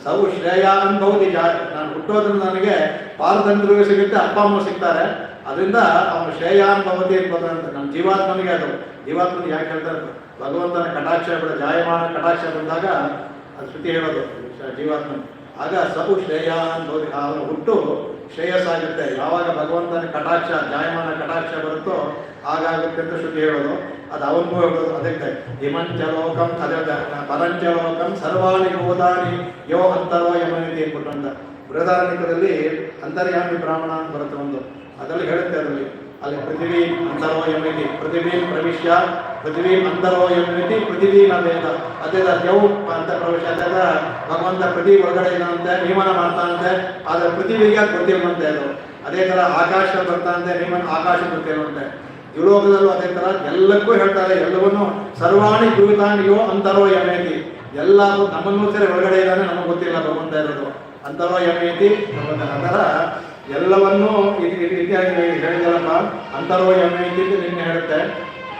ಸವು ಶ್ರೇಯ ಅನ್ಭವತಿ ಜಾಯ, ನಾನು ಹುಟ್ಟೋದ್ರಿಂದ ನನಗೆ ಪಾರತಂತ್ರವೂ ಸಿಗುತ್ತೆ, ಅಪ್ಪ ಅಮ್ಮ ಸಿಗ್ತಾರೆ, ಅದರಿಂದ ಅವನು ಶ್ರೇಯಾನ್ ಭವತಿ ಇರ್ಬೋದು ಅಂತ. ನಮ್ಮ ಜೀವಾತ್ಮನಿಗೆ ಅದು ಜೀವಾತ್ಮನಿಗೆ ಯಾಕೆ ಹೇಳ್ತಾರೆ, ಭಗವಂತನ ಕಟಾಕ್ಷ ಜಾಯಮಾನ ಕಟಾಕ್ಷ ಬಂದಾಗ ಅದು ಶ್ರುತಿ ಹೇಳೋದು ಜೀವಾತ್ಮನ. ಆಗ ಸಬು ಶ್ರೇಯಾನ್ ಭವತಿ, ಅವನು ಹುಟ್ಟು ಶ್ರೇಯಸ್ಸಾಗುತ್ತೆ. ಯಾವಾಗ ಭಗವಂತನ ಕಟಾಕ್ಷ ಜಾಯಮಾನ ಕಟಾಕ್ಷ ಬರುತ್ತೋ ಆಗಾಗುತ್ತೆ ಅಂತ ಶ್ರುತಿ ಹೇಳೋದು. ಅದು ಅವನಿಗೂ ಹೇಳೋದು. ಅದಕ್ಕೆ ಹಿಮಂಚಲೋಕಂ ಅದೇ ಪರಂಚಲೋಕಂ ಸರ್ವಾಣಿ ಭೂತಾನಿ ಯೋ ಅಂತರೋ ಯಮನಿತಿ ಅಂದ್ಬಿಟ್ಟು ಅಂತ ಬೃಹದಾರಣ್ಯಕದಲ್ಲಿ ಅಂತರ್ಯಾಮಿ ಬ್ರಾಹ್ಮಣ ಅಂತ ಬರುತ್ತೆ ಒಂದು, ಅದರಲ್ಲಿ ಹೇಳುತ್ತೆ. ಅದರಲ್ಲಿ ಅಲ್ಲಿ ಪೃಥ್ವೀ ಅಂತರೋ ಯಮಿತಿ, ಪೃಥ್ವೀ ಪ್ರವಿಶ್ಯ ಪೃಥ್ವೀ ಅಂತರೋ ಯಮಿತಿ ಪೃಥ್ವೀ ವೇದ. ಅದೇ ದೇವ್ ಅಂತ ಪ್ರವೇಶ ಅದ ಭಗವಂತ ಪೃಥ್ವಿ ಒಳಗಡೆ ಇದಂತೆ ನಿಯಮನ ಮಾಡ್ತಾನಂತೆ, ಆದ್ರೆ ಪೃಥ್ವಿಗೆ ಗೊತ್ತಿರುವಂತೆ ಅದು. ಅದೇ ತರ ಆಕಾಶ ಬರ್ತಾನಂತೆ, ನಿಯಮನ ಆಕಾಶ ಗೊತ್ತಿರುವಂತೆ. ಯುಲೋಕದಲ್ಲೂ ಅದೇ ತರ ಎಲ್ಲಕ್ಕೂ ಹೇಳ್ತಾರೆ. ಎಲ್ಲವನ್ನೂ ಸರ್ವಾಣಿ ಭೂತಾನಿಯೋ ಅಂತರೋ ಯಮೇತಿ, ಎಲ್ಲರೂ ನಮ್ಮನ್ನು ಸೇರಿ ಒಳಗಡೆ ಇದ್ದಾನೆ, ನಮಗೆ ಗೊತ್ತಿಲ್ಲ ಭಗವಂತ ಇರೋದು. ಅಂತರೋ ಯಮೇತಿ ಅದರ ಎಲ್ಲವನ್ನೂ ಇತಿಹಾಸ ಹೇಳಿದಲ್ಲಪ್ಪ. ಅಂತರೋ ಯಮೇತಿ ನಿನ್ನೆ ಹೇಳುತ್ತೆ.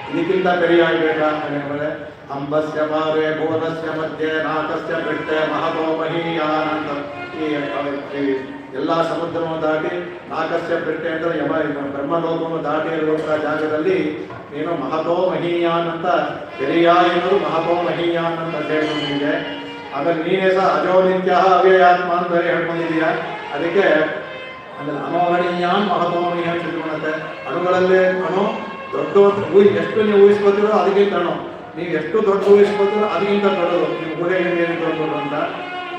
ಇದಕ್ಕಿಂತ ಬೆರೆಯಾಗಬೇಕಾ ಅಂದರೆ ಅಂಬಸ್ಯ ಭಾವೆ ಭುವನಸ್ಯ ಮಧ್ಯೆ ನಾಕಸ್ಯ ಬಿಟ್ಟೆ ಮಹತೋ ಮಹೀಯಾನಂದ. ಈ ಎಲ್ಲ ಸಮುದ್ರವನ್ನು ದಾಟಿ ನಾಕಸ್ಯ ಬಿಟ್ಟೆ ಅಂದರೆ ಬ್ರಹ್ಮಲೋಕವನ್ನು ದಾಟಿ ಇರುವಂತಹ ಜಾಗದಲ್ಲಿ ನೀನು ಮಹತೋ ಮಹೀಯಾನ್ ಅಂತ ಬೆರೆಯ ಎನ್ನುವುದು ಮಹತೋ ಮಹೀಯಾನ್ ಅಂತ ಹೇಳಿದ್ರು ನಿಮಗೆ. ಆಮೇಲೆ ನೀನೇ ಸಹ ಅಜೋ ನಿತ್ಯ ಅವ್ಯಯಾತ್ಮ ಅಂತ ಬೇರೆ ಹೇಳ್ಕೊಂಡಿದೀಯ. ಅದಕ್ಕೆ ಆಮೇಲೆ ಅನೋಗಣೀಯಾನ್ ಮಹತೋ ಮಹೀಯಾನ್ ಸಿದ್ಧಮಾಡುತ್ತೆ. ಅಣುಗಳಲ್ಲೇ ಅಣು ದೊಡ್ಡ ಎಷ್ಟು ನೀವು ಊಹಿಸ್ಕೋತೀರೋ ಅದಕ್ಕಿಂತ ಅಣು, ನೀವು ಎಷ್ಟು ದೊಡ್ಡ ಊಹಿಸ್ಕೋತೀರೋ ಅದಕ್ಕಿಂತ ದೊಡ್ಡದು. ನೀವು ಊರಿಗೆ ಏನು ದೊಡ್ಡದು ಅಂತ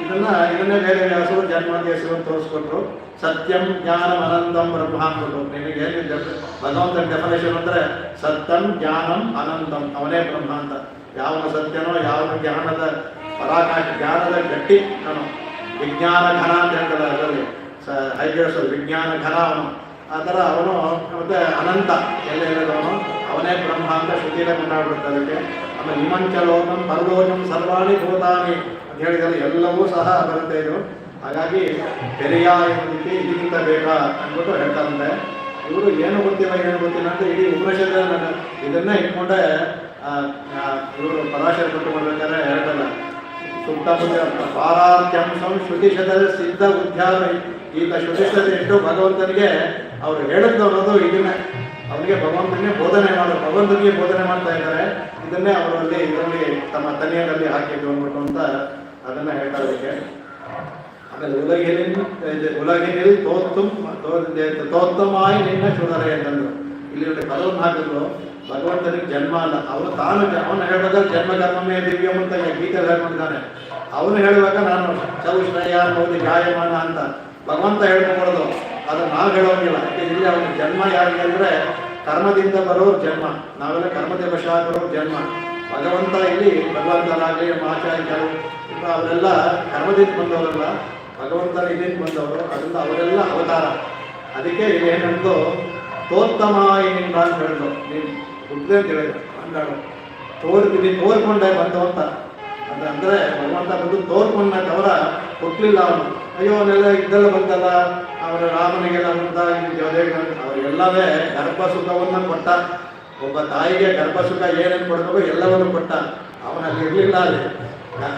ಇದನ್ನೇ ಬೇರೆ ವ್ಯಾಸರು ಜನ್ಮದೇಶರು ತೋರಿಸ್ಕೊಟ್ರು. ಸತ್ಯಂ ಜ್ಞಾನಂ ಅನಂತಂ ಬ್ರಹ್ಮ ಅಂದ್ಬಿಟ್ಟು. ನಿಮಗೆ ಏನು ಭಗವಂತನ ಡೆಫಿನೇಷನ್ ಅಂದರೆ ಸತ್ಯಂ ಜ್ಞಾನಂ ಅನಂತಂ, ಅವನೇ ಬ್ರಹ್ಮ ಅಂತ. ಯಾವನ ಸತ್ಯನೋ ಯಾವನ ಜ್ಞಾನದ ಪರಾಕಾಶ ಜ್ಞಾನದ ಗಟ್ಟಿ ಅವನು, ವಿಜ್ಞಾನ ಘನ ಅಂತ ಹೇಳ್ತಾರೆ ಅದರಲ್ಲಿ ಹೈಗ್ರೇಸರು ವಿಜ್ಞಾನ ಘನ ಅವನು. ಆ ಥರ ಅವನು ಮತ್ತೆ ಅನಂತ ಎಲ್ಲವನು ಅವನೇ ಬ್ರಹ್ಮ ಅಂತ ಶ್ರುತಿಗೆ ಕೊಂಡಾಡ್ಬಿಡುತ್ತೆ. ಅದಕ್ಕೆ ಆಮೇಲೆ ಹಿಮಂಚ ಲೋಕಂ ಪರಲೋಕಂ ಸರ್ವಾಣಿ ಭೂತಾನಿ ಅಂತ ಹೇಳಿದರೆ ಎಲ್ಲವೂ ಸಹ ಬರುತ್ತೆ ಇದು. ಹಾಗಾಗಿ ಬೆರೆಯ ಎನ್ನುವುದಕ್ಕೆ ಇದಕ್ಕಿಂತ ಬೇಕಾ ಅಂದ್ಬಿಟ್ಟು ಹೇಳ್ತಾರಂತೆ. ಇವರು ಏನು ಗೊತ್ತಿಲ್ಲ ಅಂತ ಇಡೀ ಉಪನಿಷತ್ ಇದನ್ನೇ ಇಟ್ಕೊಂಡೆ ಇವರು ಪರಾಶರ ಕೊಟ್ಟು ಮಾಡ್ಬೇಕಾದ್ರೆ ಹೇಳ್ತಲ್ಲ. ಸುತ್ತಮುತ್ತ ಪಾರಾತ್ಯಂಶಂ ಶ್ರುತಿಶತ ಸಿದ್ಧ ಉದ್ಯಾನ. ಈಗ ಶ್ರುತಿಶತ ಎಷ್ಟು ಭಗವಂತನಿಗೆ ಅವರು ಹೇಳಿದ್ದು ಅನ್ನೋದು ಇದನ್ನೇ, ಅವನಿಗೆ ಭಗವಂತನಿಗೆ ಬೋಧನೆ ಮಾಡೋದು, ಭಗವಂತನಿಗೆ ಬೋಧನೆ ಮಾಡ್ತಾ ಇದ್ದಾರೆ. ಇದನ್ನೇ ಅವರಲ್ಲಿ ಇದರಲ್ಲಿ ತಮ್ಮ ತನಿಯಲ್ಲಿ ಹಾಕಿದ್ದು ಅಂದ್ಬಿಟ್ಟು ಅಂತ ಅದನ್ನ ಹೇಳ್ತಾ ಇದಕ್ಕೆ. ಆಮೇಲೆ ಉಲಗಿನಿಲ್ ತೋತ್ತಮಾಯಿ ನಿನ್ನ ಚುನರೆ ಅಂತಂದ್ರು. ಇಲ್ಲಿ ಪದವನ್ನು ಹಾಕಿದ್ರು. ಭಗವಂತನಿಗೆ ಜನ್ಮ ಅಲ್ಲ, ಅವನು ಅವನು ಹೇಳ್ಬೇಕಾದ್ರೆ ಜನ್ಮ ಕರ್ಮಮೇ ದಿವ್ಯಂ ಅಂತ ಗೀತೆಯಲ್ಲಿ ಹೇಳ್ಕೊಂಡಿದ್ದಾನೆ. ಅವನು ಹೇಳುವಾಗ ನಾನು ಚೌಶ್ರಯ ಅನ್ನೋದು ಜಾಯಮಾನ ಅಂತ ಭಗವಂತ ಹೇಳ್ಕೊಡೋದು, ಅದನ್ನು ನಾವು ಹೇಳೋಂಗಿಲ್ಲ. ಇಲ್ಲಿ ಅವನ ಜನ್ಮ ಯಾರಿಗೆ ಅಂದರೆ ಕರ್ಮದಿಂದ ಬರೋರು ಜನ್ಮ, ನಾವೆಲ್ಲ ಕರ್ಮದ ವಶ ಬರೋರು ಜನ್ಮ. ಭಗವಂತ ಇಲ್ಲಿ ಭಗವಂತರಾಗಲಿ ಆಚಾರ್ಯರು ಅವರೆಲ್ಲ ಕರ್ಮದಿಂದ ಬಂದವರಲ್ಲ, ಭಗವಂತನ ಇಲ್ಲಿಂದ ಬಂದವರು. ಅದರಿಂದ ಅವರೆಲ್ಲ ಅವತಾರ. ಅದಕ್ಕೆ ಇಲ್ಲೇನಂದು ತೋತ್ತಮಾಯಿನಿಂದ ಅಂತ ಹೇಳಿದ್ರು. ನೀನು ಹುಟ್ಟಿದೆ ಅಂತ ಹೇಳಿದ್ರು ಅಂದಾಡು ತೋರ್ಕೊಂಡೆ ಬಂದು ಅಂತ. ಅಂದರೆ ಭಗವಂತ ಬಂದು ತೋರ್ಕೊಂಡವರ ಹುಟ್ಟಲಿಲ್ಲ ಅವನು. ಅಯ್ಯೋ ಅವನೆಲ್ಲ ಇದ್ದೆಲ್ಲ ಬಂದಲ್ಲ, ಅವರ ರಾಮನಿಗೆಲ್ಲ ಬಂದ ಅವರಿಗೆಲ್ಲವೇ ಗರ್ಭಸುಖವನ್ನು ಕೊಟ್ಟ. ಒಬ್ಬ ತಾಯಿಗೆ ಗರ್ಭಸುಖ ಏನೇನು ಕೊಡಬೇಕು ಎಲ್ಲವನ್ನು ಕೊಟ್ಟ. ಅವನಲ್ಲಿ ಇರಲಿಲ್ಲ, ಅಲ್ಲಿ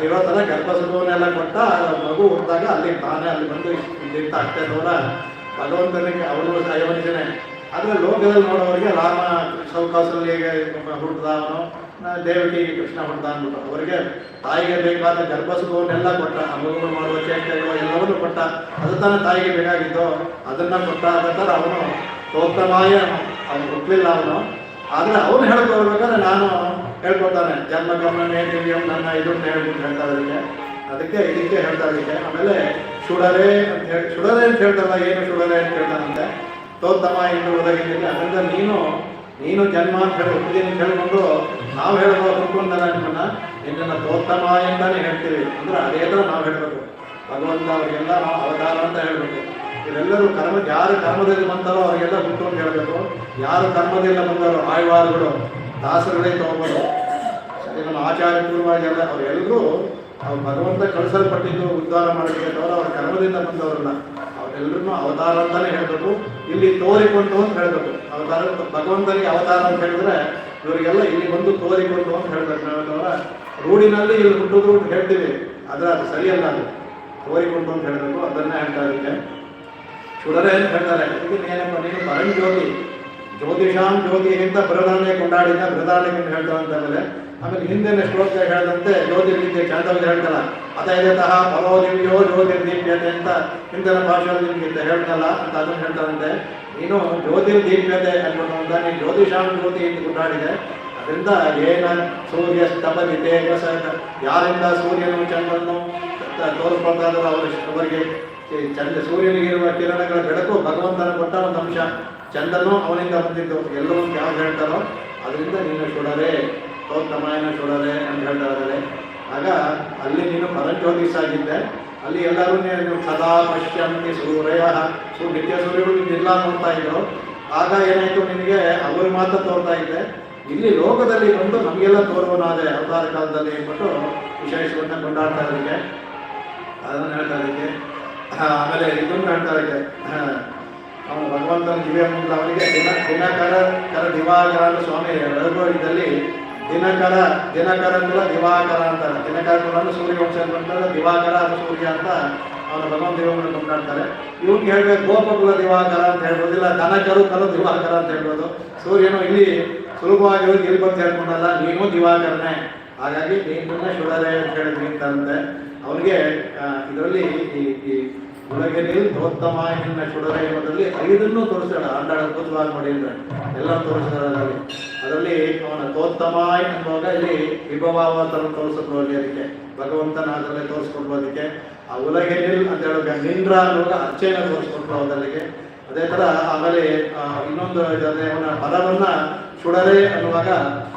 ಇರೋ ಥರ ಗರ್ಭಸುಖವನ್ನೆಲ್ಲ ಕೊಟ್ಟ. ಮಗು ಹುಟ್ಟಿದಾಗ ಅಲ್ಲಿ ತಾನೇ ಅಲ್ಲಿ ಬಂದು ಇದ್ದಿರ್ತ ಆಗ್ತಾ ಇದ್ದವರ ಭಗವಂತನಿಗೆ ಅವನು ಅಯೋನಿಜನೆ. ಆದರೆ ಲೋಕದಲ್ಲಿ ನೋಡೋರಿಗೆ ರಾಮ ಸೌಕಾಸಲಿಗೆ ಹುಟ್ಟಿದ ಅವನು, ದೇವಕಿಗೆ ಕೃಷ್ಣ ಹುಟ್ಟಿದ ಅಂದ್ಬಿಟ್ಟು ಅವರಿಗೆ ತಾಯಿಗೆ ಬೇಕಾದ ಗರ್ಭಸುಖವನ್ನೆಲ್ಲ ಕೊಟ್ಟ. ಆ ಮಗುಗಳು ಮಾಡುವ ಚೇಷ್ಟೆಗಳು ಎಲ್ಲವನ್ನೂ ಕೊಟ್ಟ. ಅದು ತಾನೇ ತಾಯಿಗೆ ಬೇಕಾಗಿದ್ದು ಅದನ್ನು ಕೊಟ್ಟ. ಅದ ಥರ ಅವನು ತೋತ್ತಮಾಯ ಅವನು ಹುಟ್ಟಲಿಲ್ಲ ಅವನು. ಆದರೆ ಅವನು ಹೇಳ್ಕೊಳ್ಬೇಕಾದ್ರೆ ನಾನು ಹೇಳ್ಕೊತಾನೆ ಜನ್ಮ ಗಮನೇ ದಿವ್ಯಂ ನನ್ನ ಇದನ್ನು ಹೇಳ್ಬಿಟ್ಟು ಹೇಳ್ತಾ ಇದಕ್ಕೆ. ಇದಕ್ಕೆ ಹೇಳ್ತಾ ಇದಕ್ಕೆ. ಆಮೇಲೆ ಶುಡರೆ ಅಂತ ಹೇಳಿ ಶುಡರೆ ಅಂತ ಹೇಳ್ತಾರಲ್ಲ, ಏನು ಶುಡರೆ ಅಂತ ಹೇಳ್ತಾನಂತೆ. ತೋತ್ತಮ ಎಂದು ಒದಗಿದ್ದೀನಿ. ಅದರಿಂದ ನೀನು ಜನ್ಮ ಅಂತ ಹೇಳಿ ಹುಟ್ಟಿದ್ದೀನಿ ಹೇಳ್ಕೊಂಡು ನಾವು ಹೇಳ್ಬೋದು ಹುಡ್ಕೊಂಡಲ್ಲ ನಿನ್ನನ್ನು ತೋತ್ತಮ ಎಂತಾನೆ ಹೇಳ್ತೀವಿ. ಅಂದ್ರೆ ಅದೇ ಥರ ನಾವು ಹೇಳಬೇಕು. ಭಗವಂತ ಅವರಿಗೆಲ್ಲ ನಾವು ಅವತಾರ ಅಂತ ಹೇಳಬೇಕು. ಇವರೆಲ್ಲರೂ ಯಾರು ಕರ್ಮದಲ್ಲಿ ಬಂತಾರೋ ಅವರಿಗೆಲ್ಲ ಹುಟ್ಟು ಅಂತ ಹೇಳಬೇಕು. ಯಾರು ಕರ್ಮದಿಂದ ಬಂದಾರೋ ಆಳ್ವಾರುಗಳು ದಾಸರುಗಳೇ ತಗೋಬೋದು. ನಮ್ಮ ಆಚಾರ್ಯ ಪೂರ್ವಾಗೆಲ್ಲ ಅವರೆಲ್ಲರೂ ಅವ್ರು ಭಗವಂತ ಕಳಿಸಲ್ಪಟ್ಟಿದ್ದು ಉದ್ಧಾರ ಮಾಡಬೇಕಂತವ್ರು ಅವ್ರ ಕರ್ಮದಿಂದ ಬಂದವರಲ್ಲ. ಅವರೆಲ್ಲರೂ ಅವತಾರ ಅಂತಾನೆ ಹೇಳಬೇಕು. ಇಲ್ಲಿ ತೋರಿಕೊಂಡು ಅಂತ ಹೇಳಬೇಕು. ಅವತಾರ ಭಗವಂತನಿಗೆ ಅವತಾರ ಅಂತ ಹೇಳಿದ್ರೆ ಇವರಿಗೆಲ್ಲ ಇಲ್ಲಿ ಬಂದು ತೋರಿಕೊಂಡು ಅಂತ ಹೇಳ್ಬೇಕು. ನಾವೆಲ್ಲವರ ರೂಢಿನಲ್ಲಿ ಇಲ್ಲಿ ಹುಟ್ಟುದು ಅಂತ ಹೇಳ್ತೀವಿ, ಆದರೆ ಅದು ಸರಿಯಲ್ಲ. ಅದು ತೋರಿಕೊಂಡು ಅಂತ ಹೇಳಬೇಕು. ಅದನ್ನೇ ಹೇಳ್ತಾ ಇದಕ್ಕೆ. ಶುಡರೆ ಅಂತ ಹೇಳ್ತಾರೆ. ಇದಕ್ಕೆ ಏನಪ್ಪ ನೀನು ಪರಂಜ್ಯೋತಿ, ಜ್ಯೋತಿಷಾಂ ಜ್ಯೋತಿಗಿಂತ ಬೃಹದಾರಣ್ಯ ಕೊಂಡಾಡಿದ ಬೃಹದಾರಣ್ಯ ಹೇಳ್ತಾರೆ ಅಂತಾಮೇಲೆ ಆಮೇಲೆ ಹಿಂದಿನ ಶ್ಲೋಕ ಹೇಳಿದಂತೆ ಜ್ಯೋತಿರ್ವಿದ್ಯೆ ಚಾಂದವ್ಯ ಹೇಳ್ತಲ್ಲ, ಅತೈದತಃ ಪರೋ ದಿವ್ಯೋ ಜ್ಯೋತಿರ್ದೀಪ್ಯತೆ ಅಂತ ಹಿಂದಿನ ಭಾಷೆಯಲ್ಲಿ ನಿಮ್ಗೆ ಹೇಳ್ತಲ್ಲ ಅಂತ ಅದನ್ನು ಹೇಳ್ತಾರಂತೆ. ನೀನು ಜ್ಯೋತಿರ್ದೀಪ್ಯತೆ ಅನ್ಬಿಟ್ಟು ನೀನು ಜ್ಯೋತಿಷಾಂ ಜ್ಯೋತಿ ಅಂತ ಕೊಂಡಾಡಿದೆ. ಅದರಿಂದ ಏನ ಸೂರ್ಯ ಸ್ತಪದಿ ತೇಜಸ, ಯಾರಿಂದ ಸೂರ್ಯನು ಚಂದ್ರನು ತೋರಿಸ್ಕೊಳ್ತಾ ಇದ್ರು ಅವರಿಗೆ ಸೂರ್ಯನಿಗಿರುವ ಕಿರಣಗಳ ಬೆಳಕು ಭಗವಂತನ ಕೊಟ್ಟ ಒಂದು ಅಂಶ, ಚಂದ್ರನು ಅವನಿಂದ ಬಂದಿದ್ದು ಎಲ್ಲರೂ ಯಾರು ಹೇಳ್ತಾರೋ ಅದರಿಂದ ನೀನು ಶುಡರೆ ತೋತ್ತಮಾಯನ ಶುಡರೆ ಅಂತ ಹೇಳ್ತಾ ಇದ್ದಾರೆ. ಆಗ ಅಲ್ಲಿ ನೀನು ಪರಂಜ್ಯೋತಿಸಾಗಿದ್ದೆ, ಅಲ್ಲಿ ಎಲ್ಲರೂ ನೀವು ಸದಾ ಪಶ್ಯಂತಿ ಸೂರ್ಯ ನಿತ್ಯ ಸೂರ್ಯರು ನಿನ್ನೆಲ್ಲ ನೋಡ್ತಾ ಇದ್ರು. ಆಗ ಏನಾಯಿತು, ನಿನಗೆ ಅವರು ಮಾತ್ರ ತೋರ್ತಾ ಇದ್ದೆ, ಇಲ್ಲಿ ಲೋಕದಲ್ಲಿ ಬಂದು ನಮಗೆಲ್ಲ ತೋರುವನಾದೆ ಅವತಾರ ಕಾಲದಲ್ಲಿ ಅಂದ್ಬಿಟ್ಟು ವಿಶೇಷವನ್ನ ಕೊಂಡಾಡ್ತಾ ಇದಕ್ಕೆ ಅದನ್ನು ಹೇಳ್ತಾ ಇದಕ್ಕೆ. ಆಮೇಲೆ ಇದನ್ನು ಹೇಳ್ತಾ ಇದಕ್ಕೆ, ಅವನು ಭಗವಂತನ ದಿವ್ಯ ಮುಂದೆ ಅವನಿಗೆ ದಿನಕರ ದಿವಾಕರ ಅಂತ ಸ್ವಾಮಿ ರಘುವರದಲ್ಲಿ ದಿನಕರ ಕುಲ ದಿವಾಕರ ಅಂತಾರೆ. ದಿನಕರ ಕುಲ ಸೂರ್ಯವಂಶ ಅಂತಾರೆ, ದಿವಾಕರ ಅದು ಸೂರ್ಯ ಅಂತ ಅವನ ಭಗವಂತ ದಿವ್ಯವನ್ನು ಕೊಂಡಾಡ್ತಾರೆ. ಇವ್ನಿಗೆ ಹೇಳ್ಬೇಕು ಗೋಪಕುಲ ದಿವಾಕರ ಅಂತ ಹೇಳ್ಬೋದಿಲ್ಲ, ದನಕರು ಕರು ದಿವಾಕರ ಅಂತ ಹೇಳ್ಬೋದು. ಸೂರ್ಯನು ಇಲ್ಲಿ ಸುಲಭವಾಗಿ ಹೋಗಿ ಇಲ್ಲಿ ಬಂದು ಹೇಳ್ಕೊಂಡಲ್ಲ, ನೀನು ದಿವಾಕರನೇ, ಹಾಗಾಗಿ ನೀನು ಶುಡರೆ ಅಂತ ಹೇಳಿದ್ವಿ ಅಂತಂತೆ. ಅವನಿಗೆ ಇದರಲ್ಲಿ ಈ ಉಲಗಿನಿಲ್ ತೋತ್ತಮಾಯ ನಿನ್ನ ಶುಡರೆ ಎಂಬುದರಲ್ಲಿ 5 ತೋರಿಸ್ತಾಳೆ. ಆಂಡಾಳ ಅದ್ಭುತವಾಗಿ ನೋಡಿ ಅಂದ್ರೆ ಎಲ್ಲ ತೋರಿಸ್ತಾಳೆ. ಅದರಲ್ಲಿ ಅವನ ತೋತ್ತಮಾಯ್ ಅನ್ನುವಾಗ ಇಲ್ಲಿ ವಿಭವಾವತರ ತೋರಿಸ್ಕೊಳ್ಳೋದು, ಅದಕ್ಕೆ ಭಗವಂತನ ಅದರಲ್ಲಿ ತೋರಿಸ್ಕೊಡ್ಬೋದಕ್ಕೆ. ಆ ಉಲಗಿನಿಲ್ ಅಂತ ಹೇಳುವಾಗ ನಿಂದ್ರ ಅನ್ನುವಾಗ ಅರ್ಚೆನ ತೋರಿಸ್ಕೊಡ್ಬೋದಲ್ಲಿಗೆ. ಅದೇ ಥರ ಆಮೇಲೆ ಇನ್ನೊಂದು ಅವನ ಪದವನ್ನ ಶುಡರೆ ಅನ್ನುವಾಗ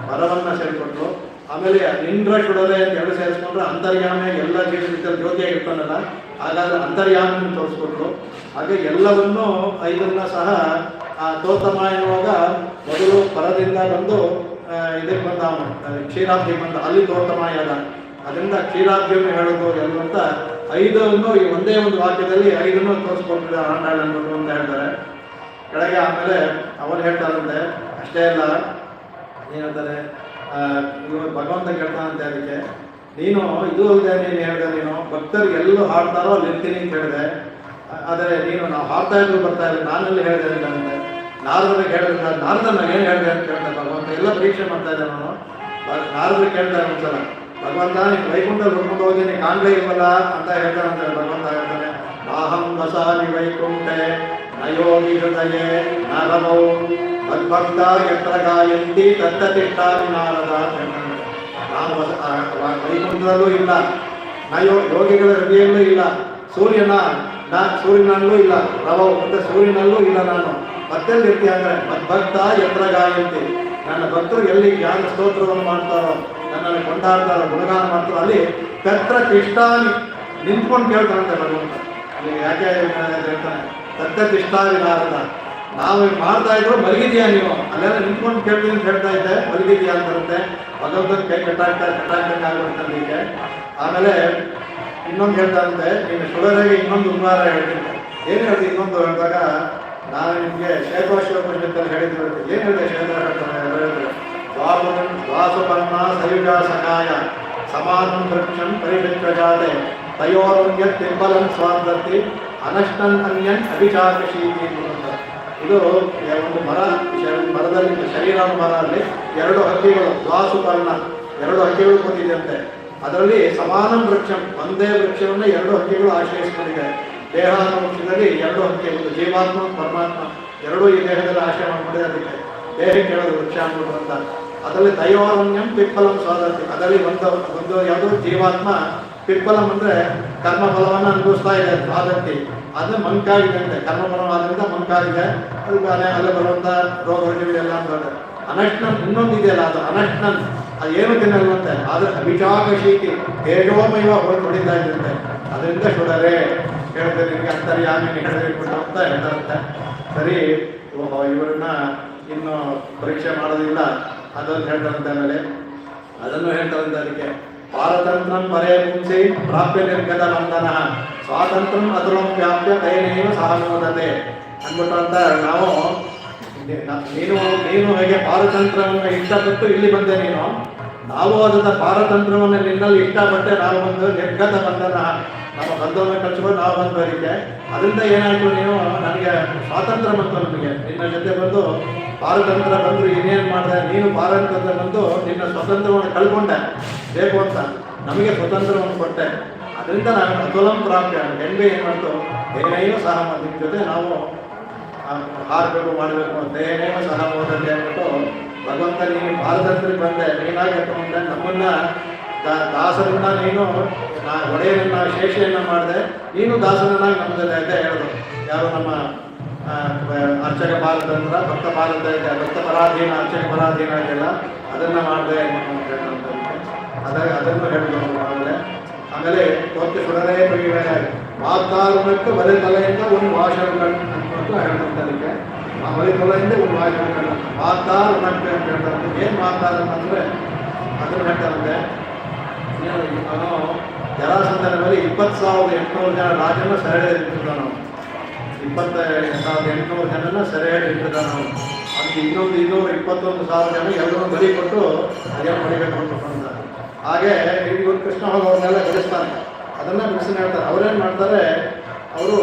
ಪದವನ್ನ ಸೇರಿಕೊಟ್ರು. ಆಮೇಲೆ ನಿಂದ್ರ ಶುಡರೆ ಅಂತ ಎರಡು ಸೇರಿಸ್ಕೊಂಡ್ರೆ ಅಂತರ್ಯಾಮಿ ಎಲ್ಲ ಜೀವನದಲ್ಲಿ ಜ್ಯೋತಿಯಾಗಿರ್ತಾನಲ್ಲ, ಹಾಗಾದ್ರೆ ಅಂತರ್ಯಾಮಿ ತೋರಿಸ್ಕೊಟ್ರು. ಹಾಗೆ ಎಲ್ಲವನ್ನೂ 5 ಸಹ ತೋತ್ತಮ ಎನ್ನುವಾಗ ಮೊದಲು ಪರದಿಂದ ಬಂದು ಇದಕ್ಕೆ ಬಂದ ಅವನು ಕ್ಷೀರಾಬ್ದಿಗೆ ಬಂದ, ಅಲ್ಲಿ ತೋತ್ತಮಾಯ ಅದ. ಅದರಿಂದ ಕ್ಷೀರಾಬ್ದಿಯನ್ನು ಹೇಳೋದು ಎಲ್ಲಂತ 5 ಈ ಒಂದೇ ಒಂದು ವಾಕ್ಯದಲ್ಲಿ 5 ತೋರಿಸ್ಕೊಟ್ಟಿದ್ದ ಆಂಡಾಳ ಅನ್ಬಿಟ್ಟು ಅಂತ ಹೇಳ್ತಾರೆ ಕೆಳಗೆ. ಆಮೇಲೆ ಅವನು ಹೇಳ್ತಾರಂತೆ, ಅಷ್ಟೇ ಅಲ್ಲ ಏನಂತಾರೆ, ಭಗವಂತ ಕೇಳ್ತಾನಂತೆ ಅದಕ್ಕೆ, ನೀನು ಇದು ಅಲ್ಲದೆ ನೀನು ಹೇಳಿದೆ, ನೀನು ಭಕ್ತರಿಗೆ ಎಲ್ಲೂ ಹಾಡ್ತಾರೋ ಅಲ್ಲಿ ಇರ್ತೀನಿ ಅಂತ ಹೇಳಿದೆ. ಆದರೆ ನೀನು ನಾವು ಹಾಡ್ತಾ ಇದ್ರು ಬರ್ತಾ ಇಲ್ಲ, ನಾನಲ್ಲಿ ಹೇಳಿದೆ ಅಂತಂತೆ. ನಾರದರಿಗೆ ಹೇಳಿದ್ರೆ ನಾರದನ್ನ ಏನು ಹೇಳಿದೆ ಅಂತ ಕೇಳ್ತಾರೆ ಭಗವಂತ. ಎಲ್ಲ ಪರೀಕ್ಷೆ ಮಾಡ್ತಾ ಇದ್ದೆ ನಾನು. ನಾರದರಿಗೆ ಕೇಳ್ತಾರೆ ಒಂದ್ಸಲ, ಭಗವಂತ ನೀನು ವೈಕುಂಠದಲ್ಲಿ ಹುಡ್ಕೊಂಡು ಹೋಗಿ ನೀನು ಕಾಣಲೇ ಇಲ್ವಲ್ಲ ಅಂತ ಹೇಳ್ತಾನಂತೆ. ಭಗವಂತ ಹೇಳ್ತಾನೆ, ನಾಹಂ ವಸಾಮಿ ವೈಕುಂಠೆ ನಯೋಗಿ ಹೃದಯೇ ನರಮೌ ಮದ್ಭಕ್ತ ಯತ್ರ ಗಾಯಂತಿ ತತ್ತತಿಷ್ಠಾಮಿ ನಾರದ ಅಂತ ಹೇಳ್ತಾನೆ. ನಾನು ವೈಕುಂಠದಲ್ಲೂ ಇಲ್ಲ, ಯೋಗಿಗಳ ಹೃದಯಲ್ಲೂ ಇಲ್ಲ, ಸೂರ್ಯನಲ್ಲೂ ಇಲ್ಲ, ರವೌ ಮತ್ತೆ ಸೂರ್ಯನಲ್ಲೂ ಇಲ್ಲ. ನಾನು ಮತ್ತೆಲ್ಲಿ ಇರ್ತೀಯ ಅಂದರೆ ಮದ್ಭಕ್ತ ಯತ್ರ ಗಾಯಂತಿ, ನನ್ನ ಭಕ್ತರು ಎಲ್ಲಿ ಯಾರು ಸ್ತೋತ್ರವನ್ನು ಮಾಡ್ತಾರೋ, ನನ್ನನ್ನು ಕೊಂಡಾಡ್ತಾರೋ, ಗುಣಗಾನ ಮಾಡ್ತಾರೋ ಅಲ್ಲಿ ತತ್ರ ತಿಷ್ಠಾಮಿ ನಿಂತ್ಕೊಂಡು ಕೇಳ್ತಾನಂತೆ ಭಗವಂತ. ಅಲ್ಲಿ ಯಾಕೆ ಹೇಳ್ತಾನೆ, ತತ್ತ ತಿಷ್ಠಾಮಿ ನಾರದ, ನಾವು ಮಾಡ್ತಾ ಇದ್ರು ಮಲಗಿದೆಯಾ ನೀವು, ಅಲ್ಲೆಲ್ಲ ನಿಂತ್ಕೊಂಡು ಕೇಳ್ತೀನಿ ಅಂತ ಹೇಳ್ತಾ ಇದ್ದೆ, ಮಲಗಿದೆಯಾ ಅಂತಂತೆ. ಭಗವಂತನ ಕೈ ಕಟ್ಟಾಕ್ತಂಗೆ ಹೀಗೆ. ಆಮೇಲೆ ಇನ್ನೊಂದು ಹೇಳ್ತಾರಂತೆ, ನೀನು ಶುಡರೆಗೆ ಇನ್ನೊಂದು ಉದ್ವಾರ ಹೇಳ್ತೀನಿ. ಏನು ಹೇಳ್ತೀನಿ ಇನ್ನೊಂದು ಹೇಳಿದಾಗ, ನಾನು ನಿಮಗೆ ಶ್ವೇತೋಪನಿಷತ್ತಲ್ಲಿ ಹೇಳಿದ್ರು. ಏನು ಹೇಳಿದೆ ಶ್ವೇತ ಹೇಳ್ತಾರೆ, ದ್ವಾಸುಪರ್ಣ ಸಯುಜ ಸಕಾಯ ಸಮಾನಂ ವೃಕ್ಷಂ ಪರಿವೃಕ್ಷಜಾತೆ ತಯೋರನ್ಯ ತಿಂಬಲಂ ಸ್ವಾರ್ಧತಿ ಅನಷ್ಟನ್ ಅನ್ಯನ್ ಅಭಿಚಾಕಶೀತಿ ಅಂತ. ಇದು ಒಂದು ಮರದಲ್ಲಿ ಶರೀರದ ಮರ ಅಲ್ಲಿ 2 ಹಕ್ಕಿಗಳು ದ್ವಾಸುಪರ್ಣ 2 ಹಕ್ಕಿಗಳು ಕೂತಿದೆಯಂತೆ. ಅದರಲ್ಲಿ ಸಮಾನ ವೃಕ್ಷಂ, ಒಂದೇ ವೃಕ್ಷವನ್ನು 2 ಹಕ್ಕಿಗಳು ಆಶ್ರಯಿಸ್ಕೊಂಡಿದೆ. ದೇಹ ಅನ್ನೋ ವೃಕ್ಷದಲ್ಲಿ 2 ಹಕ್ಕಿ, ಒಂದು ಜೀವಾತ್ಮ ಪರಮಾತ್ಮ ಎರಡೂ ಈ ದೇಹದಲ್ಲಿ ಆಶ್ರಯ ಮಾಡಿಕೊಂಡಿದೆ. ಅದಕ್ಕೆ ದೇಹಕ್ಕೆ ಹೇಳೋದು ವೃಕ್ಷ ಅನ್ನೋದು ಅಂತ. ಅದರಲ್ಲಿ ತಯೋರಣ್ಯಂ ಪಿಪ್ಪಲಂ ಸ್ವಾದರ್ತಿ, ಅದರಲ್ಲಿ ಒಂದು ಯಾವುದು ಜೀವಾತ್ಮ, ಪಿಪ್ಪಲಂ ಅಂದರೆ ಕರ್ಮಫಲವನ್ನು ಅನುಭವಿಸ್ತಾ ಇದೆ ಸ್ವಾದರ್ತಿ, ಅದು ಮಂಕಾಗಿದೆ ಅಂತೆ. ಕರ್ಮಫಲವಾದ್ರಿಂದ ಮಂಕಾಗಿದೆ, ಅದಕ್ಕೆ ಅಲ್ಲೇ ಬರುವಂಥ ರೋಗಗಳು ಎಲ್ಲ ಅಂತ. ಅನಶ್ನನ್ ಇನ್ನೊಂದು ಇದೆಯಲ್ಲ, ಅದು ಅನಶ್ನನ್, ಅದು ಏನು ತಿನ್ನಲ್ವಂತೆ, ಆದರೆ ಅಭಿಚಾಕಶೀತಿ ತೇಜೋಮಯ ಹೊರತುಡಿತಾ ಇದ್ದಂತೆ. ಅದರಿಂದ ಶುಡರೆ ಹೇಳಿದ್ರೆ ನಿಮಗೆ ಅಂತರ್ಯಾಮಿ ಹೇಳಿಬಿಟ್ಟು ಅಂತ ಹೇಳ್ತಾರಂತೆ. ಸರಿ, ಇವರನ್ನ ಇನ್ನು ಪರೀಕ್ಷೆ ಮಾಡೋದಿಲ್ಲ ಅದನ್ನು ಹೇಳ್ತಾರಂತೆ. ಆಮೇಲೆ ಅದನ್ನು ಹೇಳ್ತಾರಂತೆ, ಅದಕ್ಕೆ ಪಾರತಂತ್ರಂ ಪರೇ ಪುಂಸಿ ಪ್ರಾಪ್ಯ ನಿರ್ಗತ ಬಂಧನ ಸ್ವಾತಂತ್ರ್ಯಂ ಅತುಲಂ ವ್ಯಾಪ್ಯ ದಯನೇವ ಸಹನೋದತೆ ಅಂದ್ಬಿಟ್ಟು ಅಂತ. ನಾವು ನೀನು ಹೇಗೆ ಪಾರತಂತ್ರವನ್ನು ಇಷ್ಟಪಟ್ಟು ಇಲ್ಲಿ ಬಂದೆ, ನಾವು ಅದನ್ನ ಪಾರತಂತ್ರವನ್ನು ನಿನ್ನಲ್ಲಿ ಇಷ್ಟಪಟ್ಟೆ ನಾವು ಒಂದು ನಿರ್ಗತ ಬಂಧನ ನಮ್ಮ ಬಂಧುವನ್ನು ಕಳಿಸ್ಕೊಂಡು ನಾವು ಬಂದು ಬರೀತೆ. ಅದರಿಂದ ಏನಾಯಿತು, ನೀವು ನನಗೆ ಸ್ವಾತಂತ್ರ್ಯ ಬಂತು, ನಮಗೆ ನಿನ್ನ ಜೊತೆ ಬಂದು ಪಾರತಂತ್ರ ಬಂದರು, ಇನ್ನೇನು ಮಾಡಿದೆ ನೀನು ಪಾರತಂತ್ರ ಬಂದು ನಿನ್ನ ಸ್ವತಂತ್ರವನ್ನು ಕಳ್ಕೊಂಡೆ ಬೇಕು ಅಂತ ನಮಗೆ ಸ್ವತಂತ್ರವನ್ನು ಕೊಟ್ಟೆ. ಅದರಿಂದ ನಾನು ಅತುಲಂ ಪ್ರಾಪ್ಯ ಹೆಂಗೆ ಏನು ಮಾಡ್ತು, ಏನೇನೋ ಸಹ ನಿಮ್ಮ ಜೊತೆ ನಾವು ಹಾರಬೇಕು ಮಾಡಬೇಕು ಅಂತ ಏನೇನೋ ಸಹ ಹೋದಲ್ಲಿ ಅಂದ್ಬಿಟ್ಟು ಭಗವಂತ ನೀನು ಪಾರತಂತ್ರಕ್ಕೆ ಬಂದೆ, ನೀನಾಗಿ ತಗೊಂಡೆ ನಮ್ಮನ್ನು ದಾಸರನ್ನ ನೀನು ಒಡೆಯನನ್ನ ಶೇಷೆಯನ್ನು ಮಾಡಿದೆ, ನೀನು ದಾಸರನ್ನಾಗಿ ನಮ್ಮದೇ ಅಂತ ಹೇಳೋದು. ಯಾರು ನಮ್ಮ ಅರ್ಚಕ ಪಾರತಂತ್ರ ಭಕ್ತ ಪಾರತ ಇದೆ, ಭಕ್ತ ಪರಾಧೀನ ಅರ್ಚಕ ಪರಾಧೀನ ಇದೆಯಲ್ಲ ಅದನ್ನು ಮಾಡಿದೆ ಅದನ್ನು ಹೇಳಿದ್ರು. ಆಮೇಲೆ ತೋರ್ತಿ ಸುಡರೇ ಬಗೆಯ ಮಾತಾರುಣಕ್ಕೆ ಬಲೆ ತಲೆಯಿಂದ ಒಂದು ವಾಷಗಳು ಅಂತ ಹೇಳ್ತಂತದಕ್ಕೆ ಆ ಬಲೆ ತಲೆಯಿಂದ ಒಂದು ವಾಷಗಳು ಮಾತಾರುಣಕ್ಕೆ ಅಂತ ಹೇಳ್ತಾರೆ. ಏನು ಮಾತಾಡಂತಂದರೆ ಅದನ್ನು ಹೇಳ್ತಾರಂತೆ, ಅವನು ಜರಾಸಂಧನಲ್ಲಿ 20,800 ಜನ ರಾಜನ ಸೆರೆ ಹಿಡಿದಿದ್ದ ನಾವು, 20,800 ಜನನ ಸೆರೆ ಹಿಡಿದಿದ್ದ ನಾವು. ಅದಕ್ಕೆ ಇನ್ನೊಂದು 221,000 ಜನ ಎಲ್ಲರೂ ಬಲಿ ಕೊಟ್ಟು ಅದೇನು ಹೊಡಿಬೇಕು ಅಂತ. ಹಾಗೆ ಇವರು ಕೃಷ್ಣ ಅವ್ರನ್ನೆಲ್ಲ ಬಿಡಿಸ್ತಾನೆ, ಅದನ್ನು ಬಿಡಿಸಿ ಹೇಳ್ತಾರೆ. ಅವರೇನು ಮಾಡ್ತಾರೆ, ಅವರು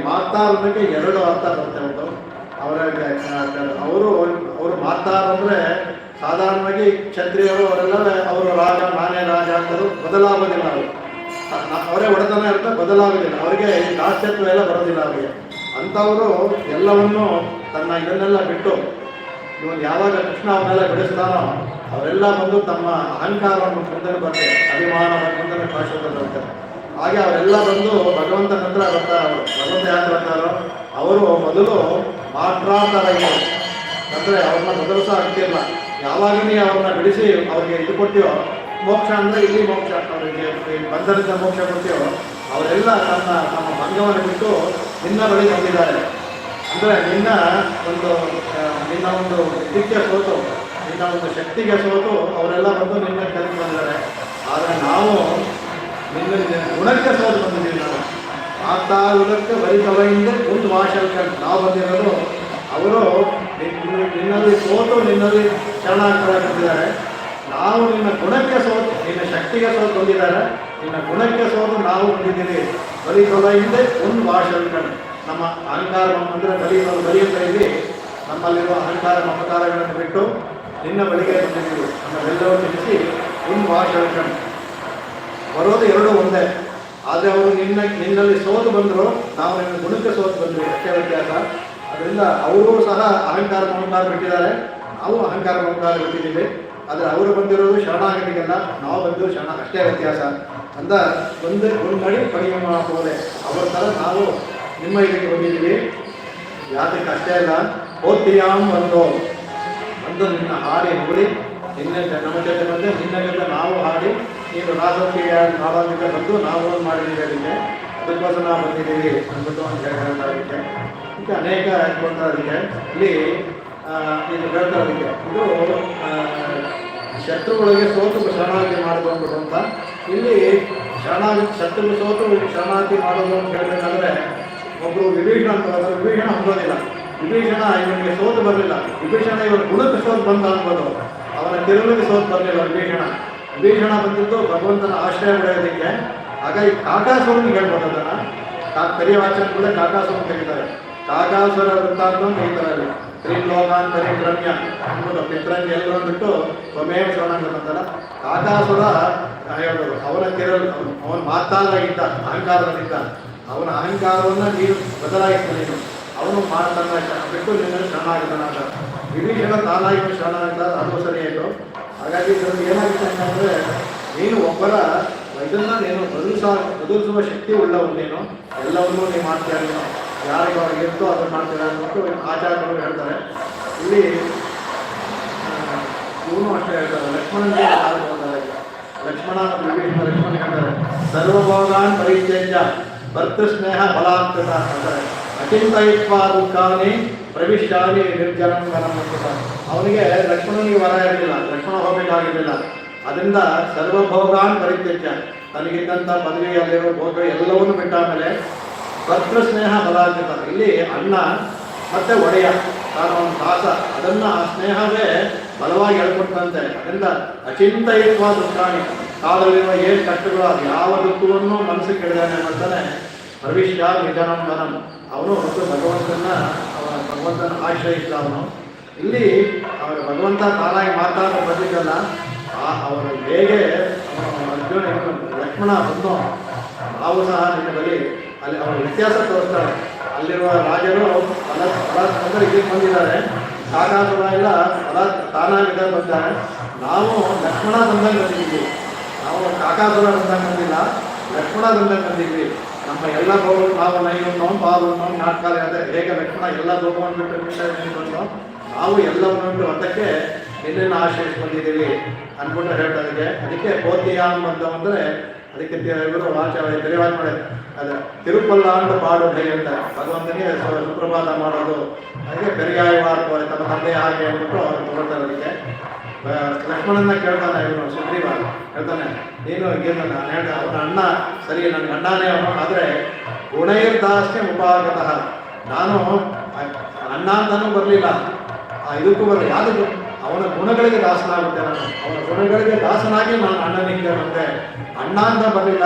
ಮಾತಾಡೋದಕ್ಕೆ 2 ಅರ್ಥ ಬರುತ್ತೆ ಉಂಟು ಅವರು ಮಾತಾಡಂದರೆ ಸಾಧಾರಣವಾಗಿ ಕ್ಷತ್ರಿಯರು ಅವರೆಲ್ಲ ಅವರು ರಾಜ ನಾನೇ ರಾಜ ಅಂತರು ಬದಲಾಗೋದಿಲ್ಲ. ಅವರೇ ಒಡೆತನ ಇರುತ್ತೆ, ಬದಲಾಗೋದಿಲ್ಲ. ಅವರಿಗೆ ದಾಸ್ಯತ್ವ ಎಲ್ಲ ಬರೋದಿಲ್ಲ ಅವರಿಗೆ. ಅಂಥವರು ಎಲ್ಲವನ್ನೂ ತನ್ನ ಇದನ್ನೆಲ್ಲ ಬಿಟ್ಟು ಇವನು ಯಾವಾಗ ಕೃಷ್ಣ ಅವನ್ನೆಲ್ಲ ಬಿಡಿಸ್ತಾನೋ ಅವರೆಲ್ಲ ಬಂದು ತಮ್ಮ ಅಹಂಕಾರವನ್ನು ಮುಂದೆ ಬರ್ತದೆ, ಅಭಿಮಾನವನ್ನು ಮುಂದೆ ಭಾಷೆಯಲ್ಲಿ ಬರ್ತಾರೆ. ಹಾಗೆ ಅವರೆಲ್ಲ ಬಂದು ಭಗವಂತನ ಹತ್ರ ಬರ್ತಾರೆ. ಭಗವಂತ ಯಾಕೆ ಬರ್ತಾರೋ, ಅವರು ಮೊದಲು ಮಾತ್ರಾರ್ಥರಾಗಿರು ಅಂದರೆ ಅವ್ರನ್ನ ಮೊದಲು ಸಹ ಆಗ್ತಿಲ್ಲ. ಯಾವಾಗ ನೀವು ಅವ್ರನ್ನ ಬಿಡಿಸಿ ಅವ್ರಿಗೆ ಇದು ಕೊಟ್ಟಿಯೋ, ಮೋಕ್ಷ ಅಂದರೆ ಇಲ್ಲಿ ಮೋಕ್ಷ, ಅವರಿಗೆ ಬಂಧನದ ಮೋಕ್ಷ ಕೊಟ್ಟಿಯೋ, ಅವರೆಲ್ಲ ತಮ್ಮ ಭಂಗವನ್ನು ಬಿಟ್ಟು ನಿನ್ನ ಬಳಿ ಬಂದಿದ್ದಾರೆ. ಅಂದರೆ ನಿನ್ನ ಒಂದು ಇದಕ್ಕೆ ಸೋತು, ನಿನ್ನ ಒಂದು ಶಕ್ತಿಗೆ ಸೋತು ಅವರೆಲ್ಲ ಬಂದು ನಿನ್ನ ಕರೆದು ಬಂದಿದ್ದಾರೆ. ಆದರೆ ನಾವು ನಿನ್ನ ಗುಣಕ್ಕೆ ಸೋತು ಬಂದಿದ್ದೀವಿ. ನಾವು ಮಾತಾಡುವುದಕ್ಕೆ ಬರಿತವೆಯಿಂದ ಒಂದು ಭಾಷೆ ನಾವು ಬಂದಿರೋದು. ಅವರು ನಿನ್ನಲ್ಲಿ ಸೋತು ನಿನ್ನಲ್ಲಿ ಶರಣಾರ್ಥರಾಗಿದ್ದಾರೆ. ನಾವು ನಿನ್ನ ಗುಣಕ್ಕೆ ಸೋತು, ನಿನ್ನ ಶಕ್ತಿಗೆ ಸೋತು ಬಂದಿದ್ದಾರೆ. ನಿನ್ನ ಗುಣಕ್ಕೆ ಸೋತು ನಾವು ಬಂದಿದ್ದೀವಿ. ಬರಿತವೆಯಿಂದ ಒಂದು ಭಾಷೆ ನಮ್ಮ ಅಹಂಕಾರವನ್ನು ಅಂದರೆ ಬಲಿಯುತ್ತಾ ಇದ್ವಿ. ನಮ್ಮಲ್ಲಿರುವ ಅಹಂಕಾರ ಮಮಕಾರಗಳನ್ನು ಬಿಟ್ಟು ನಿನ್ನ ಬಳಿಗೆ ಬಂದಿದ್ದೀವಿ. ನಮ್ಮೆಲ್ಲವನ್ನು ತಿಳಿಸಿ ಒಂದು ಭಾಷೆ ಬರೋದು 2 ಒಂದೇ. ಆದರೆ ಅವರು ನಿನ್ನಲ್ಲಿ ಸೋತು ಬಂದರು, ನಾವು ನಿನ್ನ ಗುಣಕ್ಕೆ ಸೋತು ಬಂದ್ವಿ, ಅಷ್ಟೇ ವ್ಯತ್ಯಾಸ. ಅದರಿಂದ ಅವರು ಸಹ ಅಹಂಕಾರ ಮಮಕಾರ ಬಿಟ್ಟಿದ್ದಾರೆ, ನಾವು ಅಹಂಕಾರ ಮಮಕಾರ ಬಿಟ್ಟಿದ್ದೀವಿ. ಆದರೆ ಅವರು ಬಂದಿರೋದು ಶರಣಾಗತಿಗೆಲ್ಲ, ನಾವು ಬಂದಿರೋ ಶರಣ, ಅಷ್ಟೇ ವ್ಯತ್ಯಾಸ ಅಂತ ಒಂದು ನಡಿ ಪರಿಮ ಹೋದೆ. ಅವರ ಥರ ನಾವು ನಿಮ್ಮ ಇದಕ್ಕೆ ಬಂದಿದ್ದೀವಿ. ಯಾತಕ್ಕೆ ಅಷ್ಟೇ ಇಲ್ಲ, ಓದ್ತೀಯಾಮ್ ಬಂದು ನಿನ್ನ ಹಾಡಿ ನೋಡಿ, ನಿನ್ನ ನಮ್ಮ ಜೊತೆ ಬಂದು ನಿನ್ನ ಜೊತೆ ನಾವು ಹಾಡಿ, ನೀನು ರಾಸಕ್ರಿಯೆ ನಾವಾಗಲಿಕ್ಕೆ ಬಂದು ನಾವು ಮಾಡಿದ್ದೀವಿ, ಅದಕ್ಕೋಸ್ಕರ ನಾವು ಬಂದಿದ್ದೀವಿ ಅಂದ್ಬಿಟ್ಟು ಅಂತ ಹೇಳೋದಕ್ಕೆ ಈಗ ಅನೇಕ ಕೊಡ್ತಾರದಕ್ಕೆ. ಇಲ್ಲಿ ಇದು ಹೇಳ್ತಾರದಕ್ಕೆ, ಇದು ಶತ್ರುಗಳಿಗೆ ಸೋತು ಶರಣಾಗತಿ ಮಾಡಿಕೊಂಡ್ಬಿಟ್ಟು ಅಂತ. ಇಲ್ಲಿ ಶತ್ರು ಸೋತು ಶರಣಾಗತಿ ಮಾಡೋದು ಅಂತ ಹೇಳಬೇಕಾದ್ರೆ ಒಬ್ಬರು ವಿಭೀಷಣ ಅಂತ ಹೋದ್ರೆ ವಿಭೀಷಣ ಹೊಂದೋದಿಲ್ಲ. ವಿಭೀಷಣ ಇವನಿಗೆ ಸೋತು ಬರಲಿಲ್ಲ. ವಿಭೀಷಣ ಇವರ ಗುಣಕ್ಕೆ ಸೋತು ಬಂದ ಅನ್ಬೋದು, ಅವನ ತಿರುವಿಗೆ ಸೋತು ಬರಲಿಲ್ಲ. ವಿಭೀಷಣ ಬಂದಿದ್ದು ಭಗವಂತನ ಆಶ್ರಯ ಪಡೆಯೋದಕ್ಕೆ. ಹಾಗಾಗಿ ಕಾಕಾಸುರನಿಗೆ ಹೇಳ್ಬೋದು ಅದನ್ನು. ಕರಿಯ ವಾಚನ ಕೂಡ ಕಾಕಾಸುರನ್ ತೆಗಿತಾರೆ. ಕಾಕಾಸುರ ವೃತ್ತಾಂತ ತೆಗಿತಾರೆ. ಅಲ್ಲಿ ತ್ರಿಲೋಕಾನ್ ಪರಿಕ್ರಮ್ಯ ಅನ್ಬೋದು, ಪಿತ್ರಂಗೆ ಎಲ್ಲರೂ ಬಿಟ್ಟು ಸ್ವಮೇವ ಶರಣಾಂಗ ಬಂತಲ್ಲ. ಕಾಕಾಸುರ ಹೇಳೋದು ಅವನ ಅವನ ಮಾತಾದಾಗಿದ್ದ, ಅಹಂಕಾರದಲ್ಲಿದ್ದ. ಅವನ ಅಹಂಕಾರವನ್ನು ನೀನು ಬದಲಾಯಿಸ್ತಾನೆ, ಅವನು ಮಾತನ್ನ ಬಿಟ್ಟು ನಿನ್ನ ಶರಣಾಗಿದ್ದಾನ ಅಂತ. ವಿಭೀಷಣ ತಾನಾಗಿ ಶರಣಾಗಿದ್ದ, ಅದು ಸರಿಯಾಯಿತು. ಹಾಗಾಗಿ ಇದರಲ್ಲಿ ಏನಾಗುತ್ತೆ ಅಂತಂದರೆ, ನೀನು ಒಬ್ಬರ ಇದನ್ನು ನೀನು ಬದಲಿಸುವ ಶಕ್ತಿ ಉಳ್ಳವನು. ನೀನು ಎಲ್ಲವನ್ನೂ ನೀವು ಮಾಡ್ತೀಯ, ನೀನು ಯಾರಿಗೆ ಅವ್ರಿಗೆ ಇರ್ತೋ ಅದನ್ನು ಮಾಡ್ತೀರ ಅಂದ್ಬಿಟ್ಟು ಆಚಾರ್ಯರು ಹೇಳ್ತಾರೆ. ಇಲ್ಲಿ ಇವನು ಅಷ್ಟೇ ಹೇಳ್ತಾರೆ, ಲಕ್ಷ್ಮಣನಿಗೆ ಲಕ್ಷ್ಮಣ ಹೇಳ್ತಾರೆ, ಸರ್ವಭೋಗಾನ್ ಪರಿತ್ಯಜ್ಯ ಭರ್ತ ಸ್ನೇಹ ಬಲಾತ್ಮಕ ಅಂತಾರೆ. ಅಚಿಂತಯಿತ್ವಾ ದುಃಖಾನಿ ಪ್ರವಿಶ್ಯಾನಿ ನಿರ್ಜನಂ ವನಂ ಅಂತ. ಅವನಿಗೆ ಲಕ್ಷ್ಮಣನಿಗೆ ವರ ಇರಲಿಲ್ಲ, ಲಕ್ಷ್ಮಣ ಹೋಗಬೇಕಾಗಿರಲಿಲ್ಲ. ಅದರಿಂದ ಸರ್ವಭೋಗಾನ್ ಪರಿತ್ಯಜ್ಯ, ತನಗಿದ್ದಂಥ ಪದವಿಯಲ್ಲಿರೋ ಭೋಗ ಎಲ್ಲವನ್ನೂ ಬಿಟ್ಟ ಮೇಲೆ ಭರ್ತ ಸ್ನೇಹ ಬಲಾತ್ಮಕ. ಇಲ್ಲಿ ಅಣ್ಣ ಮತ್ತು ಒಡೆಯ, ತಾನು ಅವನ ದಾಸ, ಅದನ್ನು ಆ ಸ್ನೇಹವೇ ಬಲವಾಗಿ ಹೇಳ್ಕೊಟ್ಟಂತೆ. ಅದರಿಂದ ಅಚಿಂತಯಿತ್ವ ದುಃಖಾಣಿ, ಕಾಲದಲ್ಲಿರುವ ಏನು ಕಷ್ಟಗಳು ಅದು ಯಾವ ದುಃಖವನ್ನು ಮನಸ್ಸಿಗೆ ಕೆಡದಾನೆ ಮಾಡ್ತಾನೆ. ಭವಿಷ್ಯ ನಿಜನಂ ವನಂ, ಅವನು ಒಂದು ಭಗವಂತನ ಆಶ್ರಯಿಸಿದ ಅವನು. ಇಲ್ಲಿ ಅವರ ಭಗವಂತ ತಾನಾಗಿ ಮಾತಾಡೋ ಬಂದಿದ್ದಲ್ಲ, ಅವರು ಹೇಗೆ ಅರ್ಜುನ ಲಕ್ಷ್ಮಣ ಬಂದು ನಾವು ಸಹ ನಿನ್ನ ಬಳಿ ಅಲ್ಲಿ ಅವರ ವ್ಯತ್ಯಾಸ ತೋರಿಸ್ತಾರೆ. ಅಲ್ಲಿರುವ ರಾಜರು ಅಂದರೆ ಇದಕ್ಕೆ ಬಂದಿದ್ದಾರೆ, ಕಾಕಾಸುರ ಎಲ್ಲ ತಾನಾಗಿದ್ದ ಬಂದಿದ್ದಾರೆ. ನಾವು ಲಕ್ಷ್ಮಣ ಬಂದಾಗ ಬಂದಿದ್ದೀವಿ, ನಾವು ಕಾಕಾಸುರ ಬಂದಾಗ ಬಂದಿಲ್ಲ, ಲಕ್ಷ್ಮಣ ಬಂದಾಗ ಬಂದಿದ್ವಿ. ನಮ್ಮ ಎಲ್ಲ ಭೋಗಗಳು ನಾವು ನೈನೋ ಪಾಲನ್ನು ನಾಟಕಾಲ ಹೇಗೆ ಲಕ್ಷ್ಮಣ ಎಲ್ಲ ಭೋಗವನ್ನು ಬಿಟ್ಟು ಬಂದು ನಾವು ಎಲ್ಲವನ್ನು ಹೊತ್ತಕ್ಕೆ ನಿನ್ನನ್ನು ಆಶ್ರಯಿಸಿ ಬಂದಿದ್ದೀವಿ ಅಂದ್ಬಿಟ್ಟು ಹೇಳ್ತಾರೆ. ಅದಕ್ಕೆ ಪೋತಿಯಾಮ್ ಬಂದ ಅಂದರೆ ಅದಕ್ಕೆ ಇವರು ತೆರೆವಾದ ಮಾಡಿ ಅದು ತಿರುಪಲ್ಲ ಅಂತ ಪಾಡು ಹೇಗೆ ಅಂತ ಭಗವಂತನಿಗೆ ಸುಪ್ರಭಾತ ಮಾಡೋದು. ಅದಕ್ಕೆ ಪೆರಿಯಾಯವಾರ್ಕೋರೆ ತಮ್ಮ ತಂದೆ ಹಾಗೆ ಅಂದ್ಬಿಟ್ಟು ಅವ್ರು ತಗೊಳ್ತಾರೆ. ಅದಕ್ಕೆ ಲಕ್ಷ್ಮಣನ ಕೇಳ್ತಾನೆ ಇವನು ಸುಗ್ರೀವ ಹೇಳ್ತಾನೆ, ನೀನು ಏನು ನಾನು ಹೇಳ್ತಾನೆ ಅವನ ಅಣ್ಣ ಸರಿ ನನ್ನ ಅಣ್ಣನೇ ಅವನು, ಆದರೆ ಗುಣೈರ್ದಾಸ್ಯ ಉಪಾಗತಃ, ನಾನು ಅಣ್ಣ ಅಂತಾನೂ ಬರಲಿಲ್ಲ, ಇದಕ್ಕೂ ಬರಲಿ, ಯಾವುದು ಅವನ ಗುಣಗಳಿಗೆ ದಾಸನಾಗುತ್ತೆ. ನಾನು ಅವನ ಗುಣಗಳಿಗೆ ದಾಸನಾಗಿ ನಾನು ಅಣ್ಣನಿಂದ ಬಂದೆ, ಅಣ್ಣ ಅಂತ ಬರಲಿಲ್ಲ,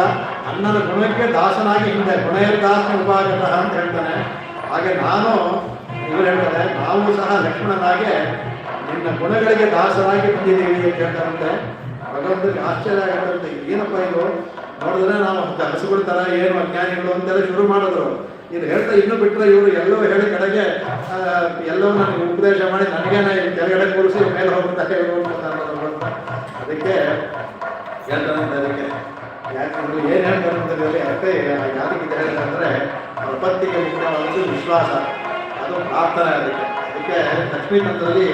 ಅಣ್ಣನ ಗುಣಕ್ಕೆ ದಾಸನಾಗಿ ಹಿಂದೆ ಗುಣೈರ್ದಾಸ್ಯ ಉಪಾಗತಃ ಅಂತ ಹೇಳ್ತಾನೆ. ಹಾಗೆ ನಾನು ಇವರು ಹೇಳ್ತಾರೆ, ನಾವು ಸಹ ಲಕ್ಷ್ಮಣನಾಗೆ ನಿನ್ನ ಗುಣಗಳಿಗೆ ದಾಸರಾಗಿ ಬಂದಿದ್ದೀವಿ ಅಂತ ಹೇಳ್ತಾರಂತೆ. ಭಗವಂತನಿಗೆ ಆಶ್ಚರ್ಯ ಆಗುತ್ತಂತೆ, ಏನಪ್ಪ ಇದು ನೋಡಿದ್ರೆ ನಾವು ಹಸುಗಳ ಥರ ಏನು ಅಜ್ಞಾನಿಗಳು ಅಂತೆಲ್ಲ ಶುರು ಮಾಡಿದ್ರು. ಇದು ಹೇಳ್ತಾ ಇನ್ನೂ ಬಿಟ್ಟರೆ ಇವರು ಎಲ್ಲವೂ ಹೇಳಿ ಕಡೆಗೆ ಎಲ್ಲವೂ ನನಗೆ ಉಪದೇಶ ಮಾಡಿ ನನಗೇನೆ ಕೆಳಗಡೆ ಕೂರಿಸಿ ಮೇಲೆ ಹೋಗ್ತಾರೆ ಇವರು ಅಂತ. ಅದಕ್ಕೆ ಹೇಳ್ತಾರಂತೆ, ಅದಕ್ಕೆ ಯಾಕಂದ್ರೆ ಏನು ಹೇಳ್ತಾರಂತಲ್ಲಿ ಅರ್ಥ ಯಾರಿಗೆ ಹೇಳಿದ್ರೆ ಪ್ರಪತ್ತಿಗೆ ಮುಖ್ಯವಾದದ್ದು ವಿಶ್ವಾಸ, ಅದು ಪ್ರಾರ್ಥನೆ. ಅದಕ್ಕೆ ಲಕ್ಷ್ಮೀ ತಂತ್ರದಲ್ಲಿ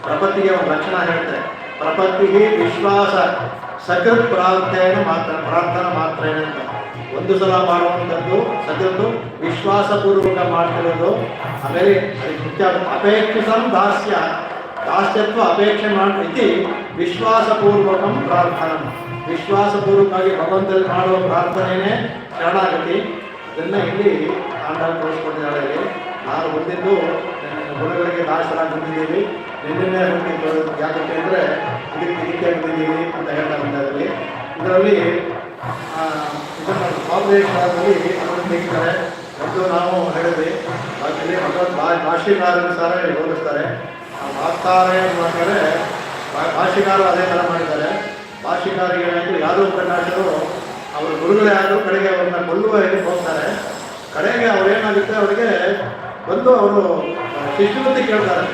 ಪ್ರಪತ್ತಿಗೆ ಒಂದು ಲಕ್ಷಣ ಹೇಳ್ತಾರೆ, ಪ್ರಪತ್ತಿಗೆ ವಿಶ್ವಾಸ ಸಕೃತ್ ಪ್ರಾರ್ಥನೆ ಮಾತ್ರ ಅಂತ. ಒಂದು ಸಲ ಮಾಡುವಂಥದ್ದು ಸಕೃತ್ತು ವಿಶ್ವಾಸಪೂರ್ವಕ ಮಾಡ್ತಿರೋದು. ಆಮೇಲೆ ಮುಖ್ಯ ಅಪೇಕ್ಷಿಸಂ ದಾಸ್ಯತ್ವ ಅಪೇಕ್ಷೆ ಮಾಡಿ ವಿಶ್ವಾಸಪೂರ್ವಕಂ ಪ್ರಾರ್ಥನೆ, ವಿಶ್ವಾಸಪೂರ್ವಕವಾಗಿ ಭಗವಂತನಲ್ಲಿ ಮಾಡುವ ಪ್ರಾರ್ಥನೆಯೇ ಶರಣಾಗತಿ. ಅದನ್ನು ಇಲ್ಲಿ ಆಂಡಾಲ್ ತೋರಿಸ್ಕೊಟ್ಟಿದ್ದಾಳೆ. ನಾವು ಬಂದಿದ್ದು ಗುಣಗಳಿಗೆ ದಾಸರಾಗಿ ಬಂದಿದ್ದೀವಿ, ನಿನ್ನೆ ಬಂದಿದ್ದು ಯಾಕಂತ ಅಂದರೆ ಇದಕ್ಕೆ ಬಂದಿದ್ದೀವಿ ಅಂತ ಹೇಳ್ತಾ ಬಂದಲ್ಲಿ ಇದರಲ್ಲಿ ಇದನ್ನು ಕಾಂಗ್ರೆಸ್ನಲ್ಲಿ ಅದನ್ನು ತೆಗಿತಾರೆ. ಒಂದು ನಾವು ಹೇಳಿದ್ವಿ ಅದರಲ್ಲಿ ಭಾಷೆಗಾರರು ಸಹ ಹೋಲಿಸ್ತಾರೆ, ಮಾತಾರೆ ಮಾಡ್ತಾರೆ. ಭಾಷೆಗಾರರು ಅದೇ ಥರ ಮಾಡಿದ್ದಾರೆ. ಭಾಷೆಗಾರಿಗೆ ಏನಾಯಿತು, ಯಾದವ ಪ್ರಕಾಶರು ಅವರ ಗುರುಗಳೇ ಆದರೂ ಕಡೆಗೆ ಅವ್ರನ್ನ ಕೊಲ್ಲುವ ಇದಕ್ಕೆ ಹೋಗ್ತಾರೆ. ಕಡೆಗೆ ಅವ್ರೇನಾಗುತ್ತೆ, ಅವರಿಗೆ ಬಂದು ಅವರು ಶಿಷ್ಯನಂತೆ ಕೇಳ್ತಾರೆ,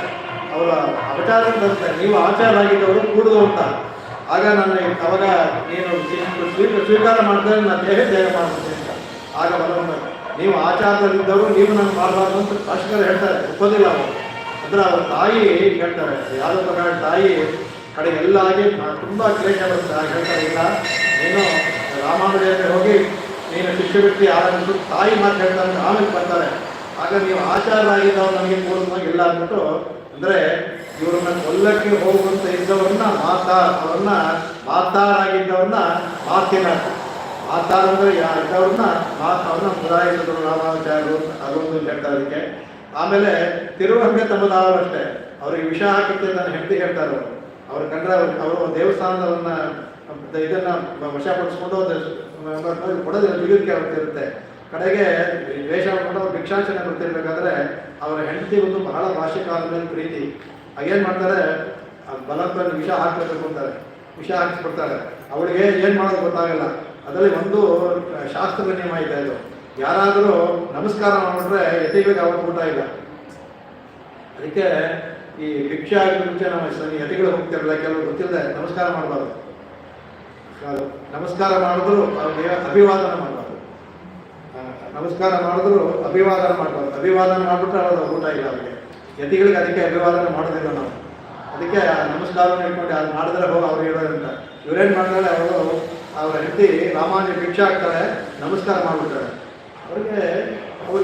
ಅವರ ಅಪಚಾರ ಬರುತ್ತೆ, ನೀವು ಆಚಾರ ಆಗಿದ್ದವರು ಕೂಡುದು ಅಂತ. ಆಗ ನಾನು ಅವಾಗ ನೀನು ಸ್ವೀಕಾರ ಮಾಡಿದ್ರೆ ನಾನು ದೇಹ ಮಾಡ್ತೀನಿ ಅಂತ. ಆಗ ಬಲವನ್ನು ನೀವು ಆಚಾರದಲ್ಲಿದ್ದವರು ನೀವು ನಾನು ಮಾಡಬಾರ್ದು ಅಂತ ಭಾಷೆಗಾರ ಹೇಳ್ತಾರೆ, ಒಪ್ಪೋದಿಲ್ಲ ಅವರು. ಅಂದರೆ ಅವ್ರ ತಾಯಿ ಹೇಳ್ತಾರೆ, ಯಾವುದೋ ಪ್ರಕಾರ ತಾಯಿ ಕಡೆಗೆ ಎಲ್ಲ ಆಗಿ ತುಂಬ ಕ್ಲೇಶ ಬರುತ್ತೆ. ಆಗ ಹೇಳ್ತಾರೆ, ಇಲ್ಲ ನೀನು ರಾಮಾನುಜರಿಗೆ ಹೋಗಿ ನೀನು ಶಿಷ್ಯವೃತ್ತಿ ಆರಂಭಿಸು ತಾಯಿ ಮಾತು ಹೇಳ್ತಾರೆ, ಆಮೇಲೆ ಬರ್ತಾರೆ. ಆಗ ನೀವು ಆಚಾರ ಆಗಿದ್ದವ್ರು ನನಗೆ ಪೂರ್ಣವಾಗಿ ಇಲ್ಲ ಅಂದ್ಬಿಟ್ಟು, ಅಂದರೆ ಇವ್ರನ್ನ ಕೊಲ್ಲಕ್ಕೆ ಹೋಗುವಂತ ಇದ್ದವ್ರನ್ನ ಅವ್ರನ್ನ ಮಾತಾರಾಗಿದ್ದವ್ರನ್ನ ಮಾತಿನ ಮಾತಾರ ಅಂದರೆ ಇದ್ದವ್ರನ್ನ ಅವ್ರನ್ನ ಮುದಾಯಿಸಿದ್ರು ರಾಮಾಚಾರ್ಯರು, ಅದೊಂದು ಹೇಳ್ತಾರೆ ಅದಕ್ಕೆ. ಆಮೇಲೆ ತಿರುವಂಗೆ ತಮ್ಮದಾವರು ಅಷ್ಟೇ, ಅವ್ರಿಗೆ ವಿಷ ಹಾಕಿದ್ದೆ ನಾನು ಹೆಂಡತಿ ಹೇಳ್ತಾರೆ. ಅವ್ರು ಕಂಡ್ರೆ ಅವರು ದೇವಸ್ಥಾನದವನ್ನ ಇದನ್ನ ವಶಪಡಿಸ್ಕೊಂಡು ಕೊಡೋದಿಲ್ಲ, ಬಿಗಿಲಿಕ್ಕೆ ಅವ್ರಿರುತ್ತೆ. ಕಡೆಗೆ ವೇಷ ಮಾಡ್ಕೊಂಡು ಅವ್ರು ಭಿಕ್ಷಾಚನೆ ಬರ್ತಿರ್ಬೇಕಾದ್ರೆ ಅವರ ಹೆಂಡತಿ ಒಂದು ಬಹಳ ಭಾಷೆಕಾಲ ಮೇಲೆ ಪ್ರೀತಿ. ಏನು ಮಾಡ್ತಾರೆ, ಬಲತ್ವ ವಿಷ ಹಾಕಬೇಕು ಅಂತಾರೆ, ವಿಷ ಹಾಕಿಸ್ಬಿಡ್ತಾರೆ. ಅವಳಿಗೆ ಏನು ಮಾಡೋದು ಗೊತ್ತಾಗಲ್ಲ. ಅದರಲ್ಲಿ ಒಂದು ಶಾಸ್ತ್ರದ ನಿಯಮ ಇದೆ, ಇದು ಯಾರಾದರೂ ನಮಸ್ಕಾರ ಮಾಡಿಬಿಟ್ರೆ ಯತಿಗಳಿಗೆ ಅವತ್ತು ಊಟ ಇಲ್ಲ. ಅದಕ್ಕೆ ಈ ಭಿಕ್ಷೆ ಆಗಿದ ಮುಂಚೆ ನಮ್ಮ ಯತಿಗಳು ಹೋಗ್ತಿರಲ್ಲ, ಕೆಲವರು ಗೊತ್ತಿಲ್ಲದೆ ನಮಸ್ಕಾರ ಮಾಡಬಾರ್ದು. ನಮಸ್ಕಾರ ಮಾಡಿದ್ರು ಅವ್ರಿಗೆ ಅಭಿವಾದನ ಮಾಡಬಾರ್ದು. ನಮಸ್ಕಾರ ಮಾಡಿದ್ರು ಅಭಿವಾದನ ಮಾಡಬಾರ್ದು. ಅಭಿವಾದನ ಮಾಡಿಬಿಟ್ರೆ ಅವರ ಊಟ ಇಲ್ಲ ಅವರಿಗೆ, ಯತಿಗಳಿಗೆ. ಅದಕ್ಕೆ ಅಭಿವಾದನ ಮಾಡೋದಿಲ್ಲ ನಾವು. ಅದಕ್ಕೆ ನಮಸ್ಕಾರವನ್ನು ಇಟ್ಕೊಂಡು ಅದು ಮಾಡಿದ್ರೆ ಹೋಗಿ ಅವ್ರು ಹೇಳೋದ್ರಿಂದ ಇವರೇನು ಮಾಡ್ತಾರೆ, ಅವರು ಅವರ ಹೆಂಡತಿ ರಾಮಾನುಜ ಭಿಕ್ಷೆ ಹಾಕ್ತಾರೆ, ನಮಸ್ಕಾರ ಮಾಡಿಬಿಡ್ತಾರೆ. ಅವ್ರಿಗೆ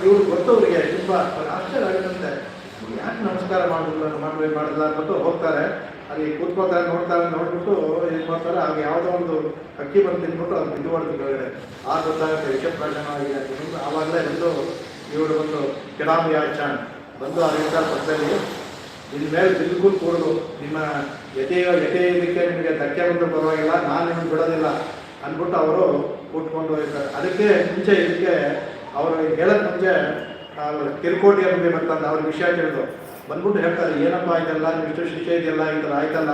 ಇವ್ರಿಗೆ ಗೊತ್ತು, ಅವರಿಗೆ ತುಂಬ ಆಶ್ಚರ್ಯ ಆಗುತ್ತಂತೆ, ಯಾಕೆ ನಮಸ್ಕಾರ ಮಾಡಿಲ್ಲ ಅಂದ್ಬಿಟ್ಟು ಹೋಗ್ತಾರೆ. ಅಲ್ಲಿ ಕೂತ್ಕೋತಾರೆ, ನೋಡ್ಬಿಟ್ಟು ಏನು ಮಾಡ್ತಾರೆ, ಆಗ ಯಾವುದೋ ಒಂದು ಅಕ್ಕಿ ಬಂದು ತಿಂದ್ಬಿಟ್ಟು ಅದು ಬಿದ್ದು ಹೊಡೆದು ಕೆಳಗಡೆ ಆಗ ಗೊತ್ತಾಗುತ್ತೆ ವಿಷಪ್ರಾಶನವಾಗಿದೆ ಅಂತ. ಆವಾಗಲೇ ಒಂದು ಇವರು ಒಂದು ಕಿಡಾಂಬಿ ಆಚಾನ್ ಬಂದು ಆ ರೀತಿ ಪಕ್ಕದಲ್ಲಿ ಇದ್ರ ಮೇಲೆ ಬಿಲ್ಕುಲ್ ಕೂಡದು ನಿಮ್ಮ ಯತಿ ಇದಕ್ಕೆ ನಿಮಗೆ ಧಕ್ಕೆ ಬಂದರೂ ಪರವಾಗಿಲ್ಲ, ನಾನು ನಿಮಗೆ ಬಿಡೋದಿಲ್ಲ ಅಂದ್ಬಿಟ್ಟು ಅವರು ಕೂತ್ಕೊಂಡು ಇರ್ತಾರೆ. ಅದಕ್ಕೆ ಮುಂಚೆ ಇದಕ್ಕೆ ಅವರು ಹೇಳೋಕ್ಕೆ ಮುಂಚೆ ಕಿರುಕೋಟಿಯ ಬಗ್ಗೆ ಬರ್ತಂತ ಅವ್ರ ವಿಷಯ ತಿಳಿದು ಬಂದ್ಬಿಟ್ಟು ಹೇಳ್ತಾರೆ, ಏನಪ್ಪ ಇದೆಲ್ಲ ಇಷ್ಟು ಶಿಷ್ಯ ಇದೆಯಲ್ಲ, ಈ ಥರ ಆಯ್ತಲ್ಲ,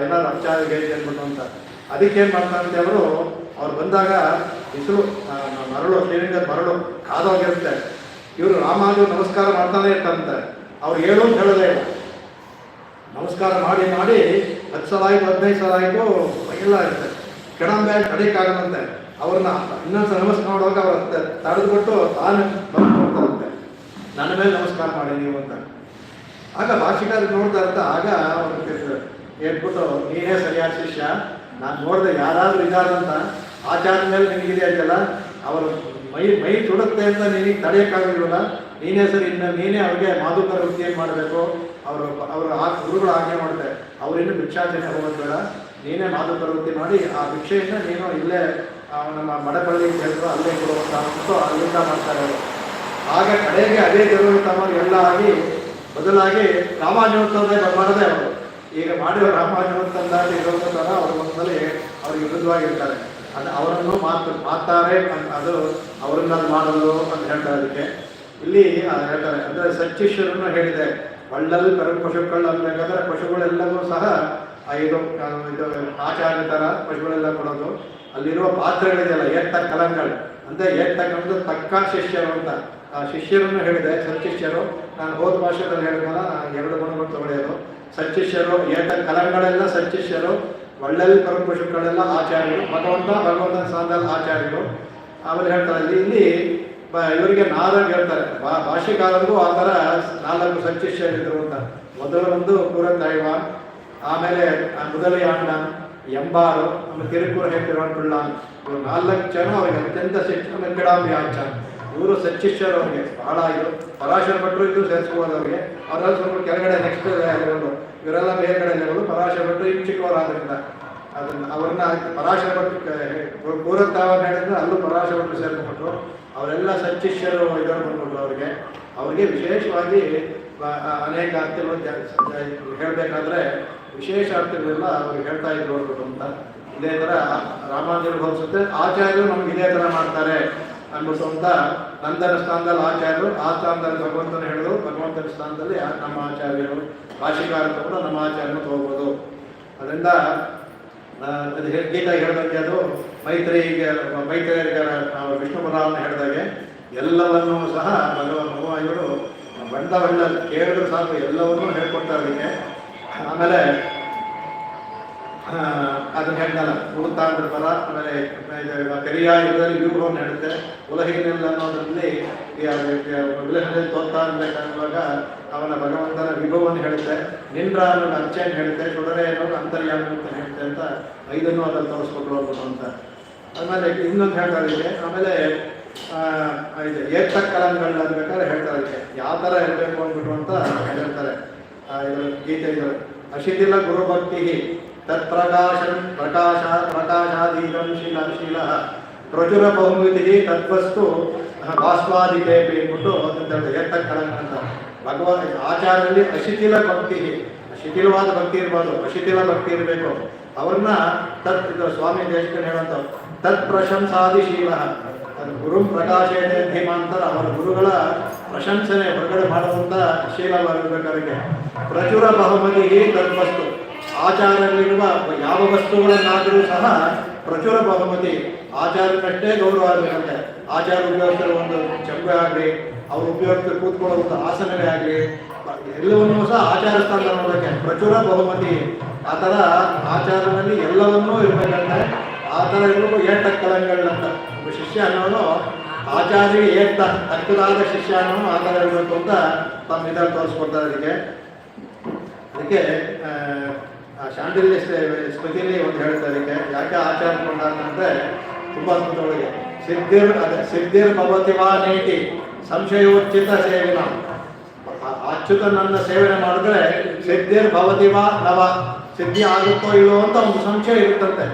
ಏನಾದ್ರು ಅಪಚಾರ ಇದೆ ಅಂದ್ಬಿಟ್ಟು ಅಂತ. ಅದಕ್ಕೇನು ಮಾಡ್ತಾರಂತೆ ಅವ್ರು ಬಂದಾಗ ಬಿಸಿಲು ಮರಳು, ಶ್ರೀರಂಗದ ಮರಳು ಕಾದೋಗಿರುತ್ತೆ. ಇವರು ರಾಮಾನು ನಮಸ್ಕಾರ ಮಾಡ್ತಾನೆ ಇರ್ತಾರಂತೆ. ಅವ್ರು ಹೇಳು ಅಂತ ಹೇಳೋದೇ ಇಲ್ಲ, ನಮಸ್ಕಾರ ಮಾಡಿ 10 ಸಲ ಆಯಿತು, 15 ಸಲ ಆಯಿತು, ಎಲ್ಲ ಇರುತ್ತೆ. ಕೆಡಂಬೆ ಕಡೆಯಕ್ಕಾಗದಂತೆ ಅವ್ರನ್ನ ಇನ್ನೊಂದ್ಸಲ ನಮಸ್ಕಾರ ಮಾಡುವಾಗ ಅವ್ರ ತಡೆದುಬಿಟ್ಟು ತಾನು ಬಂದ್ಕೊಡ್ತಾರಂತೆ, ನನ್ನ ಮೇಲೆ ನಮಸ್ಕಾರ ಮಾಡಿ ನೀವು ಅಂತ. ಆಗ ಭಾಷಿಕಾರ ನೋಡ್ತಾ ಇರ್ತ, ಆಗ ಅವ್ರು ಹೇಳ್ಬಿಟ್ಟು, ನೀನೇ ಸರಿಯಾದ ಶಿಷ್ಯ, ನಾನು ನೋಡಿದೆ ಯಾರಾದರೂ ಇದ್ದಾರಂತ ಆಚಾರ ಮೇಲೆ ನಿನಗಿದೆ ಇದೆಯಲ್ಲ, ಅವರು ಮೈ ಸುಡುತ್ತೆ ಅಂತ ನಿನಗೆ ತಡೆಯೋಕ್ಕಾಗಿಲ್ವಲ್ಲ, ನೀನೇ ಸರಿ, ಇನ್ನು ನೀನೇ ಅವ್ರಿಗೆ ಮಾಧುಕರ ವೃತ್ತಿಯನ್ನು ಮಾಡಬೇಕು. ಅವರು ಗುರುಗಳು ಆಜ್ಞೆ ಮಾಡ್ತಾರೆ, ಅವರಿನ್ನೂ ಭಿಕ್ಷಾಚನೆ ಹೋಗೋದು ಬೇಡ, ನೀನೇ ಮಾಧುಕರ ವೃತ್ತಿ ಮಾಡಿ ಆ ಭಿಕ್ಷೆಯನ್ನು ನೀನು ಇಲ್ಲೇ ನಮ್ಮ ಮಡಪಳ್ಳಿ ಹೇಳಿದ್ರು ಅಲ್ಲೇ ಕೊಡುವಂತ ಅಂದ್ಬಿಟ್ಟು ಅಲ್ಲಿಂದ ಮಾಡ್ತಾರೆ ಅವರು. ಆಗ ಕಡೆಗೆ ಅದೇ ದೇವರು ತಮ್ಮರು ಎಲ್ಲ ಆಗಿ ಬದಲಾಗಿ ರಾಮಾನುಜೋತ್ತವೇ ಮಾಡೋದೇ ಅವರು. ಈಗ ಮಾಡಿರೋ ರಾಮಾನುಜೋತ್ತಂದಾಗಿ ಇರೋದ್ರ ಥರ ಅವ್ರ ಮನಸ್ಸಲ್ಲಿ ಅವ್ರಿಗೆ ವಿರುದ್ಧವಾಗಿರ್ತಾರೆ. ಅದು ಅವರನ್ನು ಮಾತಾರೆ, ಅದು ಅವರನ್ನ ಮಾಡೋದು ಅಂತ ಹೇಳ್ತಾರೆ. ಅದಕ್ಕೆ ಇಲ್ಲಿ ಹೇಳ್ತಾರೆ, ಅಂದರೆ ಸಚ್ಚಿಶ್ವರನ್ನು ಹೇಳಿದೆ, ಒಳ್ಳಲ್ಲಿ ಪಶುಗಳು ಅನ್ಬೇಕಾದ್ರೆ ಪಶುಗಳೆಲ್ಲವೂ ಸಹ ಇದು ಆಚಾರ್ಯ ಥರ ಪಶುಗಳೆಲ್ಲ ಕೊಡೋದು. ಅಲ್ಲಿರುವ ಪಾತ್ರೆಗಳಿದೆಯಲ್ಲ, ಏತ್ತ ಕಲಂಗಳು ಅಂದರೆ ಏತ್ತಕ್ಕಂಥ ತಕ್ಕ ಶಿಷ್ಯರು ಅಂತ ಆ ಶಿಷ್ಯರನ್ನು ಹೇಳಿದೆ. ಸಚ್ಚಿಷ್ಯರು, ನಾನು ಹೋದ ಭಾಷೆಯಲ್ಲಿ ಹೇಳಿದ್ನಲ್ಲ, 2 ಗುಣಗಳು ತಗೊಳ್ಳಿಯೋದು. ಸಚ್ಚಿಷ್ಯರು, ಏತ ಕಲಂಗಳೆಲ್ಲ ಸಚ್ಚಿಷ್ಯರು, ಒಳ್ಳೆಲ್ಲಿ ಪಶುಗಳೆಲ್ಲ ಆಚಾರ್ಯರು, ಭಗವಂತನ ಸ್ಥಾನದಲ್ಲಿ ಆಚಾರ್ಯರು. ಆಮೇಲೆ ಹೇಳ್ತಾರೆ ಇಲ್ಲಿ ಇವರಿಗೆ 4 ಹೇಳ್ತಾರೆ, ಭಾಷೆಗಾರರಿಗೂ ಆ ಥರ 4 ಸಚ್ಚಿಷ್ಯರಿದ್ರು ಅಂತ. ಮೊದಲೊಂದು ಕೂರತೈವ, ಆಮೇಲೆ ಮೊದಲಿಯಾಣ್ಣ, ಎಂಬಾರು, ಆಮೇಲೆ ತಿರುಕೂರು ಹೇಳ್ತಿರೋನ್ ಪಿಳ್ಳಾನ್. ಇವರು 4 ಜನ ಅವರಿಗೆ ಅತ್ಯಂತ ಶಿಕ್ಷಣ ಕಿಡಾಂಬಿ ಆಚಾರ. ಇವರು ಸಚ್ಚಿಷ್ಯರು, ಅವರಿಗೆ ಬಹಳ ಇದು. ಪರಾಶರ ಭಟ್ರು ಇದು ಸೇರಿಸ್ಬೋದು ಅವರಿಗೆ. ಅವರೆಲ್ಲ ಸ್ವಲ್ಪ ಕೆಳಗಡೆ ನೆಕ್ಸ್ಟ್ ಲೆವೆಲ್, ಇವರೆಲ್ಲ ಮೇಲ್ಗಡೆ ಲೆವೆಲ್. ಪರಾಶರ ಭಟ್ರು ಇನ್ನು ಚಿಕ್ಕವರಾದ್ರಿಂದ ಅದನ್ನು ಅವ್ರನ್ನ ಪರಾಶರ ಭಟ್ರು ಕೂರತ್ತಾವ ಹೇಳಿದ್ರೆ ಅಲ್ಲೂ ಪರಾಶರ ಭಟ್ರು ಸೇರ್ಕೊಂಡ್ಬಿಟ್ರು. ಅವರೆಲ್ಲ ಸಚ್ಚಿಷ್ಯರು ಇದನ್ನು ಬಂದ್ಬಿಟ್ರು. ಅವರಿಗೆ ವಿಶೇಷವಾಗಿ ಅನೇಕ ಅರ್ಥಗಳು ಹೇಳಬೇಕಾದ್ರೆ ವಿಶೇಷ ಅರ್ಥಗಳೆಲ್ಲ ಅವ್ರಿಗೆ ಹೇಳ್ತಾ ಇದ್ರು ಅಂದ್ಬಿಟ್ಟು ಅಂತ. ಇದೇ ಥರ ರಾಮಾನುಜರು ಹೋಲಿಸುತ್ತೆ, ಆಚಾರ್ಯರು ನಮ್ಗೆ ಇದೇ ಥರ ಮಾಡ್ತಾರೆ ಅಂದ್ಬಿಟ್ಟು ಅಂತ. ನಂದನ ಸ್ಥಾನದಲ್ಲಿ ಆಚಾರ್ಯರು, ಆ ಸ್ಥಾನದಲ್ಲಿ ಭಗವಂತನ ಹೇಳಿದ್ರು, ಭಗವಂತನ ಸ್ಥಾನದಲ್ಲಿ ನಮ್ಮ ಆಚಾರ್ಯರು. ಭಾಷಿಕಾರ ತಗೊಂಡು ನಮ್ಮ ಆಚಾರ್ಯನು ತಗೋಬೋದು. ಅದರಿಂದ ಅದು ಗೀತಾ ಹೇಳಿದಂಗೆ ಅದು ಮೈತ್ರಿಯರಿಗೆ ವಿಷ್ಣು ಪುರಾಣ ಹೇಳಿದಾಗೆ ಎಲ್ಲವನ್ನೂ ಸಹ ಭಗವಾನ್ ಬಂಡ ಕೇಳಿದ್ರು ಸಾಕು ಎಲ್ಲವನ್ನೂ ಹೇಳ್ಕೊಡ್ತಾರೆ ಅದಕ್ಕೆ. ಆಮೇಲೆ ಅದನ್ನು ಹೇಳ್ದಲ್ಲ ಭೂತಾಂಡ್ರ ಪರ, ಆಮೇಲೆ ಕರಿಯ ಯುಗದಲ್ಲಿ ವ್ಯೂಹವನ್ನು ಹೇಳುತ್ತೆ. ಉಲಹಿನಿಲ್ಲ ಅನ್ನೋದ್ರಲ್ಲಿ ಉಲಹಿನಲ್ಲಿ ತೋರ್ತಾ ಅನ್ಬೇಕಾಗುವಾಗ ಅವನ ಭಗವಂತನ ವಿಭವವನ್ನು ಹೇಳುತ್ತೆ. ನಿಂದ್ರ ಅನ್ನೋದು ಅರ್ಚೆಯನ್ನು ಹೇಳುತ್ತೆ, ಸುಡರೆ ಅನ್ನೋದು ಅಂತರ್ಯಾಮ ಅಂತ ಹೇಳುತ್ತೆ ಅಂತ 5 ಅದ್ರಲ್ಲಿ ತೋರಿಸ್ಕೊಟ್ರು ಹೋಗ್ಬೋದು ಅಂತ. ಆಮೇಲೆ ಇನ್ನೊಂದು ಹೇಳ್ತಾರೆ ಇದಕ್ಕೆ. ಆಮೇಲೆ ಇದು ಏತ್ತ ಕಲಂಗಳು ಅನ್ಬೇಕಾದ್ರೆ ಹೇಳ್ತಾರೆ ಅದಕ್ಕೆ ಯಾವ ಥರ ಇರಬೇಕು ಅಂದ್ಬಿಟ್ಟು ಅಂತ ಹೇಳ್ತಾರೆ. ಇದು ಗೀತೆ ಇದು ಅಶಿಥಿಲ ಗುರುಭಕ್ತಿ ಪ್ರಕಾಶಾದೀನಂ ಶೀಲ ಪ್ರಚುರ ಬಹುಮಿತಿ ತದ್ವಸ್ತು ವಾಸ್ವಾದಿಕೆ ಅಂದ್ಬಿಟ್ಟು ಅಂತ ಏತ್ತ ಕಲಂಕ ಅಂತ. ಭಗವಾನ್ ಆಚಾರದಲ್ಲಿ ಅಶಿಥಿಲ ಭಕ್ತಿ, ಶಿಥಿಲವಾದ ಭಕ್ತಿ ಇರ್ಬಾರ್ದು, ಅಶಿಥಿಲ ಭಕ್ತಿ ಇರಬೇಕು. ಅವ್ರನ್ನ ಸ್ವಾಮಿ ದೇಶಕನ್ ಹೇಳುವಂಥ ತತ್ ಪ್ರಶಂಸಾದಿಶೀಲ, ಅದು ಗುರು ಪ್ರಕಾಶೇನೆ ಧೀಮಾಂತರ, ಅವರ ಗುರುಗಳ ಪ್ರಶಂಸನೆ ಹೊರಗಡೆ ಮಾಡುವಂಥ ಶೀಲವಾಗಿರ್ಬೇಕಾದ್ರೆ. ಪ್ರಚುರ ಬಹುಮತಿ ತದ್ವಸ್ತು, ಆಚಾರಗಳಿರುವ ಯಾವ ವಸ್ತುಗಳನ್ನಾದರೂ ಸಹ ಪ್ರಚುರ ಬಹುಮತಿ, ಆಚಾರಕ್ಕಷ್ಟೇ ಗೌರವ ಆಗಬೇಕಂತೆ. ಆಚಾರ ಉಪಯೋಗಿಸಿರೋ ಒಂದು ಚಂಬೆ ಆಗಲಿ, ಅವ್ರು ಉಪಯೋಗಿಸಿ ಕೂತ್ಕೊಳ್ಳೋ ಒಂದು ಆಸನವೇ ಆಗಲಿ, ಎಲ್ಲವನ್ನೂ ಸಹ ಆಚಾರ ಸ್ಥಾನ ನೋಡೋಕ್ಕೆ ಪ್ರಚುರ ಬಹುಮತಿ. ಆ ಥರ ಆಚಾರದಲ್ಲಿ ಎಲ್ಲವನ್ನೂ ಇರಬೇಕಂತೆ. ಆ ಥರ ಇರಬೇಕು ಏಟ ಕಲಂಗಳಂತ. ಒಬ್ಬ ಶಿಷ್ಯ ಅನ್ನೋನು ಆಚಾರ್ಯ ಏಟ ತಕ್ಕದಾದ ಶಿಷ್ಯ ಅನ್ನೋನು ಆ ಥರ ಇರಬೇಕು ಅಂತ ತಮ್ಮ ಇದನ್ನು ತೋರಿಸ್ಕೊಡ್ತಾರೆ. ಅದಕ್ಕೆ ಶಾಂಡಿಲ್ಯ ಸ್ಮೃತಿಯಲ್ಲಿ ಒಂದು ಹೇಳ್ತಾರೆ ಇದಕ್ಕೆ ಯಾಕೆ ಆಚಾರ ಕೊಂಡಂತಂದರೆ ತುಂಬ ಅದ್ಭುತಗಳಿಗೆ. ಸಿದ್ಧಿರ್ ಭವತಿವಾ ನೇಟಿ ಸಂಶಯೋಚಿತ ಸೇವಿನ. ಅಚ್ಯುತ ನನ್ನ ಸೇವನೆ ಮಾಡಿದ್ರೆ ಸಿದ್ಧಿರ್ ಭವತಿವಾ ನವ, ಸಿದ್ಧಿ ಆಗುತ್ತೋ ಇಲ್ಲೋ ಅಂತ ಒಂದು ಸಂಶಯ ಇರುತ್ತಂತೆ.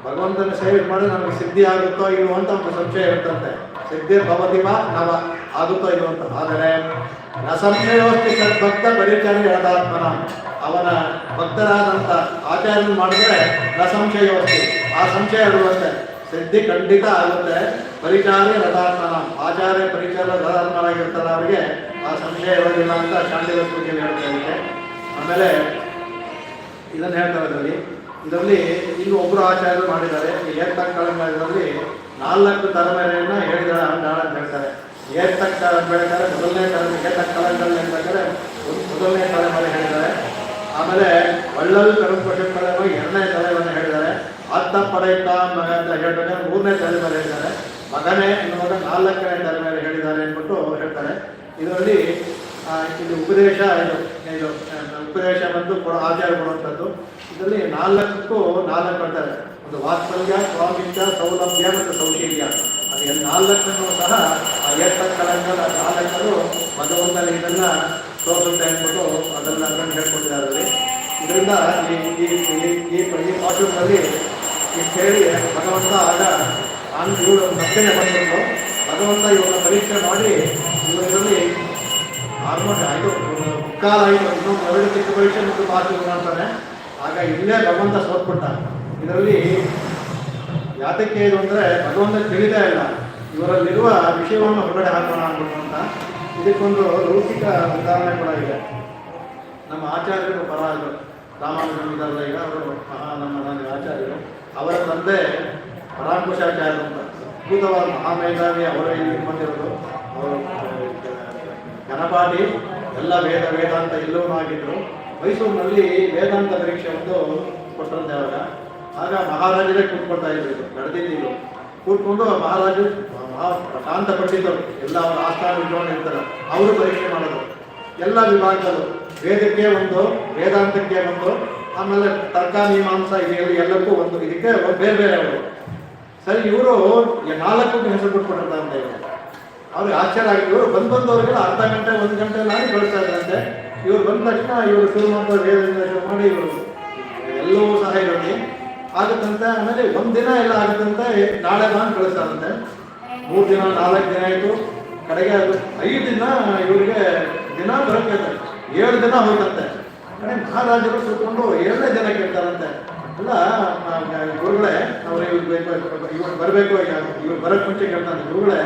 ಭಗವಂತನ ಸೇವೆ ಮಾಡಿ ನಮಗೆ ಸಿದ್ಧಿ ಆಗುತ್ತೋ ಇಲ್ಲೋ ಅಂತ ಒಂದು ಸಂಶಯ ಇರುತ್ತಂತೆ. ಸಿದ್ಧಿರ್ಭವತಿ ವಾ ನವ ಆಗುತ್ತೋ ಇದು ಅಂತ. ಆದರೆ ನ ಸಂಶಯೋಸ್ತಿ ಭಕ್ತ ಪರಿಚರ್ಯ ಯಥಾತ್ಮನ, ಅವನ ಭಕ್ತರಾದಂಥ ಆಚಾರ್ಯರು ಮಾಡಿದ್ರೆ ನ ಸಂಶಯೋಸ್ತಿ, ಆ ಸಂಶಯ ಇರುವಂತೆ ಸಿದ್ಧಿ ಖಂಡಿತ ಆಗುತ್ತೆ. ಪರಿಚಾರ್ಯ ರಥಾತ್ಮನ, ಆಚಾರ್ಯ ಪರಿಚಾರ ರಥಾತ್ಮರಾಗಿರ್ತಾರೆ, ಅವರಿಗೆ ಆ ಸಂಶಯ ಇರೋದಿಲ್ಲ ಅಂತ ಶಾಂತಿಲ ಪೂಜೆಯಲ್ಲಿ ಹೇಳ್ತಾ. ಆಮೇಲೆ ಇದನ್ನು ಹೇಳ್ತಾರೆ ಇದರಲ್ಲಿ ಇನ್ನು ಒಬ್ಬರು ಆಚಾರ್ಯರು ಮಾಡಿದ್ದಾರೆ. ಈ ಏರ್ತಕ್ಕಳಂಗ ಇದರಲ್ಲಿ 4 ತಲೆಮಾರಿಯನ್ನು ಹೇಳಿದ್ದಾರೆ ಅಂದಾಳ ಅಂತ ಹೇಳ್ತಾರೆ. ಏರ್ತಕ್ಕ ಬೆಳೆದರೆ ಮೊದಲನೇ ತಲೆಮಾರಿ, ಏರ್ತಕ್ಕಳಂಗಲ್ಲಿ ಹೇಳ್ಬೇಕಾದ್ರೆ ಮೊದಲನೇ ತಲೆಮಾರಿ ಹೇಳಿದ್ದಾರೆ. ಆಮೇಲೆ ಒಳ್ಳಲ್ ಕರುಪಶುಗಳನ್ನು 2ನೇ ತಲೆಮಾರಿ ಹೇಳಿದ್ದಾರೆ. ಅತ್ತ ಪಡೆಯುತ್ತ ಮಗ ಅಂತ ಹೇಳ್ಬೇಕಾದ್ರೆ 3ನೇ ತಲೆಮಾರಿ ಹೇಳಿದ್ದಾರೆ. ಮಗನೇ ಎನ್ನುವಾಗ 4ನೇ ತಲೆಮಾರಿ ಹೇಳಿದ್ದಾರೆ ಅಂದ್ಬಿಟ್ಟು ಹೇಳ್ತಾರೆ. ಇದರಲ್ಲಿ ಇದು ಉಪದೇಶ, ಇದು ಉಪದೇಶ ಬಂದು ಆಚಾರ್ಯ ಕೊಡುವಂಥದ್ದು. ಇದರಲ್ಲಿ 4ಕ್ಕೂ 4 ಬರ್ತಾರೆ. ಒಂದು ವಾತ್ಸಲ್ಯ, ಸ್ವಾಮಿತ್ವ, ಸೌಲಭ್ಯ ಮತ್ತು ಸೌಶೀಲ್ಯ. ಅದು 4ಕ್ಕೂ ಸಹ ಆ ಏರ್ತಕ್ಕಳಂಗದ 4 ಭಗವಂತನ ಇದನ್ನು ತೋರಿಸುತ್ತೆ ಅಂದ್ಬಿಟ್ಟು ಅದನ್ನು ಹೇಳ್ಕೊಟ್ಟಿದ್ದಾರೆ. ಇದರಿಂದ ಈ ಪಾಠದಲ್ಲಿ ಇಷ್ಟು ಹೇಳಿ ಭಗವಂತ ಆಗ ಇವಳು ಮತ್ತನೇ ಬಂದ್ಬಿಟ್ಟು ಭಗವಂತ ಇವನ್ನ ಪರೀಕ್ಷೆ ಮಾಡಿ ಇವರಲ್ಲಿ ಆಲ್ಮೋಸ್ಟ್ ಆಯಿತು, ಮುಕ್ಕಾಲ ಆಯಿತು, ಇನ್ನೊಂದು 2 ಚಿಕ್ಕ ಪರೀಕ್ಷೆ ಮತ್ತು ಪಾಸ್ ಮಾಡ್ತಾನೆ. ಆಗ ಇಲ್ಲೇ ಭಗವಂತ ಸೋತ್ಬಿಟ್ಟ. ಇದರಲ್ಲಿ ಯಾತಕ್ಕೆ ಇದು ಅಂದರೆ ಭಗವಂತ ತಿಳಿದೇ ಇಲ್ಲ, ಇವರಲ್ಲಿರುವ ವಿಷಯವನ್ನು ಹೊರಗಡೆ ಹಾಕೋಣ ಅಂದ್ಬಿಟ್ಟು ಅಂತ. ಇದಕ್ಕೊಂದು ಲೌಕಿಕ ಉದಾಹರಣೆ ಕೂಡ ಇದೆ. ನಮ್ಮ ಆಚಾರ್ಯರು ಪರವಾಗಿಲ್ಲ, ರಾಮಾನುಜರಿದ್ದಾರೆ ಈಗ, ಅವರು ನನ್ನ ಆಚಾರ್ಯರು. ಅವರ ತಂದೆ ಪರಾಂಕುಶಾಚಾರ್ಯರು ಅಂತ ಅದ್ಭುತವಾದ ಮಹಾಮೇಧಾವಿ. ಅವರೇ ಇಲ್ಲಿ ಬಂದಿರೋದು. ಅವರು ಗಣಪಾಠಿ, ಎಲ್ಲ ವೇದಾಂತ ಎಲ್ಲವೂ ಆಗಿದ್ರು. ಮೈಸೂರಿನಲ್ಲಿ ವೇದಾಂತ ಪರೀಕ್ಷೆ ಒಂದು ಕೊಟ್ಟರಂತೆ ಅವಾಗ. ಆಗ ಮಹಾರಾಜರೇ ಕೂತ್ಕೊಳ್ತಾ ಇದ್ರು, ಇದು ನಡೆದಿದ್ದು. ಕೂತ್ಕೊಂಡು ಮಹಾರಾಜರು ಶಾಂತ ಪಂಡಿತರು ಎಲ್ಲ ಅವರ ಆಸ್ಥಾನ ಇಟ್ಕೊಂಡು ಇರ್ತಾರೆ. ಅವರು ಪರೀಕ್ಷೆ ಮಾಡೋದು ಎಲ್ಲ ವಿಭಾಗಗಳು, ವೇದಕ್ಕೆ ಒಂದು, ವೇದಾಂತಕ್ಕೆ ಒಂದು, ಆಮೇಲೆ ತರ್ಕ ಮೀಮಾಂಸ ಇದೆಲ್ಲ ಎಲ್ಲಕ್ಕೂ ಒಂದು, ಇದಕ್ಕೆ ಬೇರೆ ಬೇರೆ ಅವರು. ಸರಿ, ಇವರು 4ಕ್ಕೂ ಹೆಸರು ಕೊಟ್ಬಿಟ್ಟಿರ್ತಾರಂತೆ. ಇವರು ಅವ್ರಿಗೆ ಆಶ್ಚರ್ಯ ಆಗಿದೆ. ಇವರು ಬಂದವ್ರಿಗೆಲ್ಲ ಅರ್ಧ ಗಂಟೆ 1 ಗಂಟೆ ಮಾಡಿ ಕಳಿಸ್ತಾ ಇದ್ರಂತೆ. ಇವ್ರು ಬಂದ ತಕ್ಷಣ ಇವರು ಶುರು ಮಾಡ್ತಾರೆ, ವೇದ ಮಾಡಿ ಇವರು ಎಲ್ಲವೂ ಸಹ ಇರೋದು ಆಗುತ್ತಂತೆ. ಆಮೇಲೆ 1 ದಿನ ಎಲ್ಲ ಆಗುತ್ತಂತೆ, ನಾಳೆ ಬಂದು ಕಳಿಸ್ತಾರಂತೆ. 3 ದಿನ 4 ದಿನ ಆಯಿತು. ಕಡೆಗೆ ಅದು 5 ದಿನ ಇವರಿಗೆ ದಿನ ಬರೋಕ್ಕೆ 7 ದಿನ ಹೋಯ್ತಂತೆ. ಕಡೆ ಮಹಾರಾಜರು ಕೂತ್ಕೊಂಡು 7ನೇ ದಿನ ಕೇಳ್ತಾರಂತೆ, ಅಲ್ಲ ಗುರುಗಳೇ, ಅವ್ರು ಇವ್ರು ಬರಬೇಕು, ಇವ್ರು ಬರೋಕ್ಕೆ ಮುಂಚೆ ಕೇಳ್ತಾನೆ, ಗುರುಗಳೇ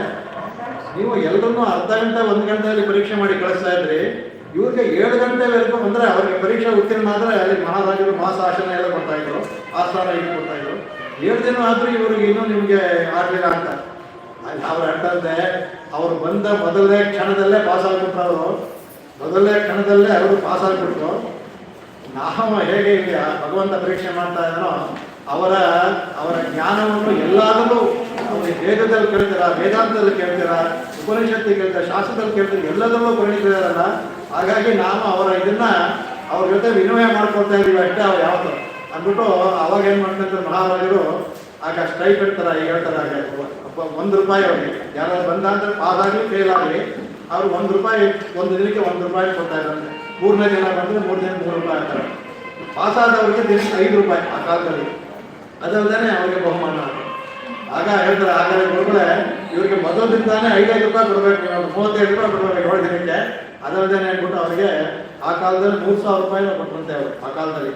ನೀವು ಎಲ್ಲರನ್ನೂ ಅರ್ಧ ಗಂಟೆ 1 ಗಂಟೆಯಲ್ಲಿ ಪರೀಕ್ಷೆ ಮಾಡಿ ಕಳಿಸ್ತಾ ಇದ್ರಿ, ಇವ್ರಿಗೆ 7 ಗಂಟೆವರೆಗೂ ಅಂದರೆ ಅವ್ರಿಗೆ ಪರೀಕ್ಷೆ ಉತ್ತೀರ್ಣ ಆದರೆ ಅಲ್ಲಿ ಮಹಾರಾಜರು ಮಾಸಾಸನ ಎಲ್ಲ ಕೊಡ್ತಾಯಿದ್ರು, ಆಸ್ಥಾನ ಇದು ಕೊಡ್ತಾಯಿದ್ರು. 7 ದಿನ ಆದರೂ ಇವ್ರಿಗೆ ಇನ್ನೂ ನಿಮಗೆ ಆಗಲಿಲ್ಲ ಅಂತ. ಅವ್ರು ಹೇಳ್ತಾರೆ, ಅವರು ಬಂದ ಮೊದಲನೇ ಕ್ಷಣದಲ್ಲೇ ಪಾಸ್ ಆಗಿಬಿಟ್ರು. ಅವರು ಮೊದಲನೇ ಕ್ಷಣದಲ್ಲೇ ಅವರು ಪಾಸ್ ಆಗಿಬಿಟ್ರು. ನಾವು ಹೇಗೆ ಇಲ್ಲಿ ಭಗವಂತ ಪರೀಕ್ಷೆ ಮಾಡ್ತಾ ಇದ್ದಾನೋ ಅವರ ಜ್ಞಾನವನ್ನು ಎಲ್ಲಾದರೂ ವೇದದಲ್ಲಿ ಕೇಳ್ತೀರಾ, ವೇದಾಂತದಲ್ಲಿ ಕೇಳ್ತೀರಾ, ಉಪನಿಷತ್ತು ಕೇಳ್ತೀರಾ, ಶಾಸ್ತ್ರದಲ್ಲಿ ಕೇಳ್ತೀರಾ, ಎಲ್ಲದರಲ್ಲೂ ಪರಿಣಿತಿದಾರಲ್ಲ. ಹಾಗಾಗಿ ನಾನು ಅವರ ಇದನ್ನ ಅವ್ರ ಜೊತೆ ವಿನಿಮಯ ಮಾಡ್ಕೊಳ್ತಾ ಇದ್ದೀವಿ ಅಷ್ಟೇ. ಅವ್ರು ಯಾವುದು ಅಂದ್ಬಿಟ್ಟು ಅವಾಗ ಏನು ಮಾಡ್ತಾರೆ ಮಹಾರಾಜರು, ಆಗ ಸ್ಟ್ರೈಕ್ ಇಡ್ತಾರೆ. ಈಗ ಹೇಳ್ತಾರೆ, ಹಾಗೆ ₹1 ಅವ್ರಿಗೆ ಯಾರಾದ್ರು ಬಂದ ಅಂದರೆ ಪಾಸ್ ಆಗಲಿ ಫೇಲ್ ಆಗಲಿ ಅವ್ರು ₹1 ಒಂದು ದಿನಕ್ಕೆ ₹1 ಕೊಡ್ತಾ ಇದ್ದಾರೆ. 3ನೇ ದಿನ ಬಂದರೆ 3 ದಿನಕ್ಕೆ ₹3 ಆಗ್ತಾರೆ. ಪಾಸ್ ಆದವ್ರಿಗೆ ದಿನಕ್ಕೆ ₹5 ಆ ಕಾಲದಲ್ಲಿ. ಅದಲ್ಲದೆ ಅವರಿಗೆ ಬಹುಮಾನ. ಆಗ ಹೇಳ್ತಾರೆ, ಹಾಗಾದ್ರೆ ಗುರುಗಳೇ ಇವರಿಗೆ ಮೊದಲಿಂದಾನೇ ₹5 ಕೊಡಬೇಕು, ₹37 ಕೊಡಬೇಕು 7 ದಿನಕ್ಕೆ. ಅದಲ್ಲದೆ ಹೇಳ್ಬಿಟ್ಟು ಅವರಿಗೆ ಆ ಕಾಲದಲ್ಲಿ ₹3,000 ಕೊಟ್ಟಂತೆ ಅವರು ಆ ಕಾಲದಲ್ಲಿ.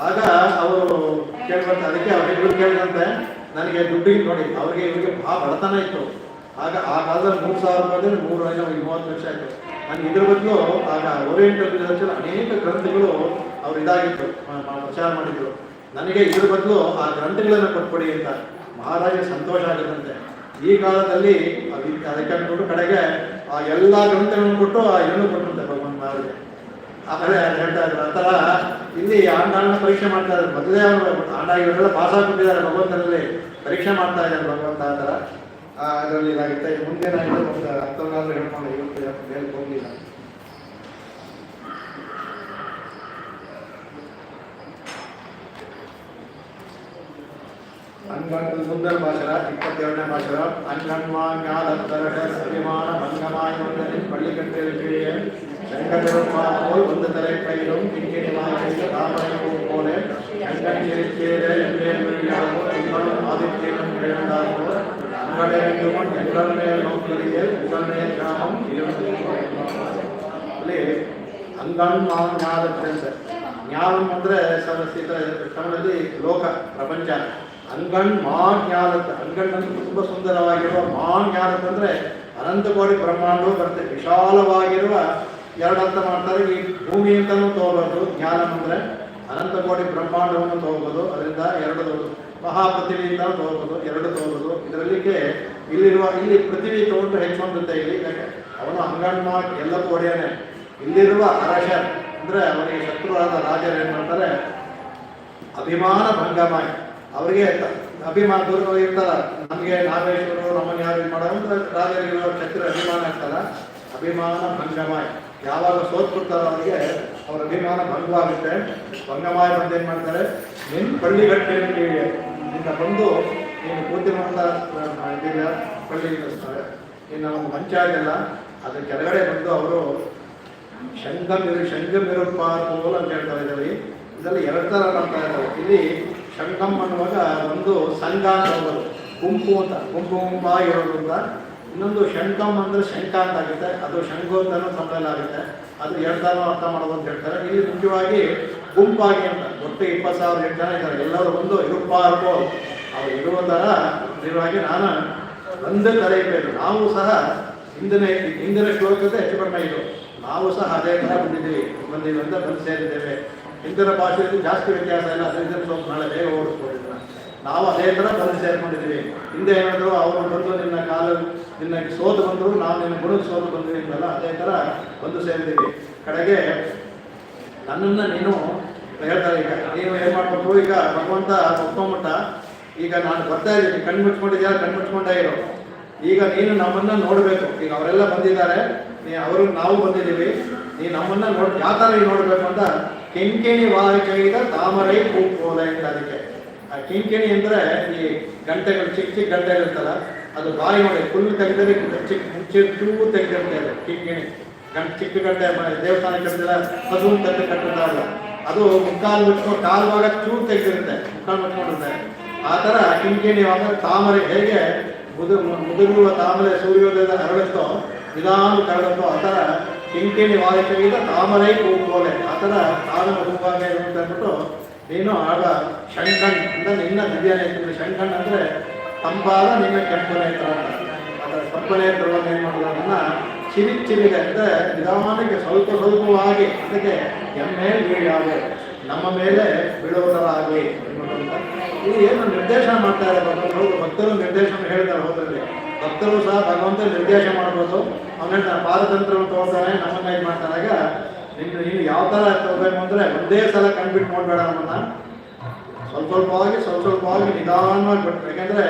ಆಗ ಅವರು ಕೇಳ್ಬಂತೆ, ಅದಕ್ಕೆ ಅವ್ರಿಗೆ ಇವ್ರು ಕೇಳಿದಂತೆ, ನನಗೆ ದುಡ್ಡಿಗೆ ನೋಡಿ ಅವ್ರಿಗೆ ಇವ್ರಿಗೆ ಭಾಳ ಬಡತನ ಇತ್ತು. ಆಗ ಆ ಕಾಲದಲ್ಲಿ ₹3,000 30 ಲಕ್ಷ ಆಯಿತು. ನನಗೆ ಇದ್ರ ಬದಲು ಆಗ ಓರಿಯೆಂಟಲ್ ರಿಸರ್ಚಲ್ಲಿ ಅನೇಕ ಗ್ರಂಥಗಳು ಅವ್ರು ಇದಾಗಿತ್ತು, ಪ್ರಚಾರ ಮಾಡಿದ್ರು. ನನಗೆ ಇದ್ರ ಬದಲು ಆ ಗ್ರಂಥಗಳನ್ನು ಕೊಟ್ಕೊಡಿ ಅಂತ ಮಹಾರಾಜ ಸಂತೋಷ ಆಗುತ್ತಂತೆ. ಈ ಕಾಲದಲ್ಲಿ ಅದಕ್ಕೆ ಅಂದ್ಬಿಟ್ಟು ಕಡೆಗೆ ಆ ಎಲ್ಲ ಗ್ರಂಥಗಳನ್ನು ಕೊಟ್ಟು ಆ ಇನ್ನೂ ಕೊಟ್ಟಂತೆ ಭಗವಂತ ಮಹಾರಾಜ. ಆಮೇಲೆ ಹೇಳ್ತಾ ಇದ್ರು ಆ ಥರ ಇಲ್ಲಿ ಆಂಡಾಳನ್ನ ಪರೀಕ್ಷೆ ಮಾಡ್ತಾ ಇದ್ದಾರೆ. ಮೊದಲೇ ಅವರು ಆಂಡ ಇವರೆಲ್ಲ ಪಾಸ್ ಆಗಿಬಿಟ್ಟಿದ್ದಾರೆ, ಭಗವಂತನಲ್ಲಿ ಪರೀಕ್ಷೆ ಮಾಡ್ತಾ ಇದ್ದಾರೆ ಭಗವಂತ. ಆ ಥರ ಅದರಲ್ಲಿ ಇದಾಗುತ್ತೆ. ಮುಂದೆ ನಾನು ಅರ್ಥವನ್ನಾದ್ರೂ ಹೇಳ್ಕೊಂಡು ಇವತ್ತು ಮೇಲೆ ಹೋಗಲಿಲ್ಲ. ಸುಂದರ ಭಾಷರ 22ನೇ ಭಾಷರ அபிமான பங்கமாய் வந்தனின் பள்ளிக்கட்டிலே செங்கடெருமாள் வந்து தலை பயிரும் கிங்கினிமாய் தாமரையும் போல கங்கன் சிரிச்சேர என்றே ஆதித்யனும் இழந்தாரோ ಅಂಗಡೆಕೊಂಡು ಎಂಗಲ್ನೇ ನೋಕಲಿಗೆ ಉಗಲ್ನೇ ಜ್ಞಾನಂ ಅಲ್ಲಿ ಅಂಗಣ್ಣ ಜ್ಞಾನಕ್ಕೆ ಜ್ಞಾನಂ ಅಂದರೆ ಕನ್ನಡದಲ್ಲಿ ಲೋಕ ಪ್ರಪಂಚ. ಅಂಗಣ್ ಮಾ ಜ್ಞಾನಕ್ಕೆ ಅಂಗಣ್ ಅಂದ್ರೆ ತುಂಬ ಸುಂದರವಾಗಿರುವ ಮಾ ಜ್ಞಾನಕ್ಕೆ ಅಂದರೆ ಅನಂತ ಕೋಟಿ ಬ್ರಹ್ಮಾಂಡವು ಬರುತ್ತೆ. ವಿಶಾಲವಾಗಿರುವ ಎರಡು ಅರ್ಥ ಮಾಡ್ತಾರೆ. ಈ ಭೂಮಿ ಅಂತಲೂ ತಗೋಬಹುದು ಜ್ಞಾನ ಅಂದರೆ ಅನಂತ ಕೋಟಿ ಬ್ರಹ್ಮಾಂಡವನ್ನು ತಗೋಬಹುದು. ಅದರಿಂದ ಎರಡು ಮಹಾಪೃಥ್ವಿ ಅಂತ ತಗೋಬಹುದು, ಎರಡು ತಗೋಬಹುದು. ಇದರಲ್ಲಿಗೆ ಇಲ್ಲಿ ಪೃಥ್ವಿ ತಗೊಂಡು ಹೆಚ್ಚೊಂದುತ್ತೆ. ಇಲ್ಲಿ ಅವನು ಅಂಗಣ್ಣ ಎಲ್ಲಕ್ಕೂ ಒಡೆಯನೆ. ಇಲ್ಲಿರುವ ಅರಶ ಅಂದರೆ ಅವನಿಗೆ ಶತ್ರುವಾದ ರಾಜರು ಏನು ಮಾಡ್ತಾರೆ, ಅಭಿಮಾನ ಭಂಗಮಾಯಿ. ಅವರಿಗೆ ಅಭಿಮಾನ ದೂರ ಇರ್ತಾರ, ನಮಗೆ ನಾಗೇಶ್ವರು ನಮ್ಮನ್ನು ಯಾರು ಇದು ಮಾಡೋದು ಅಂತ ರಾಜರಿಗಿರುವ ಕ್ಷತ್ರಿಯ ಅಭಿಮಾನ ಇರ್ತಾರ. ಅಭಿಮಾನ ಭಂಗಮಾಯಿ ಯಾವಾಗ ಸೋತ್ಬಿಡ್ತಾರೋ ಅವರಿಗೆ ಅವ್ರ ಅಭಿಮಾನ ಭಂಗವಾಗುತ್ತೆ. ಭಂಗಮಾಯಿ ಬಂದು ಏನು ಮಾಡ್ತಾರೆ, ನಿನ್ನ ಪಳ್ಳಿಗಟ್ಟೆ ನಿನ್ನ ಬಂದು ನೀನು ಕೂತಿರುವಂಥ ಪಳ್ಳಿ ನಿಲ್ಲಿಸ್ತಾರೆ. ಇನ್ನು ಒಂದು ಮಂಚ ಆಗಿಲ್ಲ, ಅದ್ರ ಕೆಳಗಡೆ ಬಂದು ಅವರು ಶಂಖಮಿರುಪಾರ್ಪೋಲ್ ಅಂತ ಹೇಳ್ತಾರೆ. ಇದರಲ್ಲಿ ಎರಡು ಥರ ಮಾಡ್ತಾ ಇದ್ದಾರೆ. ಇಲ್ಲಿ ಶಂಖಂ ಅನ್ನುವಾಗ ಒಂದು ಸಂಘ ಅಂತ ಹೋಗೋದು, ಗುಂಪು ಅಂತ ಗುಂಪಾಗಿರೋದು ಅಂತ. ಇನ್ನೊಂದು ಶಂಖಂ ಅಂದರೆ ಶಂಖ ಅಂತ ಆಗುತ್ತೆ, ಅದು ಶಂಖೋತ್ತನೂ ಸಂಬಳಲಾಗುತ್ತೆ. ಅದು ಎರಡು ಥರ ಅರ್ಥ ಮಾಡೋದು ಅಂತ ಹೇಳ್ತಾರೆ. ಇಲ್ಲಿ ಮುಖ್ಯವಾಗಿ ಗುಂಪಾಗಿ ಅಂತ ಒಟ್ಟು 20,000 ಜನ ಇದ್ದಾರೆ. ಎಲ್ಲರೂ ಒಂದು ಇರುಪಾರ್ಪೋ ಅವ್ರು ಇರುವ ಥರ ಇರುವಾಗಿ ನಾನು ಒಂದೇ ಥರ ಇರಬೇಕು. ನಾವು ಸಹ ಹಿಂದಿನ ಶ್ಲೋಕದ ಹೆಚ್ಚು ಕಡಿಮೆ ಇದು. ನಾವು ಸಹ ಅದೇ ಥರ ಬಂದಿದ್ದೀವಿ ಅಂತ ಬಂದು ಸೇರಿದ್ದೇವೆ. ಹಿಂದಿನ ಭಾಷೆಯಲ್ಲಿ ಜಾಸ್ತಿ ವ್ಯತ್ಯಾಸ ಇಲ್ಲ. ಅದರಿಂದ ಸ್ವಲ್ಪ ನಾಳೆ ಬೇಗ ಓಡಿಸ್ಬೋದಿಲ್ಲ. ನಾವು ಅದೇ ಥರ ಬಂದು ಸೇರ್ಕೊಂಡಿದ್ದೀವಿ. ಹಿಂದೆ ಏನಾದರೂ ಅವರು ಬಂದು ನಿನ್ನ ಸೋತು ಬಂದರು, ನಾವು ನಿನ್ನ ಗುಣದ ಸೋತು ಬಂದಿವಿ ಅಂತಲ್ಲ, ಅದೇ ಥರ ಬಂದು ಸೇರಿದ್ದೀವಿ. ಕಡೆಗೆ ನನ್ನನ್ನು ನೀನು ಹೇಳ್ತಾರೆ, ಈಗ ನೀವು ಏನು ಮಾಡಬೇಕು, ಈಗ ಭಗವಂತ ಒಪ್ಕೊಂಬಿಟ್ಟ, ಈಗ ನಾನು ಬರ್ತಾ ಇದ್ದೀನಿ, ಕಣ್ಣು ಮುಚ್ಕೊಂಡಿದ್ಯಾ, ಕಣ್ಣು ಮುಚ್ಕೊಂಡೇ ಇರೋ. ಈಗ ನೀನು ನಮ್ಮನ್ನು ನೋಡಬೇಕು. ಈಗ ಅವರೆಲ್ಲ ಬಂದಿದ್ದಾರೆ, ಅವರು ನಾವು ಬಂದಿದ್ದೀವಿ, ನೀನು ನಮ್ಮನ್ನು ಯಾವ ಥರ ನೋಡಬೇಕು ಅಂತ. ಕಿಂಕಿಣಿ ವಾಹಿಕೆಯಿಂದ ತಾಮರೈ ಪೂಪೋಲೆ ಅಂತ. ಅದಕ್ಕೆ ಆ ಕಿಂಕಿಣಿ ಅಂದರೆ ಈ ಗಂಟೆಗಳು, ಚಿಕ್ಕ ಚಿಕ್ಕ ಗಂಟೆಗಳಿರ್ತಲ್ಲ, ಅದು ಬಾಯಿ ನೋಡಿ ಫುಲ್ ತೆಗೆದರೆ ಚೂ ತೆಗೆದಿರ್ತಾರೆ. ಕಿಂಕಿಣಿ ಚಿಕ್ಕ ಗಂಟೆ ದೇವಸ್ಥಾನ ಕಟ್ಟಿಲ್ಲ, ಹಸು ಕಟ್ಟಿ ಕಟ್ಟಿದ್ದಾರಲ್ಲ, ಅದು ಮುಕ್ಕಾಲು ಮುಚ್ಕೊಂಡು ಕಾಲುವಾಗ ಚೂರು ತೆಗೆದಿರುತ್ತೆ, ಮುಕ್ಕಾಲು ಮುಚ್ಕೊಂಡಿರುತ್ತೆ. ಆ ಥರ ಕಿಂಕಿಣಿ ತಾಮರೆ ಹೇಗೆ ಮುದುಗುವ ತಾಮರೆ ಸೂರ್ಯೋದಯದ ಹರಡುತ್ತೋ, ನಿಧಾನ ಕರಡುತ್ತೋ, ಆ ಥರ ಕಿಂಕಿಣಿ ವಾಹಿಕೆಯಿಂದ ತಾಮರೈ ಪೂಪೋಲೆ, ಆ ಥರ ತಾನು ಹೂವಾಗಿ ಅಂತ ಅಂದ್ಬಿಟ್ಟು ನೀನು ಆಗ ಶಂಕಣ್ ಅಂದರೆ ನಿನ್ನ ದಿವ್ಯ ನೇತ್ರ. ಶಂಕಣ್ ಅಂದರೆ ತಂಪಾದ ನಿನ್ನ ಕೆಂಪು ನೇತ್ರ ಅಂತ. ಅದರ ಕಪ್ಪು ನೇತ್ರವನ್ನು ಏನು ಮಾಡೋದು, ಅದನ್ನು ಚಿರಿದೆ ಅಂದರೆ ನಿಧಾನಕ್ಕೆ ಸ್ವಲ್ಪವಾಗಿ ಅದಕ್ಕೆ ಎಮ್ಮೆ ಬೀಳಾವೆ, ನಮ್ಮ ಮೇಲೆ ಬೀಳುವುದರ ಆಗಲಿ ಎನ್ನುವುದಂತ. ಇದು ಏನು ನಿರ್ದೇಶನ ಮಾಡ್ತಾ ಇದ್ದಾರೆ ಭಕ್ತರು ನಿರ್ದೇಶನ ಹೇಳ್ತಾರೆ. ಹೋದಲ್ಲಿ ಭಕ್ತರು ಸಹ ಭಗವಂತ ನಿರ್ದೇಶ ಮಾಡ್ಬೋದು. ಆಮೇಲೆ ನಾನು ಪಾದತಂತ್ರವನ್ನು ತಗೋತಾನೆ, ನಮ್ಮನ್ನ ಇದು ಮಾಡ್ತಾನಾಗ ನೀನು ಯಾವ ಥರ ತಗೋಬೇಕು ಅಂದರೆ ಒಂದೇ ಸಲ ಕಣ್ಬಿಟ್ಟು ನೋಡಬೇಡ, ನಮ್ಮನ್ನು ಸ್ವಲ್ಪವಾಗಿ ನಿಧಾನವಾಗಿ ಬಿಟ್ಟು. ಯಾಕೆಂದರೆ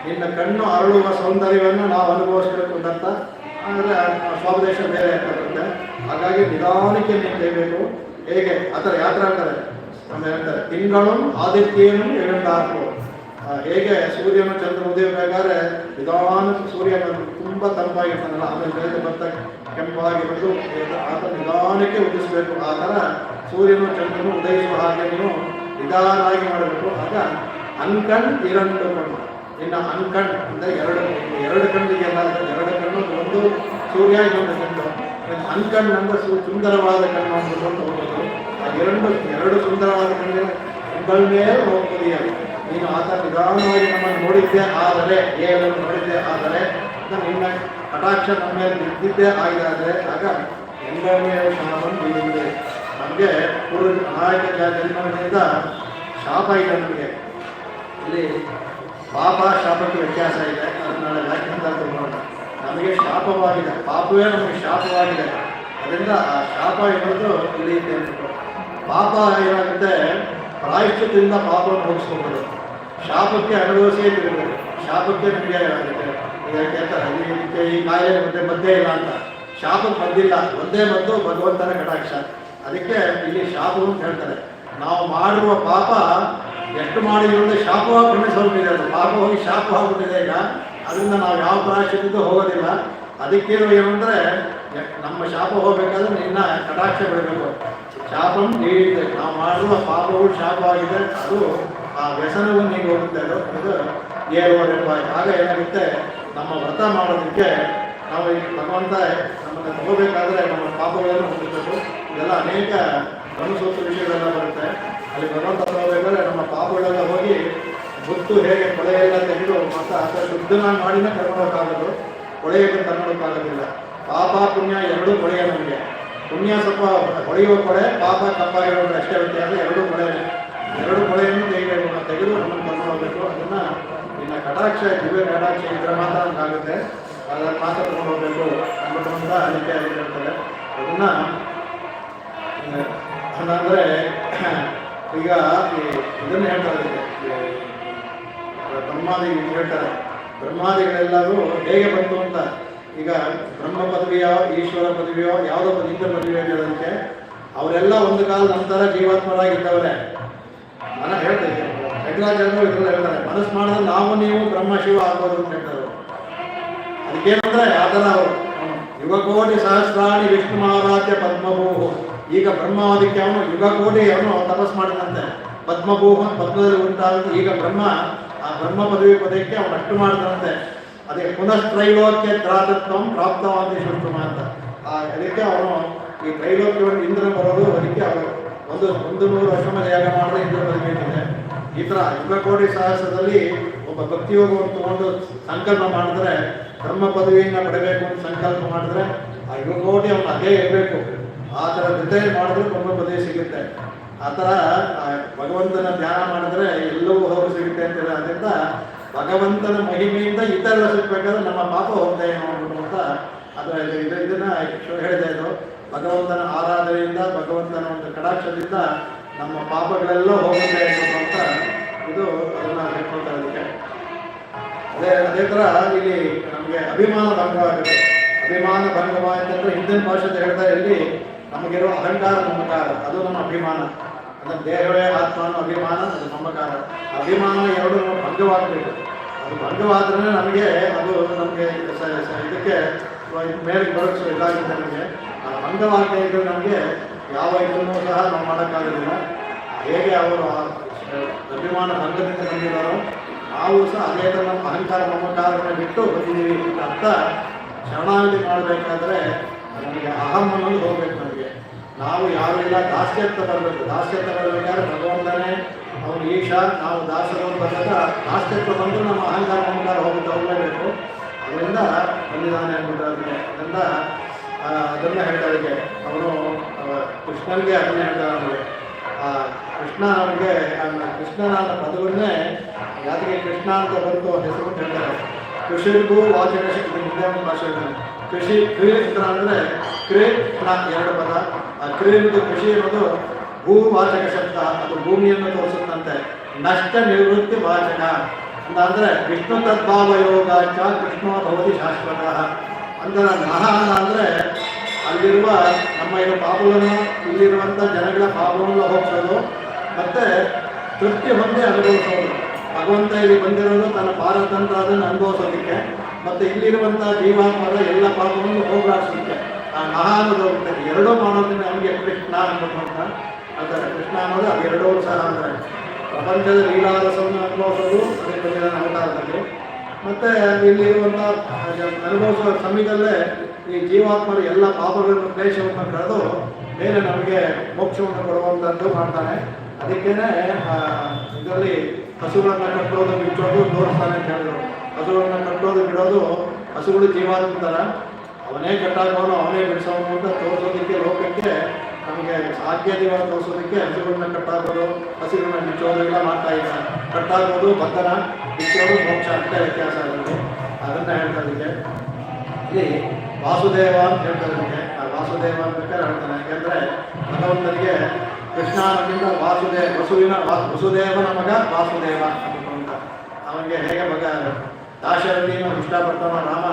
ನಿನ್ನ ಕಣ್ಣು ಅರಳುವ ಸೌಂದರ್ಯವನ್ನು ನಾವು ಅನುಭವಿಸಬೇಕು ಅಂತ. ಅಂದರೆ ಸ್ವದೇಶ ಬೇರೆ ಇರ್ತಕ್ಕಂತೆ. ಹಾಗಾಗಿ ನಿಧಾನಕ್ಕೆ ನೀನು ತೆಗಿಬೇಕು. ಹೇಗೆ ಆ ಥರ ಯಾತ್ರೆ ಅಂತಾರೆ, ಆಮೇಲೆ ಹೇಳ್ತಾರೆ ತಿಂಗಳು ಆದಿತ್ಯನು ಎರಡಾಕು. ಹೇಗೆ ಸೂರ್ಯನ ಚಂದ್ರ ಉದಯಬೇಕಾದ್ರೆ ನಿಧಾನ ಸೂರ್ಯ ತುಂಬ ತಂಪಾಗಿರ್ತಾನಲ್ಲ, ಆಮೇಲೆ ಮೇಲೆ ಬಂದ ಕೆಂಪಾಗಿ ಬಂದು ಆತ ನಿಧಾನಕ್ಕೆ ಉದಿಸಬೇಕು. ಆ ಥರ ಸೂರ್ಯನು ಚಂದ್ರನು ಉದಯಿಸುವ ಹಾಗೆ ನೀವು ನಿಧಾನವಾಗಿ ಮಾಡಬೇಕು. ಆಗ ಅನ್ಕಣ್ ಇರಂಡು ಕಣ್ಣು. ಇನ್ನು ಅನ್ಕಣ್ ಅಂದರೆ ಎರಡು ಕಣ್ಣಿಗೆ ಎಲ್ಲ ಎರಡು ಕಣ್ಣು, ಒಂದು ಸೂರ್ಯ ಇನ್ನೊಂದು ಕಣ್ಣು. ಅನ್ಕಣ್ ಅಂದರೆ ಸುಂದರವಾದ ಕಣ್ಣು ಅಂತ ಹೋಗೋದು. ಆ ಎರಡು ಸುಂದರವಾದ ಕಣ್ಣಿನ ಮೇಲೆ ಹೋಗ್ತದೆಯ ನೀನು ಆತ ನಿಧಾನವಾಗಿ ನಮ್ಮನ್ನು ನೋಡಿದ್ದೆ ಆದರೆ, ಏನನ್ನು ನೋಡಿದ್ದೆ ಆದರೆ, ನಿನ್ನ ಕಟಾಕ್ಷ ನಮ್ಮ ಮೇಲೆ ನಿಂತಿದ್ದೇ ಆಗಿದ್ರೆ ಆಗ ಎಂಗನೇ ಶಾಪವನ್ನು ಬೀಳಿದೆ. ನಮಗೆ ನಾಯಕ ಜನ್ಮದಿಂದ ಶಾಪ ಇದೆ. ನಮಗೆ ಇಲ್ಲಿ ಪಾಪ ಶಾಪಕ್ಕೆ ವ್ಯತ್ಯಾಸ ಇದೆ. ಅದನ್ನು ವ್ಯಾಖ್ಯಾನ ತಗೊಂಡು ನಮಗೆ ಶಾಪವಾಗಿದೆ, ಪಾಪವೇ ನಮಗೆ ಶಾಪವಾಗಿದೆ. ಅದರಿಂದ ಆ ಶಾಪ ಇರೋದು ಇಲ್ಲಿ ಇದೆ. ಪಾಪ ಏನಾಗುತ್ತೆ, ಪ್ರಾಯಶ್ಚಿತದಿಂದ ಪಾಪವನ್ನು ಹೋಗಿಸ್ಕೊಬೋದು. ಶಾಪಕ್ಕೆ ಅನುಭವಿಸೇ ತಿರುಗಬೇಕು. ಶಾಪಕ್ಕೆ ನಿಮಗೆ ಹೇಳ್ತಾರೆ ಇದಕ್ಕೆ ಈ ಕಾಯಿಲೆ ಮದ್ದೇ ಇಲ್ಲ ಅಂತ. ಶಾಪಕ್ಕೆ ಮದ್ದಿಲ್ಲ, ಒಂದೇ ಮದ್ದು ಭಗವಂತನ ಕಟಾಕ್ಷ. ಅದಕ್ಕೆ ಇಲ್ಲಿ ಶಾಪ ಅಂತ ಹೇಳ್ತಾರೆ. ನಾವು ಮಾಡಿರುವ ಪಾಪ ಎಷ್ಟು ಮಾಡಿದ್ರೆ ಶಾಪವಾಗಿ ಪುಣ್ಯ ಅದು ಪಾಪ ಹೋಗಿ ಶಾಪ ಹೋಗ್ಬಿಟ್ಟಿದೆ ಈಗ. ಅದರಿಂದ ನಾವು ಯಾವ ಪ್ರಾಯಶ್ಚಿತ್ತಕ್ಕೂ ಹೋಗೋದಿಲ್ಲ. ಅದಕ್ಕೇನು ಏನು ಅಂದರೆ ನಮ್ಮ ಶಾಪ ಹೋಗಬೇಕಾದ್ರೆ ನಿನ್ನ ಕಟಾಕ್ಷ ಬಿಡಬೇಕು. ಶಾಪಂ ನೀಡಿದೆ, ನಾವು ಮಾಡುವ ಪಾಪವು ಶಾಪವಾಗಿದೆ. ಅದು ಆ ವ್ಯಸನವನ್ನು ಹೀಗೆ ಹೋಗುತ್ತೆ. ಅದು ಏಳುವರೆಂಬ. ಆಗ ಏನಾಗುತ್ತೆ, ನಮ್ಮ ವ್ರತ ಮಾಡೋದಕ್ಕೆ ನಾವು ಈ ಭಗವಂತ ನಮ್ಮನ್ನು ತಗೋಬೇಕಾದ್ರೆ ನಮ್ಮ ಪಾಪಗಳನ್ನು ಹೊಂದಬೇಕು. ಇದೆಲ್ಲ ಅನೇಕ ಮನಸ್ಸು ವಿಷಯಗಳೆಲ್ಲ ಬರುತ್ತೆ. ಅಲ್ಲಿ ಭಗವಂತ ತಗೋಬೇಕಾದ್ರೆ ನಮ್ಮ ಪಾಪಗಳೆಲ್ಲ ಹೋಗಿ ಗೊತ್ತು ಹೇಗೆ ಕೊಳೆಯೆಲ್ಲ ತೆಗೆದು ಮತ್ತು ಅಥವಾ ಶುದ್ಧನಾಗಿ ಮಾಡಿನೇ ಕರ್ಕೊಳ್ಳೋಕ್ಕಾಗೋದು, ಕೊಳೆಯನ್ನು ಕರ್ಕೊಳ್ಳೋಕ್ಕಾಗೋದಿಲ್ಲ. ಪಾಪ ಪುಣ್ಯ ಎರಡೂ ಕೊಳೆಯ ನಮಗೆ. ಪುಣ್ಯ ಸ್ವಲ್ಪ ಹೊಳೆಯುವ ಕೊಳೆ, ಪಾಪ ಕಪ್ಪಾಗಿರೋದು ಅಷ್ಟೇ ವ್ಯತ್ಯಾಸ. ಎರಡೂ ಕೊಳೆಯೇ. ಎರಡು ಕೊಳೆಯನ್ನು ತೆಗೆದು ನಮ್ಮನ್ನು ಕರ್ಕೊಂಡು ಹೋಗಬೇಕು. ಅದನ್ನು ಇನ್ನು ಕಟಾಕ್ಷ, ದಿವ್ಯ ಕಟಾಕ್ಷ ಇದ್ರೆ ಮಾತ್ರ ನಮಗಾಗುತ್ತೆ. ಅದನ್ನು ಮಾತ್ರ ತಗೊಂಡು ಹೋಗಬೇಕು ಅಂದ್ಬಿಟ್ಟು ಅದಕ್ಕೆ ಹೇಳ್ತಾರೆ. ಅದನ್ನು ಅಂದರೆ ಈಗ ಇದನ್ನು ಹೇಳ್ತಾರೆ, ಬ್ರಹ್ಮಾದಿ ಹೇಳ್ತಾರೆ. ಬ್ರಹ್ಮಾದಿಗಳೆಲ್ಲರೂ ಹೇಗೆ ಬಂತು ಅಂತ. ಈಗ ಬ್ರಹ್ಮ ಪದವಿಯೋ ಈಶ್ವರ ಪದವಿಯೋ ಯಾವುದೋ ಇಂದ್ರ ಪದವಿಯೋ ಹೇಳೋದಕ್ಕೆ ಅವರೆಲ್ಲ ಒಂದು ಕಾಲ ನಂತರ ಜೀವಾತ್ಮರಾಗಿದ್ದವರೇ. ನಾನು ಹೇಳ್ತೇನೆ, ಶಂಕರಾಚಾರ್ಯರು ಇದೆಲ್ಲ ಹೇಳ್ತಾರೆ, ಮನಸ್ಸು ಮಾಡಿದ್ರೆ ನಾವು ನೀವು ಬ್ರಹ್ಮ ಶಿವ ಆಗ್ಬೋದು ಅಂತ ಹೇಳ್ತಾರೆ. ಅದಕ್ಕೇನಂದ್ರೆ ಆ ಥರ ಅವರು ಯುಗಕೋಟಿ ಸಹಸ್ರಾಣಿ ವಿಷ್ಣು ಮಹಾರಾಜ್ಯ ಪದ್ಮಭೂಹು. ಈಗ ಬ್ರಹ್ಮಾದಿಕ್ಕೆ ಅವನು ಯುಗಕೋಟಿ ಅವನು ತಪಸ್ ಮಾಡಿದಂತೆ ಪದ್ಮಭೂಹ ಪದ್ಮದಲ್ಲಿ ಉಂಟಾದಂತೆ. ಈಗ ಬ್ರಹ್ಮ ಆ ಬ್ರಹ್ಮ ಪದವಿ ಪದಕ್ಕೆ ಅವನು ಅಷ್ಟು ಮಾಡ್ತಾನಂತೆ. ಅದೇ ಪುನಃತ್ರೈಲೋಕ್ಯ ತ್ರಾತತ್ವ ಪ್ರಾಪ್ತವಾದ ಶುಲ್ಕಮ ಅಂತ. ಅದಕ್ಕೆ ಅವನು ಈ ತ್ರೈಲೋಕ್ಯವನ್ನು ಇಂದ್ರ ಬರೋದು. ಅದಕ್ಕೆ ಅವರು 100 ಅಶ್ವಮ ಯಾಗ ಮಾಡಿದ್ರೆ ಇಂದ್ರ ಪದವಿ ಇದೆ. ಈ ಥರ ಯುಗಕೋಟಿ ಸಹಸ್ರದಲ್ಲಿ ಒಬ್ಬ ಭಕ್ತಿಯೋಗವನ್ನು ತಗೊಂಡು ಸಂಕಲ್ಪ ಮಾಡಿದ್ರೆ, ಬ್ರಹ್ಮ ಪದವಿಯನ್ನು ಪಡಬೇಕು ಅಂತ ಸಂಕಲ್ಪ ಮಾಡಿದ್ರೆ ಆ ಯುಗಕೋಟಿ ಅವನು ಅದೇ ಇರಬೇಕು. ಆ ಥರ ಜೊತೆ ಮಾಡಿದ್ರೆ ಬ್ರಹ್ಮ ಪದವಿ ಸಿಗುತ್ತೆ. ಆ ಥರ ಭಗವಂತನ ಧ್ಯಾನ ಮಾಡಿದ್ರೆ ಎಲ್ಲವೂ ಹೋಗಿ ಸಿಗುತ್ತೆ ಅಂತೇಳಿ. ಅದರಿಂದ ಭಗವಂತನ ಮಹಿಮೆಯಿಂದ ಇತರ ಸಿಗ್ಬೇಕಾದ್ರೆ ನಮ್ಮ ಪಾಪ ಹೋಗ್ತಾ ಏನೋ ಅಂತ ಅದು ಇದನ್ನ ಹೇಳಿದೆ. ಇದು ಭಗವಂತನ ಆರಾಧನೆಯಿಂದ, ಭಗವಂತನ ಒಂದು ಕಟಾಕ್ಷದಿಂದ ನಮ್ಮ ಪಾಪಗಳೆಲ್ಲ ಹೋಗುತ್ತೆ ಅಂತ ಇದು ಅದನ್ನು ಹೇಳ್ಕೊಳ್ತಾರೆ. ಅದಕ್ಕೆ ಅದೇ ಥರ ಇಲ್ಲಿ ನಮಗೆ ಅಭಿಮಾನ ಭಂಗವಾಗುತ್ತೆ. ಅಭಿಮಾನ ಭಂಗವಾಯ್ತಂದ್ರೆ ಹಿಂದಿನ ಭಾಷೆದ ಹೇಳ್ತಾ, ಇಲ್ಲಿ ನಮಗಿರೋ ಅಹಂಕಾರ ಮಮಕಾರ ಅದು ನಮ್ಮ ಅಭಿಮಾನ. ಅಂದರೆ ದೇಹವೇ ಆತ್ಮನ ಅಭಿಮಾನ, ಅದು ಮಮಕಾರ. ಅಭಿಮಾನ ಎರಡು ನಮ್ಮ ಭಂಗವಾಗಬೇಕು. ಅದು ಭಂಗವಾದ್ರೆ ನಮಗೆ ಇದಕ್ಕೆ ಮೇಲೆ ಬರೋಕ್ಕೆ ಇದಾಗುತ್ತೆ. ನಮಗೆ ಆ ಭಂಗವಾಗದೇ ಇದ್ದರೆ ನಮಗೆ ಯಾವ ಇದನ್ನು ಸಹ ನಾವು ಮಾಡೋಕ್ಕಾಗೋದಿಲ್ಲ. ಹೇಗೆ ಅವರು ಅಭಿಮಾನ ಭಂಗದಿಂದ ಬಂದಿದ್ದಾರೋ ನಾವು ಸಹ ಅದೇ ಥರ ನಮ್ಮ ಅಹಂಕಾರ ಮಮಕಾರವನ್ನು ಬಿಟ್ಟು ಬಂದಿದ್ದೀವಿ ಅಂತ ಅರ್ಥ. ಶರಣಾಗತಿ ಮಾಡಬೇಕಾದ್ರೆ ನಮಗೆ ಅಹಂ ಅನ್ನೋದು ಹೋಗ್ಬೇಕು. ನಮಗೆ ನಾವು ಯಾವೆಲ್ಲ ದಾಸ್ಯತ್ವ ಬರಬೇಕು. ದಾಸ್ಯತ್ವ ಬರಬೇಕಾದ್ರೆ ಭಗವಂತನೇ ಅವನು ಈಶಾ, ನಾವು ದಾಸರನ್ನು ಬಂದಾಗ ದಾಸ್ಯತ್ವ ಬಂದು ನಮ್ಮ ಅಹಂಕಾರ ಮಮಕಾರ ಹೋಗಬೇಕು. ಅದರಿಂದ ಬಂದಿದ್ದಾನೆ ಅಂದ್ಬಿಟ್ಟು ಅದರಿಂದ ಅದನ್ನು ಹೇಳ್ತಾರಿಗೆ ಅವನು ಕೃಷ್ಣನಿಗೆ ಅದನ್ನೇ ಹೇಳ್ತಾರೆ. ನಮಗೆ ಕೃಷ್ಣ ನಮಗೆ ಕೃಷ್ಣನ ಪದವನ್ನೇ ಯಾತಿಗೆ ಕೃಷ್ಣ ಅಂತ ಬಂತು ಹೆಸರು ಹೇಳ್ತಾರೆ. ಕೃಷಿಗೂ ವಾಚಕ ಮುಂದೆ ಭಾಷೆ ಕೃಷಿ ಕ್ರಿಯಂತ್ರ ಅಂದರೆ ಕೃಷ್ಣ ಎರಡು ಪದ. ಆ ಕ್ರಿಯೆಂದು ಕೃಷಿ ಅನ್ನೋದು ಭೂವಾಚಕ ಶಬ್ದ. ಅದು ಭೂಮಿಯನ್ನು ತೋರಿಸುತ್ತಂತೆ. ನಷ್ಟ ನಿವೃತ್ತಿ ವಾಚಕ ಅಂತ ಅಂದರೆ ವಿಷ್ಣು ತದ್ಭಾವ ಯೋಗಾಚ ಕೃಷ್ಣ ಭವತಿ ಶಾಶ್ವತ ಅಂದ್ರೆ ಮಹಾನ ಅಂದರೆ ಅಲ್ಲಿರುವ ನಮ್ಮ ಇರೋ ಪಾಪಗಳನ್ನು, ಇಲ್ಲಿರುವಂಥ ಜನಗಳ ಪಾಪವನ್ನು ಹೋಗಿಸೋದು ಮತ್ತು ತೃಪ್ತಿ ಹೊಂದಿ ಅನುಭವಿಸೋದು. ಭಗವಂತ ಇಲ್ಲಿ ಬಂದಿರೋದು ತನ್ನ ಪಾರತಂತ್ರ ಅದನ್ನು ಅನುಭವಿಸೋದಕ್ಕೆ ಮತ್ತು ಇಲ್ಲಿರುವಂಥ ಜೀವಾತ್ಮರ ಎಲ್ಲ ಪಾಪವನ್ನು ಹೋಗಲಾಡಿಸೋದಕ್ಕೆ ಆ ಮಹಾನದ ಹೋಗುತ್ತೆ. ಎರಡೂ ಮಾಡೋದನ್ನ ನಮಗೆ ಕೃಷ್ಣ ಅನ್ಬೇಕು ಅಂತ ಹೇಳ್ತಾರೆ. ಕೃಷ್ಣ ಅನ್ನೋದು ಅದು ಎರಡೂ ಸಹ ಅಂದರೆ ಪ್ರಪಂಚದ ಲೀಲಾರಸವನ್ನು ಅನುಭವಿಸೋದು ಅದೇ ಬಂದಿರೋ ಅವತಾರದಲ್ಲಿ. ಮತ್ತು ಇಲ್ಲಿರುವಂಥ ಅನುಭವಿಸುವ ಸಮಯದಲ್ಲೇ ಈ ಜೀವಾತ್ಮರು ಎಲ್ಲ ಪಾಪಗಳನ್ನು ಕ್ಲೇಶವನ್ನು ಕಳೆದು ಮೇಲೆ ನಮಗೆ ಮೋಕ್ಷವನ್ನು ಕೊಡುವಂಥದ್ದು ಮಾಡ್ತಾನೆ. ಅದಕ್ಕೇನೆ ಇದರಲ್ಲಿ ಹಸುಗಳನ್ನು ಕಟ್ಟೋದು ಬಿಚ್ಚೋದು ತೋರಿಸ್ತಾನೆ ಅಂತ ಹೇಳಿದ್ರು. ಹಸುಗಳನ್ನು ಕಟ್ಟೋದು ಬಿಡೋದು, ಹಸುಗಳು ಜೀವಾತ್ಮ ಥರ ಅವನೇ ಕಟ್ಟಾಕೋನು ಅವನೇ ಬಿಡಿಸೋನು ಅಂತ ತೋರಿಸೋದಕ್ಕೆ ಲೋಕಕ್ಕೆ ನಮಗೆ ಸಾಧ್ಯತೆಗಳ ತೋರಿಸೋದಕ್ಕೆ ಹಸುಗಳನ್ನ ಕಟ್ಟಾಕೋದು, ಹಸುಗಳನ್ನ ಬಿಚ್ಚೋದು ಎಲ್ಲ ಮಾಡ್ತಾ ಇದ್ದಾರೆ. ಕಟ್ಟಾಕೋದು ಬಂಧನ, ಬಿಚ್ಚೋದು ಮೋಕ್ಷ ಅಂತ ವ್ಯತ್ಯಾಸ ಆಗುತ್ತೆ. ಅದನ್ನು ಹೇಳ್ತಾಯಿದ್ದಕ್ಕೆ ಇಲ್ಲಿ ವಾಸುದೇವ ಅಂತ ಹೇಳ್ತಾಯಿದ್ದಕ್ಕೆ ಆ ವಾಸುದೇವ ಅಂತ ಹೇಳ್ತಾನೆ. ಯಾಕೆಂದರೆ ಭಗವಂತನಿಗೆ ಕೃಷ್ಣನಿಂದ ವಸುದೇವನ ಮಗ ವಾಸುದೇವ ಅಂತ. ಅವನಿಗೆ ಹೇಗೆ ಮಗ ದಾಶರಥಿನ ಇಷ್ಟಪಡ್ತಾನೋ ರಾಮ,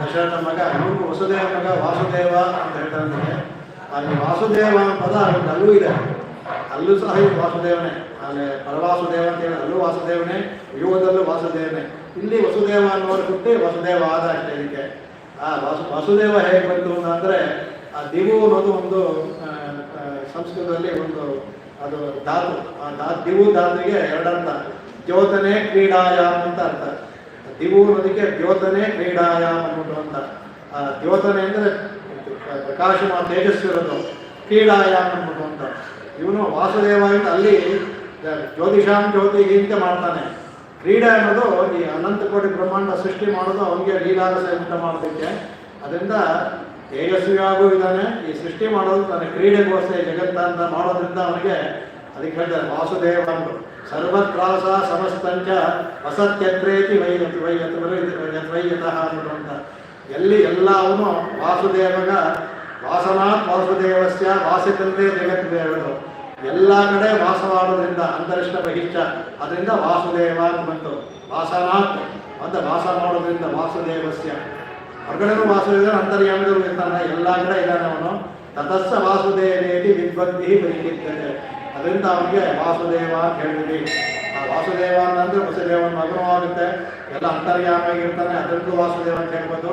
ದಶರಥ ಮಗ, ಇವನು ವಸುದೇವ ಮಗ ವಾಸುದೇವ ಅಂತ ಹೇಳ್ತಾನೆ. ಅಲ್ಲಿ ವಾಸುದೇವ ಪದ ಅಲ್ಲೂ ಇದೆ, ಅಲ್ಲೂ ಸಹ ವಾಸುದೇವನೇ. ಅಲ್ಲಿ ಪರವಾಸುದೇವ ಅಂತ ಹೇಳಿ ಅಲ್ಲೂ ವಾಸುದೇವನೇ, ಯುಗದಲ್ಲೂ ವಾಸುದೇವನೇ. ಇಲ್ಲಿ ವಸುದೇವ ಅನ್ನೋರು ಹುಟ್ಟಿ ವಸುದೇವ ಆದ ಅಷ್ಟೇ. ಇದಕ್ಕೆ ವಾಸುದೇವ ಹೇಗೆ ಬಂತು ಅಂದರೆ ಆ ದಿವು ಅನ್ನೋದು ಒಂದು ಸಂಸ್ಕೃತದಲ್ಲಿ ಒಂದು ಅದು ಧಾತು. ಆ ದಿವು ಧಾತುವಿಗೆ ಎರಡರ್ಥ. ದ್ಯೋತನೆ ಕ್ರೀಡಾಯಾಮ್ ಅಂತ ಅರ್ಥ. ದಿವು ಅನ್ನೋದಕ್ಕೆ ದ್ಯೋತನೆ ಕ್ರೀಡಾಯಾಮ್ ಅನ್ನೋದು ಅಂತ. ದ್ಯೋತನೆ ಅಂದರೆ ಪ್ರಕಾಶಮ ತೇಜಸ್ವಿ ಇರೋದು, ಕ್ರೀಡಾಯಾಮ್ ಅನ್ನೋದು ಅಂತ. ಇವನು ವಾಸುದೇವ ಅಂತ ಅಲ್ಲಿ ಜ್ಯೋತಿಷಾಂ ಜ್ಯೋತಿಗೆ ಅಂತ ಮಾಡ್ತಾನೆ. ಕ್ರೀಡೆ ಅನ್ನೋದು ಈ ಅನಂತ ಕೋಟಿ ಬ್ರಹ್ಮಾಂಡ ಸೃಷ್ಟಿ ಮಾಡೋದು ಅವನಿಗೆ ಲೀಲಾರಸ ಉಂಟ ಮಾಡೋದಕ್ಕೆ. ಅದರಿಂದ ತೇಜಸ್ವಿಯಾಗೂ ಇದ್ದಾನೆ. ಈ ಸೃಷ್ಟಿ ಮಾಡೋದು ತನ್ನ ಕ್ರೀಡೆಗೋಸ್ಕರ ಜಗತ್ತ ಅಂತ ಮಾಡೋದ್ರಿಂದ ಅವನಿಗೆ ಅದಕ್ಕೆ ಹೇಳ್ತಾರೆ ವಾಸುದೇವ ಅಂದರು. ಸರ್ವತ್ರಾಸ ಸಮಸ್ತಂಚ ವಸತ್ಯತ್ರೇತಿ ವೈಯತಃ ಅನ್ನೋದು ಅಂತ. ಎಲ್ಲಿ ಎಲ್ಲ ಅವನು ವಾಸುದೇವಗ ವಾಸನಾತ್ ವಾಸುದೇವಸ್ಯ ವಾಸಿತಂತೆ ಜಗತ್ತಿದೇವರು. ಎಲ್ಲ ಕಡೆ ವಾಸವಾಡೋದ್ರಿಂದ ಅಂತರಿಷ್ಟ ಬಹಿಷ್ಠ, ಅದರಿಂದ ವಾಸುದೇವ ಅಂತ ಬಂತು. ವಾಸನಾತ್ ಅಂತ ವಾಸ ಮಾಡೋದ್ರಿಂದ ವಾಸುದೇವಸ್ಯ. ಹೊರಗಡೆನೂ ವಾಸುದೇವ ಅಂತರ್ಯಾಮಿಗಳು ಇರ್ತಾನೆ, ಎಲ್ಲ ಕಡೆ ಇದ್ದಾನೆ ಅವನು. ತತಸ್ಸ ವಾಸುದೇವೇತಿ ವಿದ್ವದ್ಧಿ ಬೈಕಿರ್ತದೆ. ಅದರಿಂದ ಅವನಿಗೆ ವಾಸುದೇವ ಅಂತ ಹೇಳಿದ್ವಿ. ಆ ವಾಸುದೇವ ಅಂತಂದ್ರೆ ವಸುದೇವನ ಮಗನೂ ಆಗುತ್ತೆ, ಎಲ್ಲ ಅಂತರ್ಯಾಮಿಯಾಗಿರ್ತಾನೆ, ಅದರಲ್ಲೂ ವಾಸುದೇವ ಅಂತ ಹೇಳ್ಬೋದು.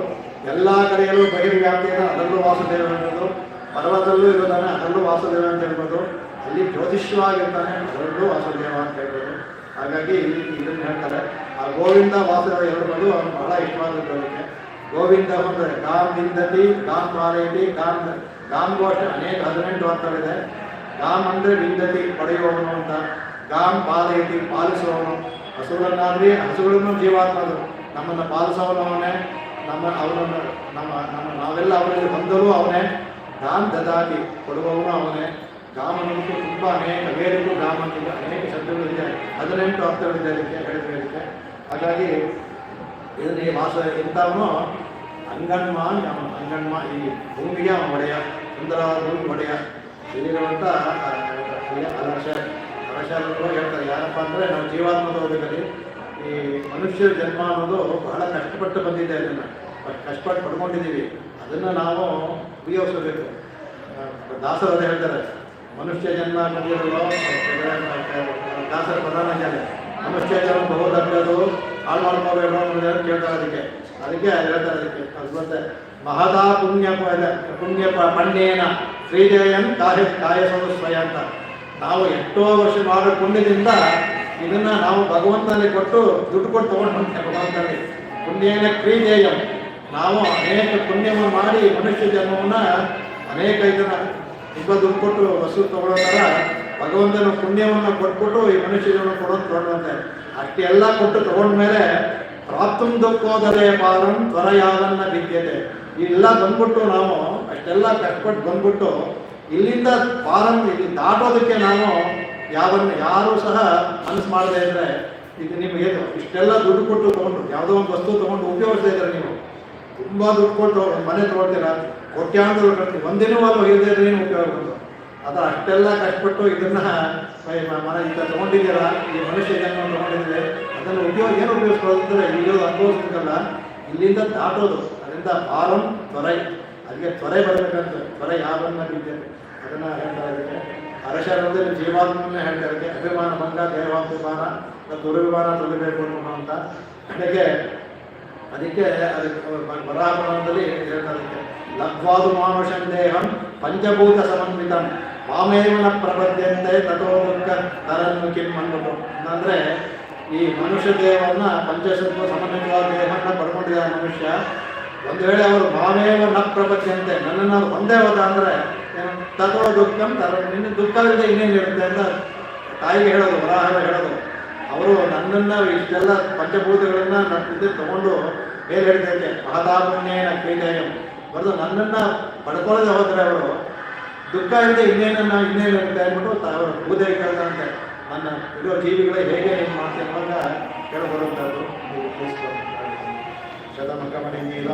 ಎಲ್ಲ ಕಡೆಯಲ್ಲೂ ಬಹಿರ್ವ್ಯಾಪ್ತಿ ಇದೆ, ಅದರಲ್ಲೂ ವಾಸುದೇವ ಹೇಳ್ಬೋದು. ಪರ್ವತದಲ್ಲೂ ಇರೋದಾನೆ, ಅದರಲ್ಲೂ ವಾಸುದೇವ ಅಂತ ಹೇಳ್ಬೋದು. ಅಲ್ಲಿ ಜ್ಯೋತಿಷ್ಯವಾಗಿರ್ತಾನೆ, ಅದರಲ್ಲೂ ವಾಸುದೇವ ಅಂತ ಹೇಳ್ಬೋದು. ಹಾಗಾಗಿ ಇದನ್ನು ಹೇಳ್ತಾರೆ. ಆ ಗೋವಿಂದ ವಾಸುದೇವ ಹೇಳ್ಬೋದು ಅವನು ಬಹಳ ಇಷ್ಟವಾದದ್ದು ಅವನಿಗೆ. ಗೋವಿಂದ ಅಂದರೆ ಗಾಮ್ ವಿಂದತಿ, ಗಾಮ್ ಪಾಲಯತಿ, ಗಾಮ್ಗೋಷ್ಠ ಅನೇಕ 18 ಅರ್ಥಗಳಿದೆ. ಗಾಮ್ ಅಂದರೆ ವಿಂದತಿ ಪಡೆಯುವವನು ಅಂತ, ಗಾಮ್ ಪಾಲಯತಿ ಪಾಲಿಸುವವನು. ಹಸುಗಳನ್ನಾದ್ರಿ ಹಸುಗಳನ್ನು ಜೀವಾತ್ಮರು, ನಮ್ಮನ್ನು ಪಾಲಿಸೋನು ಅವನೇ, ಅವನನ್ನು ನಾವೆಲ್ಲ ಅವನಲ್ಲಿ ಹೊಂದಲು ಅವನೇ. ಗಾಮ್ ದದಾತಿ ಕೊಡುವವನು ಅವನೇ. ಗಾಮ್ ಅನ್ನೋದಕ್ಕೂ ತುಂಬ ಅನೇಕ ವೇದಕ್ಕೂ ಗಾಮ್ ಅಂತಿದೆ, ಅನೇಕ ಶಬ್ದಗಳಿದೆ, 18 ಅರ್ಥಗಳಿದೆ ಅದಕ್ಕೆ ಹೇಳಿಕೆ. ಹಾಗಾಗಿ ಇದನ್ನು ಈ ಇಂಥವನು ಅಂಗನ್ಮ ಈ ಭೂಮಿಗೆ ಅವನ ಒಡೆಯ, ಸುಂದರವಾದ ಭೂಮಿ ಒಡೆಯ. ಇಲ್ಲಿರುವಂಥ ಅಲಕ್ಷರು ಹೇಳ್ತಾರೆ ಯಾರಪ್ಪ ಅಂದರೆ ನಾವು ಜೀವಾತ್ಮದ ಹೋಗಬೇಕಲ್ಲಿ ಈ ಮನುಷ್ಯ ಜನ್ಮ ಅನ್ನೋದು ಬಹಳ ಕಷ್ಟಪಟ್ಟು ಬಂದಿದೆ. ಅದನ್ನು ಕಷ್ಟಪಟ್ಟು ಪಡ್ಕೊಂಡಿದ್ದೀವಿ, ಅದನ್ನು ನಾವು ಉಪಯೋಗಿಸಬೇಕು. ದಾಸರು ಹೇಳ್ತಾರೆ ಮನುಷ್ಯ ಜನ್ಮ ಬಂದಿರಲು ದಾಸರ ಪ್ರಧಾನ ಜಾನೆ ಮನುಷ್ಯ ಜನ್ಮ ಬಹುದೊಡ್ಡದು, ಹಾಳು ಮಾಡ್ಕೋಬೇಕು ಅನ್ನೋದು ಕೇಳ್ತಾರೆ. ಅದಕ್ಕೆ ಹೇಳ್ತಾರೆ ಅದಕ್ಕೆ ಅದು ಮತ್ತೆ ಮಹದಾ ಪುಣ್ಯ ಪಣ್ಯೇನ ಶ್ರೀಜಯನ್ ಕಾಯಸೋದು ಸ್ವಯ ಅಂತ. ನಾವು ಎಷ್ಟೋ ವರ್ಷ ಮಾಡೋ ಪುಣ್ಯದಿಂದ ಇದನ್ನು ನಾವು ಭಗವಂತನಲ್ಲಿ ಕೊಟ್ಟು ದುಡ್ಡು ಕೊಟ್ಟು ತೊಗೊಂಡು ಭಗವಂತನಲ್ಲಿ ಪುಣ್ಯೇನ ಕ್ರೀಜೇಯಂ. ನಾವು ಅನೇಕ ಪುಣ್ಯವನ್ನು ಮಾಡಿ ಮನುಷ್ಯ ಜನ್ಮವನ್ನು ಅನೇಕ ಇದನ್ನು ತುಂಬ ದುಡ್ಡು ಕೊಟ್ಟು ವಸ್ತು ತೊಗೊಳ್ಳೋ ಥರ ಭಗವಂತನ ಪುಣ್ಯವನ್ನು ಕೊಟ್ಬಿಟ್ಟು ಈ ಮನುಷ್ಯ ಜೀವನ ಕೊಡೋದು ತೊಗೊಂಡಂತೆ. ಅಷ್ಟೆಲ್ಲ ಕೊಟ್ಟು ತೊಗೊಂಡ್ಮೇಲೆ ಪ್ರಾಪ್ತಂ ದುಃಖೋದರೇ ಪಾರಂ ತ್ವರ ಯಾವನ್ನ ಬಿದ್ಯತೆ. ಇವೆಲ್ಲ ಬಂದ್ಬಿಟ್ಟು ನಾವು ಅಷ್ಟೆಲ್ಲ ಕಷ್ಟಪಟ್ಟು ಬಂದ್ಬಿಟ್ಟು ಇಲ್ಲಿಂದ ಪಾರಂ ಇಲ್ಲಿ ದಾಟೋದಕ್ಕೆ ನಾವು ಯಾರೂ ಸಹ ಮನಸ್ಸು ಮಾಡದೇ ಇದ್ದರೆ ಇದು ನಿಮಗೇನು ಇಷ್ಟೆಲ್ಲ ದುಡ್ಡು ಕೊಟ್ಟು ತೊಗೊಂಡು ಯಾವುದೋ ಒಂದು ವಸ್ತು ತೊಗೊಂಡು ಉಪಯೋಗಿಸ್ತಾ ಇದ್ದಾರೆ. ನೀವು ತುಂಬ ದುಡ್ಡು ಕೊಟ್ಟು ಮನೆ ತೊಗೊಳ್ತೀರಾ, ಕೋಟ್ಯಾಂತರ ಕಟ್ತೀವಿ, ಒಂದಿನವಾಗೂ ಇಲ್ಲದೇ ಇದ್ರೆ ಏನು ಉಪಯೋಗ ಬಂತು. ಅದು ಅಷ್ಟೆಲ್ಲ ಕಷ್ಟಪಟ್ಟು ಇದನ್ನು ಮನೆ ಈಗ ತೊಗೊಂಡಿದ್ದೀರಾ, ಈ ಮನುಷ್ಯ ಜನ್ಮ ತೊಗೊಂಡಿದ್ದೀರಿ, ಅದನ್ನು ಏನು ಉಪಯೋಗಿಸ್ಕೊಳ್ಳೋದಂದ್ರೆ ಇಲ್ಲಿರೋದು ಅನುಭವಿಸ್ಬೇಕಲ್ಲ, ಇಲ್ಲಿಂದ ದಾಟೋದು. ಅದರಿಂದ ಪಾರಂ ತ್ವರೆ, ಅದಕ್ಕೆ ತ್ವರೆ ಬರಬೇಕಂತ. ತ್ವರೆ ಯಾವನ್ನ ಬಿದ್ದರೆ ಅದನ್ನು ಹೇಳ್ತಾರೆ. ಅದಕ್ಕೆ ಅರಶರದಲ್ಲಿ ಜೀವಾತ್ಮನ್ನೇ ಹೇಳ್ತಾರೆ. ಅಭಿಮಾನ ಭಂಗ ದೇವಾಭಿಮಾನ ದುರಭಿಮಾನ ತೊಳಿಬೇಕು ಅಂತ. ಅದಕ್ಕೆ ವರಾಹಪುರಾಣದಲ್ಲಿ ಹೇಳ್ತಾರೆ ಲಬ್ಧ್ವಾದು ಮಾನುಷಂ ದೇಹಂ ಪಂಚಭೂತ ಸಮನ್ವಿತಂ ಮಾಮೇವನ ಪ್ರಬದ್ಧಂತೆ ತಥೋ ದುಃಖ ತರನ್ನು ಕಿಮ್ ಅನ್ಬಿಟ್ಟು. ಅಂದರೆ ಈ ಮನುಷ್ಯ ದೇಹವನ್ನು ಪಂಚಸತ್ವ ಸಮನ್ವಿತವಾದ ದೇಹವನ್ನು ಪಡ್ಕೊಂಡಿದ್ದಾರೆ ಮನುಷ್ಯ. ಒಂದು ವೇಳೆ ಅವರು ಮಾಮೇವ ನ ಪ್ರಬದ್ಧಂತೆ ನನ್ನನ್ನು ಒಂದೇ ಹೋದ ಅಂದರೆ ತಥೋ ದುಃಖಂ ತರನ್ನು, ಇನ್ನು ದುಃಖದಿಂದ ಇನ್ನೇನಿರುತ್ತೆ ಅಂತ ತಾಯಿಗೆ ಹೇಳೋದು, ವರಾಹ ಹೇಳೋದು. ಅವರು ನನ್ನನ್ನು ಇಷ್ಟೆಲ್ಲ ಪಂಚಭೂತಗಳನ್ನು ನನ್ನ ತಗೊಂಡು ಬೇರೆ ಹೇಳಿದ್ದಕ್ಕೆ ಮಹದಾಪುಣ್ಯೇನ ಕ್ರೀಡೆಯಂ ಬರೆದು ನನ್ನನ್ನು ಪಡ್ಕೊಳ್ಳದೆ ಹೋದರೆ ಅವರು ದುಃಖ ಇಲ್ಲದೆ ಇನ್ನೇನಿರುತ್ತೆ ಅಂದ್ಬಿಟ್ಟು ಅವರು ಪೂಜೆ ಕೇಳ್ದಂತೆ ನನ್ನ ಇರೋ ಜೀವಿಗಳೇ ಹೇಗೆ ಏನು ಮಾಡ್ತೀನಿ ಅನ್ನೋವಾಗ ಕೇಳಬರುವಂಥದ್ದು. ಶತಮಕಮಣಿ ನೀಲ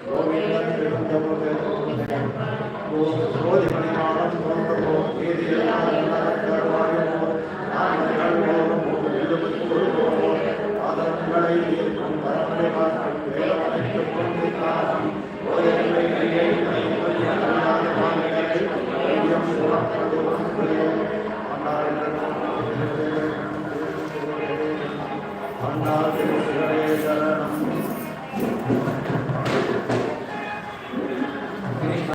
ಗೋವಿಂದ இருக்கும் பரமனை பார்க்கும் வேலவனைத்துக் கொண்டிருந்தாலும் ஓதனை கையை அறியாத மாநிலத்தை ஓவியம் சுமப்பது ஒன்றே. அண்ணா